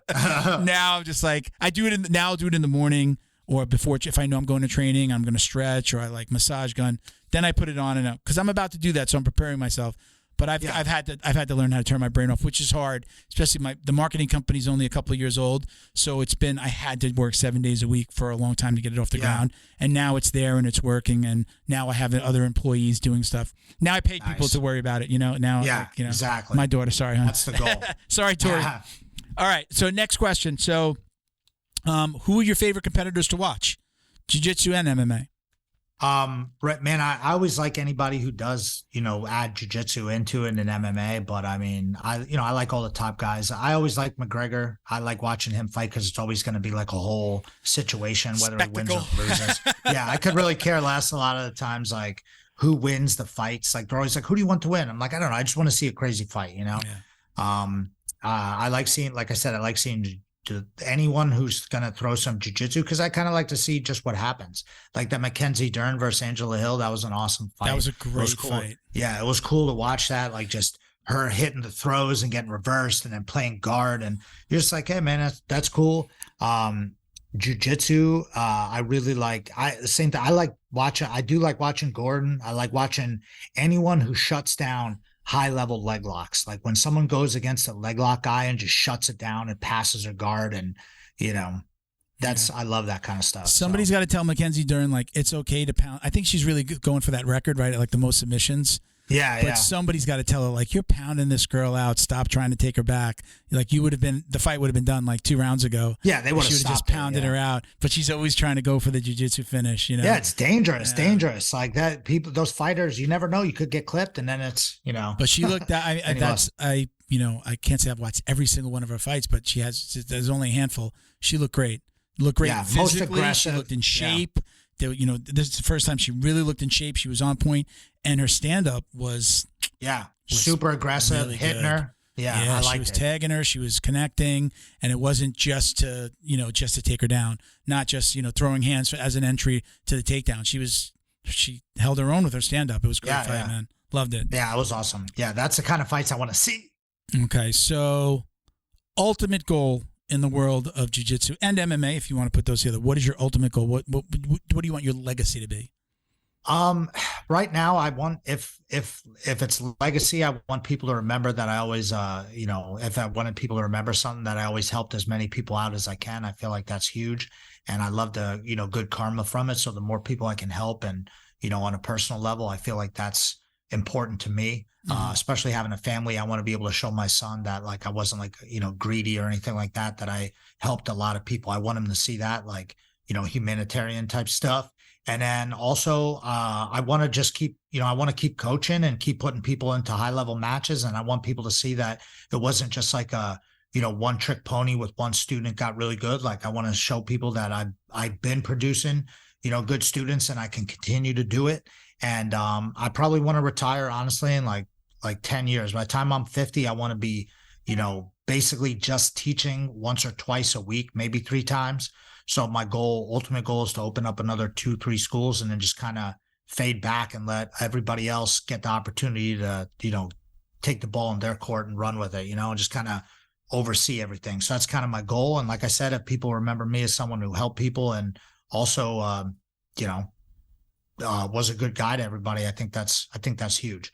Speaker 2: Now I'm just like, I'll do it in the morning or before, if I know I'm going to training, I'm going to stretch or I like massage gun. Then I put it on and because I'm about to do that, so I'm preparing myself. But I've had to learn how to turn my brain off, which is hard. Especially the marketing company's only a couple of years old, so I had to work 7 days a week for a long time to get it off the ground. And now it's there and it's working. And now I have other employees doing stuff. Now I pay people to worry about it. Now,
Speaker 3: exactly.
Speaker 2: My daughter. Sorry, hon.
Speaker 3: That's the goal.
Speaker 2: Sorry, Tori.
Speaker 3: Yeah.
Speaker 2: All right. So next question. So, who are your favorite competitors to watch? Jiu-jitsu and MMA.
Speaker 3: Man, I always like anybody who does, add jiu-jitsu into it in MMA, but I mean, I like all the top guys. I always like McGregor. I like watching him fight because it's always going to be like a whole situation, whether he wins or loses. I could really care less a lot of the times, like who wins the fights. Like they're always like, who do you want to win? I'm like, I don't know. I just want to see a crazy fight, I like seeing, like I said, I like seeing to anyone who's going to throw some jiu-jitsu, because I kind of like to see just what happens. Like that Mackenzie Dern versus Angela Hill, that was an awesome fight.
Speaker 2: That was a great fight.
Speaker 3: Yeah, it was cool to watch that, like just her hitting the throws and getting reversed and then playing guard. And you're just like, hey, man, that's cool. Jiu-jitsu, I really like. The same thing. I do like watching Gordon. I like watching anyone who shuts down high-level leg locks. Like when someone goes against a leg lock guy and just shuts it down and passes a guard, and I love that kind of stuff.
Speaker 2: Somebody's got to tell Mackenzie Dern, like, it's okay to pound. I think she's really going for that record, right? Like the most submissions.
Speaker 3: Yeah,
Speaker 2: but somebody's got to tell her, like, you're pounding this girl out. Stop trying to take her back. Like, the fight would have been done like 2 rounds ago.
Speaker 3: Yeah, they would have
Speaker 2: just pounded her out. But she's always trying to go for the jiu-jitsu finish, you know?
Speaker 3: Yeah, it's dangerous, dangerous. Like that, those fighters, you never know. You could get clipped, and then it's,
Speaker 2: But she looked, I can't say I've watched every single one of her fights, but there's only a handful. She looked great. Looked great physically.
Speaker 3: Most aggressive.
Speaker 2: She looked in shape. Yeah. This is the first time she really looked in shape. She was on point, and her stand-up was
Speaker 3: super aggressive, really hitting her. Yeah,
Speaker 2: she was tagging her. She was connecting, and it wasn't just to take her down. Not just throwing hands as an entry to the takedown. She held her own with her stand-up. It was a great fight, man. Loved it.
Speaker 3: Yeah, it was awesome. Yeah, that's the kind of fights I want to see.
Speaker 2: Okay, so ultimate goal in the world of jiu-jitsu and MMA, if you want to put those together, what is your ultimate goal? What do you want your legacy to be?
Speaker 3: Right now, I want if it's legacy, I want people to remember that I always, if I wanted people to remember something, that I always helped as many people out as I can. I feel like that's huge, and I love to, good karma from it. So the more people I can help, and on a personal level, I feel like that's important to me. Especially having a family, I want to be able to show my son that, like, I wasn't like, greedy or anything like that, that I helped a lot of people. I want him to see that, like, humanitarian type stuff. And then also, I want to just keep, I want to keep coaching and keep putting people into high level matches. And I want people to see that it wasn't just like a, one trick pony with one student got really good. Like, I want to show people that I've been producing, good students, and I can continue to do it. And I probably want to retire, honestly, in like 10 years. By the time I'm 50, I want to be, basically just teaching once or twice a week, maybe 3 times. So my ultimate goal is to open up another 2-3 schools, and then just kind of fade back and let everybody else get the opportunity to, take the ball in their court and run with it, and just kind of oversee everything. So that's kind of my goal. And like I said, if people remember me as someone who helped people and also, was a good guy to everybody, I think that's huge.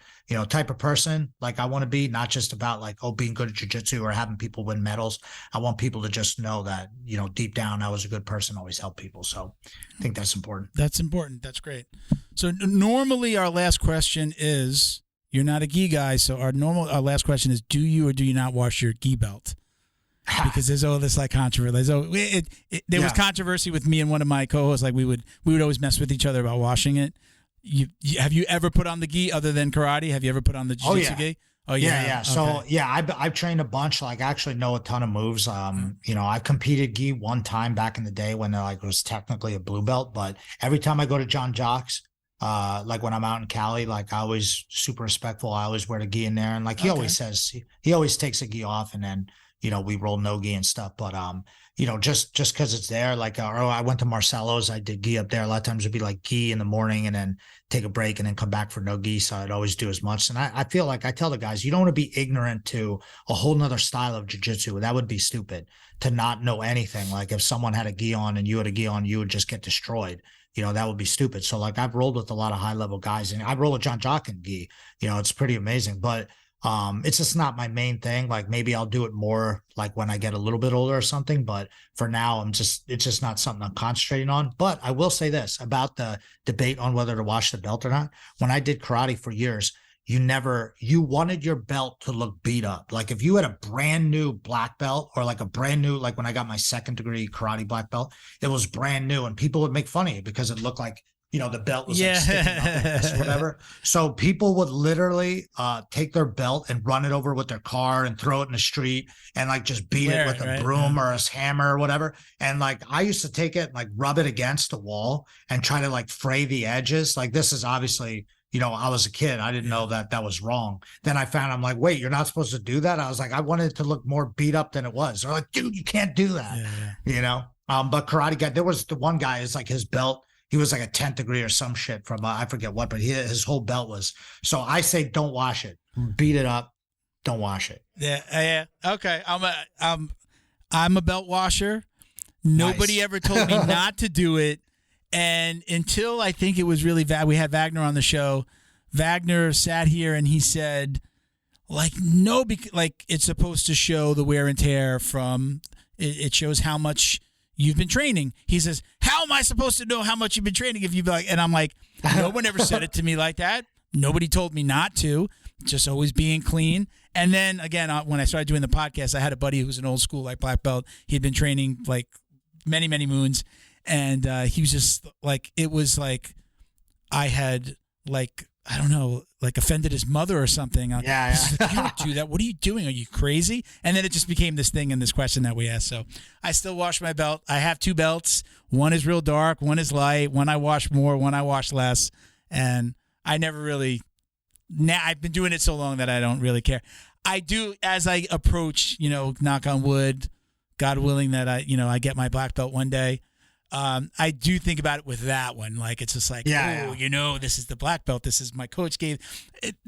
Speaker 3: Type of person like I want to be, not just about like, being good at jiu-jitsu or having people win medals. I want people to just know that, deep down, I was a good person, always helped people. So I think that's important.
Speaker 2: That's important. That's great. So normally our last question is, you're not a gi guy. So our last question is, do you or do you not wash your gi belt? Because there's all this like controversy. There was controversy with me and one of my co-hosts. Like we would always mess with each other about washing it. Have you ever put on the gi other than karate? Have you ever put on the jiu-jitsu gi? Oh yeah.
Speaker 3: Yeah. So I've trained a bunch. Like, I actually know a ton of moves. I competed gi one time back in the day when it was technically a blue belt. But every time I go to John Jock's, like when I'm out in Cali, like I always super respectful. I always wear the gi in there, and like he always says, he always takes a gi off, and then we roll no gi and stuff. But just because it's there, like, or I went to Marcelo's, I did gi up there. A lot of times it'd be like gi in the morning and then take a break and then come back for no gi. So I'd always do as much. And I feel like I tell the guys, you don't want to be ignorant to a whole nother style of jiu-jitsu. That would be stupid to not know anything. Like, if someone had a gi on and you had a gi on, you would just get destroyed. That would be stupid. So like, I've rolled with a lot of high level guys, and I roll with John Jock in gi. It's pretty amazing. But it's just not my main thing. Like, maybe I'll do it more like when I get a little bit older or something. But for now, it's just not something I'm concentrating on. But I will say this about the debate on whether to wash the belt or not. When I did karate for years, you wanted your belt to look beat up. Like, if you had a brand new black belt, or like a brand new, like when I got my 2nd degree karate black belt, it was brand new, and people would make fun of you because it looked like, the belt was like sticking up like this, whatever. So people would literally take their belt and run it over with their car and throw it in the street and like just beat it with a broom or a hammer or whatever. And like, I used to take it and like rub it against the wall and try to like fray the edges. Like, this is obviously, I was a kid. I didn't know that was wrong. Then I found, I'm like, wait, you're not supposed to do that? I was like, I wanted it to look more beat up than it was. They're like, dude, you can't do that. But karate guy, there was the one guy, is like his belt, he was like a 10th degree or some shit from, I forget what, but his whole belt was. So I say, don't wash it. Beat it up. Don't wash it.
Speaker 2: Yeah. Okay. I'm a belt washer. Nobody ever told me not to do it. And until I think it was really we had Wagner on the show. Wagner sat here and he said, like, no, like, it's supposed to show the wear and tear from, it shows how much you've been training. He says, how am I supposed to know how much you've been training if you've like, and I'm like, no one ever said it to me like that. Nobody told me not to, just always being clean. And then again, when I started doing the podcast, I had a buddy who was an old school like black belt. He'd been training like many, many moons. And he was just like, it was like I had like, I don't know, like offended his mother or something.
Speaker 3: Yeah.
Speaker 2: Like, you don't do that. What are you doing? Are you crazy? And then it just became this thing and this question that we asked. So I still wash my belt. I have 2 belts. One is real dark. One is light. One I wash more. One I wash less. And I never really, now I've been doing it so long that I don't really care. I do, as I approach, knock on wood, God willing that I get my black belt one day. I do think about it with that one. Like, it's just like, this is the black belt. This is my coach gave.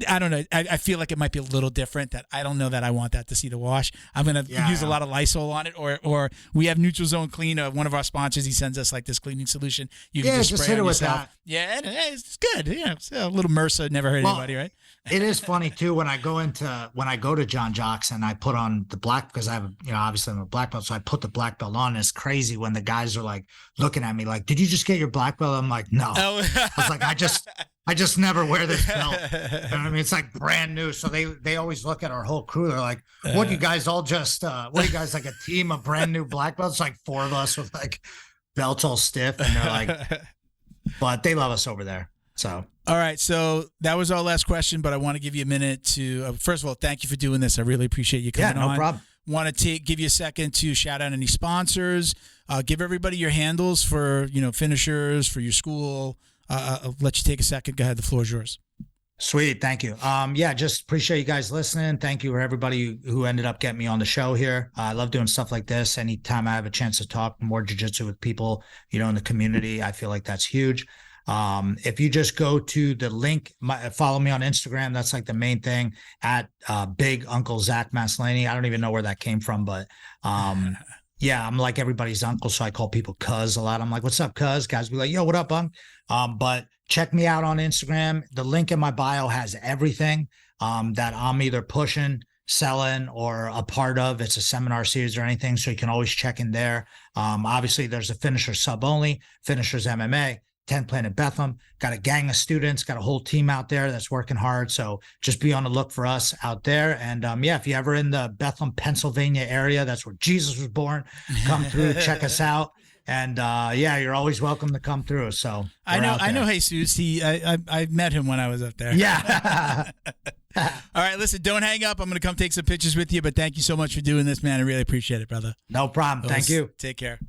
Speaker 2: I don't know. I feel like it might be a little different. That I don't know that I want that to see the wash. I'm going to use a lot of Lysol on it, or we have Neutral Zone Clean. One of our sponsors, he sends us like this cleaning solution. You can just spray
Speaker 3: hit it
Speaker 2: on
Speaker 3: with
Speaker 2: yourself.
Speaker 3: that.
Speaker 2: Yeah, and it's good. Yeah, it's a little MRSA never hurt anybody, right?
Speaker 3: It is funny too when I go to John Jocks and I put on the black, because I have obviously I'm a black belt, so I put the black belt on. It's crazy when the guys are like looking at me like, "Did you just get your black belt?" I'm like, "No." I was like, I just never wear this belt. You know what I mean? It's like brand new. So they always look at our whole crew. They're like, "What, you guys all just what are you guys, like a team of brand new black belts?" Like 4 of us with like belts all stiff, and they're like, but they love us over there. So.
Speaker 2: All right, so that was our last question, but I want to give you a minute to, first of all, thank you for doing this. I really appreciate you coming on.
Speaker 3: Yeah, no problem.
Speaker 2: Want to give you a second to shout out any sponsors. Give everybody your handles for, finishers, for your school. I'll let you take a second. Go ahead, the floor is yours.
Speaker 3: Sweet, thank you. Just appreciate you guys listening. Thank you for everybody who ended up getting me on the show here. I love doing stuff like this. Anytime I have a chance to talk more jiu-jitsu with people, in the community, I feel like that's huge. If you just go to the link, follow me on Instagram. That's like the main thing, at Big Uncle Zach Maslany. I don't even know where that came from, but I'm like everybody's uncle, so I call people cuz a lot. I'm like, "What's up, cuz?" Guys be like, "Yo, what up, Unc?" But check me out on Instagram. The link in my bio has everything that I'm either pushing, selling, or a part of. It's a seminar series or anything, so you can always check in there. Obviously, there's a finisher sub only, finishers MMA. 10 Planet Bethlehem, got a gang of students, got a whole team out there that's working hard. So just be on the look for us out there. And if you're ever in the Bethlehem, Pennsylvania area, that's where Jesus was born, come through, check us out. And you're always welcome to come through. So
Speaker 2: I know Jesus. I met him when I was up there.
Speaker 3: Yeah.
Speaker 2: All right, listen, don't hang up. I'm going to come take some pictures with you, but thank you so much for doing this, man. I really appreciate it, brother.
Speaker 3: No problem. Thank you.
Speaker 2: Take care.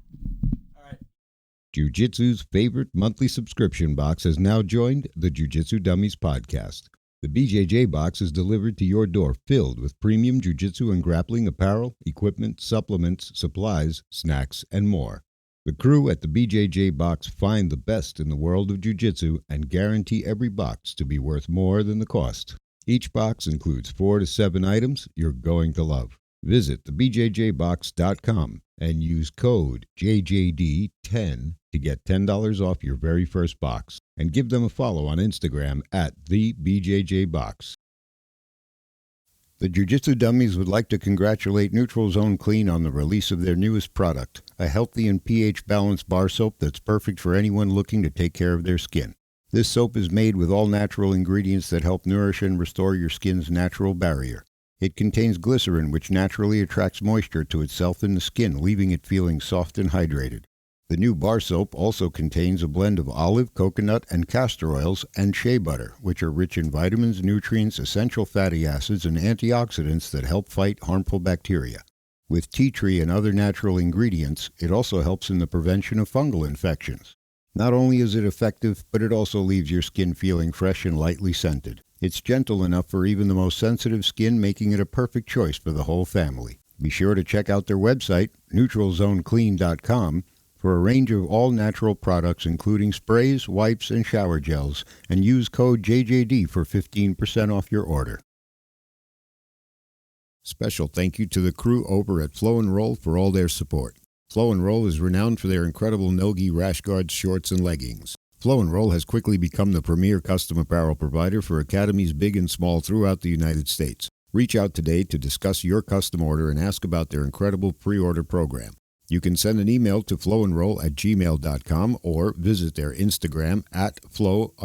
Speaker 1: Jiu-Jitsu's favorite monthly subscription box has now joined the Jiu-Jitsu Dummies podcast. The BJJ box is delivered to your door filled with premium jiu-jitsu and grappling apparel, equipment, supplements, supplies, snacks, and more. The crew at the BJJ box find the best in the world of jiu-jitsu and guarantee every box to be worth more than the cost. Each box includes 4 to 7 items you're going to love. Visit thebjjbox.com and use code JJD10 to get $10 off your very first box, and give them a follow on Instagram at TheBJJBox. The Jiu-Jitsu Dummies would like to congratulate Neutral Zone Clean on the release of their newest product, a healthy and pH-balanced bar soap that's perfect for anyone looking to take care of their skin. This soap is made with all natural ingredients that help nourish and restore your skin's natural barrier. It contains glycerin, which naturally attracts moisture to itself in the skin, leaving it feeling soft and hydrated. The new bar soap also contains a blend of olive, coconut, and castor oils and shea butter, which are rich in vitamins, nutrients, essential fatty acids, and antioxidants that help fight harmful bacteria. With tea tree and other natural ingredients, it also helps in the prevention of fungal infections. Not only is it effective, but it also leaves your skin feeling fresh and lightly scented. It's gentle enough for even the most sensitive skin, making it a perfect choice for the whole family. Be sure to check out their website, neutralzoneclean.com, for a range of all-natural products including sprays, wipes, and shower gels, and use code JJD for 15% off your order. Special thank you to the crew over at Flow and Roll for all their support. Flow and Roll is renowned for their incredible no-gi rash guards, shorts, and leggings. Flow and Roll has quickly become the premier custom apparel provider for academies big and small throughout the United States. Reach out today to discuss your custom order and ask about their incredible pre-order program. You can send an email to flowandroll@gmail.com or visit their Instagram at flow_n_roll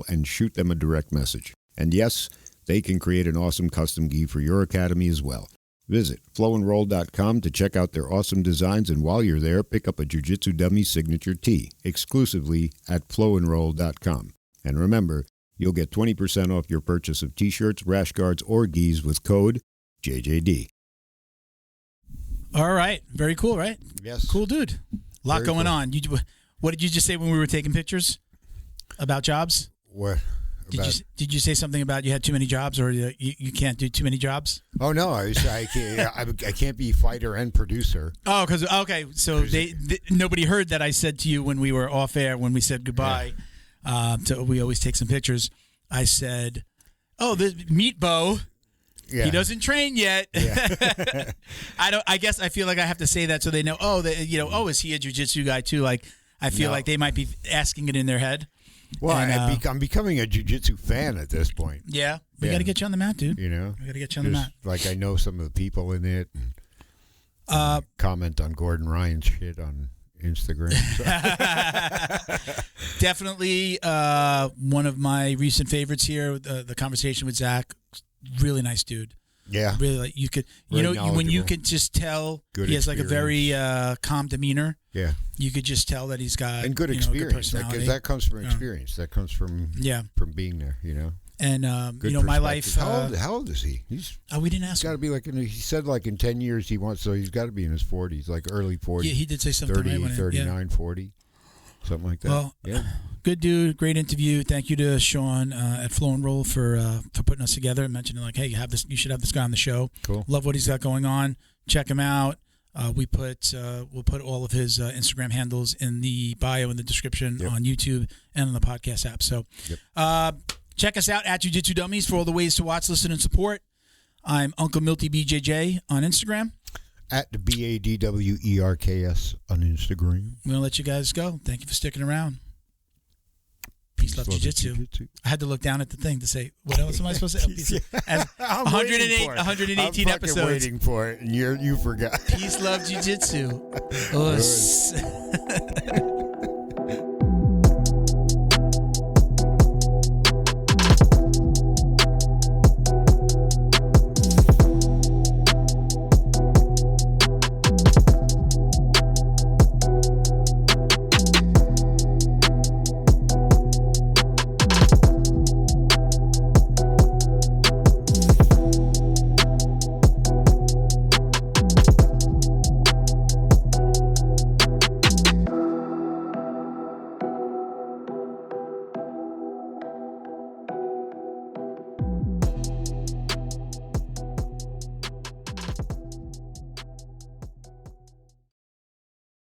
Speaker 1: and shoot them a direct message. And yes, they can create an awesome custom gi for your academy as well. Visit flowandroll.com to check out their awesome designs, and while you're there, pick up a Jiu-Jitsu Dummy signature tee exclusively at flowandroll.com. And remember, you'll get 20% off your purchase of t-shirts, rash guards, or gis with code JJD.
Speaker 2: All right. Very cool, right?
Speaker 1: Yes.
Speaker 2: Cool dude. A lot
Speaker 1: Very
Speaker 2: going
Speaker 1: cool.
Speaker 2: on. What did you just say when we were taking pictures about jobs?
Speaker 1: What?
Speaker 2: Did you say something about you had too many jobs, or you can't do too many jobs?
Speaker 1: Oh no, I can't be fighter and producer.
Speaker 2: Oh, okay. So nobody heard that I said to you when we were off air, when we said goodbye. So we always take some pictures. I said, "Oh, the meat bow.
Speaker 1: Yeah.
Speaker 2: He doesn't train yet."
Speaker 1: Yeah.
Speaker 2: I guess I feel like I have to say that so they know. Oh, is he a jiu-jitsu guy too? Like I feel like they might be asking it in their head.
Speaker 1: Well,
Speaker 2: And,
Speaker 1: I'm becoming a jiu-jitsu fan at this point.
Speaker 2: Yeah, we got to get you on the mat, dude.
Speaker 1: You know,
Speaker 2: we got to get you on the mat.
Speaker 1: Like I know some of the people in it. And, comment on Gordon Ryan's shit on Instagram. So.
Speaker 2: Definitely one of my recent favorites here. The conversation with Zach, really nice dude.
Speaker 1: Yeah,
Speaker 2: really. Like you could, when you could just tell he has like a very calm demeanor.
Speaker 1: Yeah,
Speaker 2: you could just tell that he's got
Speaker 1: good experience.
Speaker 2: Good personality.
Speaker 1: Because that comes from experience. That comes from being there. You know.
Speaker 2: And my life.
Speaker 1: How old is he?
Speaker 2: We didn't ask.
Speaker 1: He's got to be like he said like in 10 years he wants. So he's got to be in his 40s, like early 40s.
Speaker 2: Yeah, he did say something.
Speaker 1: 30, 39, 40, something like that.
Speaker 2: Well,
Speaker 1: yeah.
Speaker 2: Good dude, great interview. Thank you to Sean at Flow and Roll for putting us together and mentioning like, hey, you should have this guy on the show.
Speaker 1: Cool.
Speaker 2: Love what he's got going on. Check him out. We'll put all of his Instagram handles in the bio in the description on YouTube and on the podcast app. So check us out at Jiu-Jitsu Dummies for all the ways to watch, listen, and support. I'm Uncle Milty BJJ on Instagram.
Speaker 1: At the BADWERKS on Instagram.
Speaker 2: I'm going to let you guys go. Thank you for sticking around. Peace, love, jiu-jitsu. I had to look down at the thing to say, what else am I supposed to say? 118 episodes.
Speaker 1: I'm waiting for it, and you forgot.
Speaker 2: Peace, love, jiu-jitsu.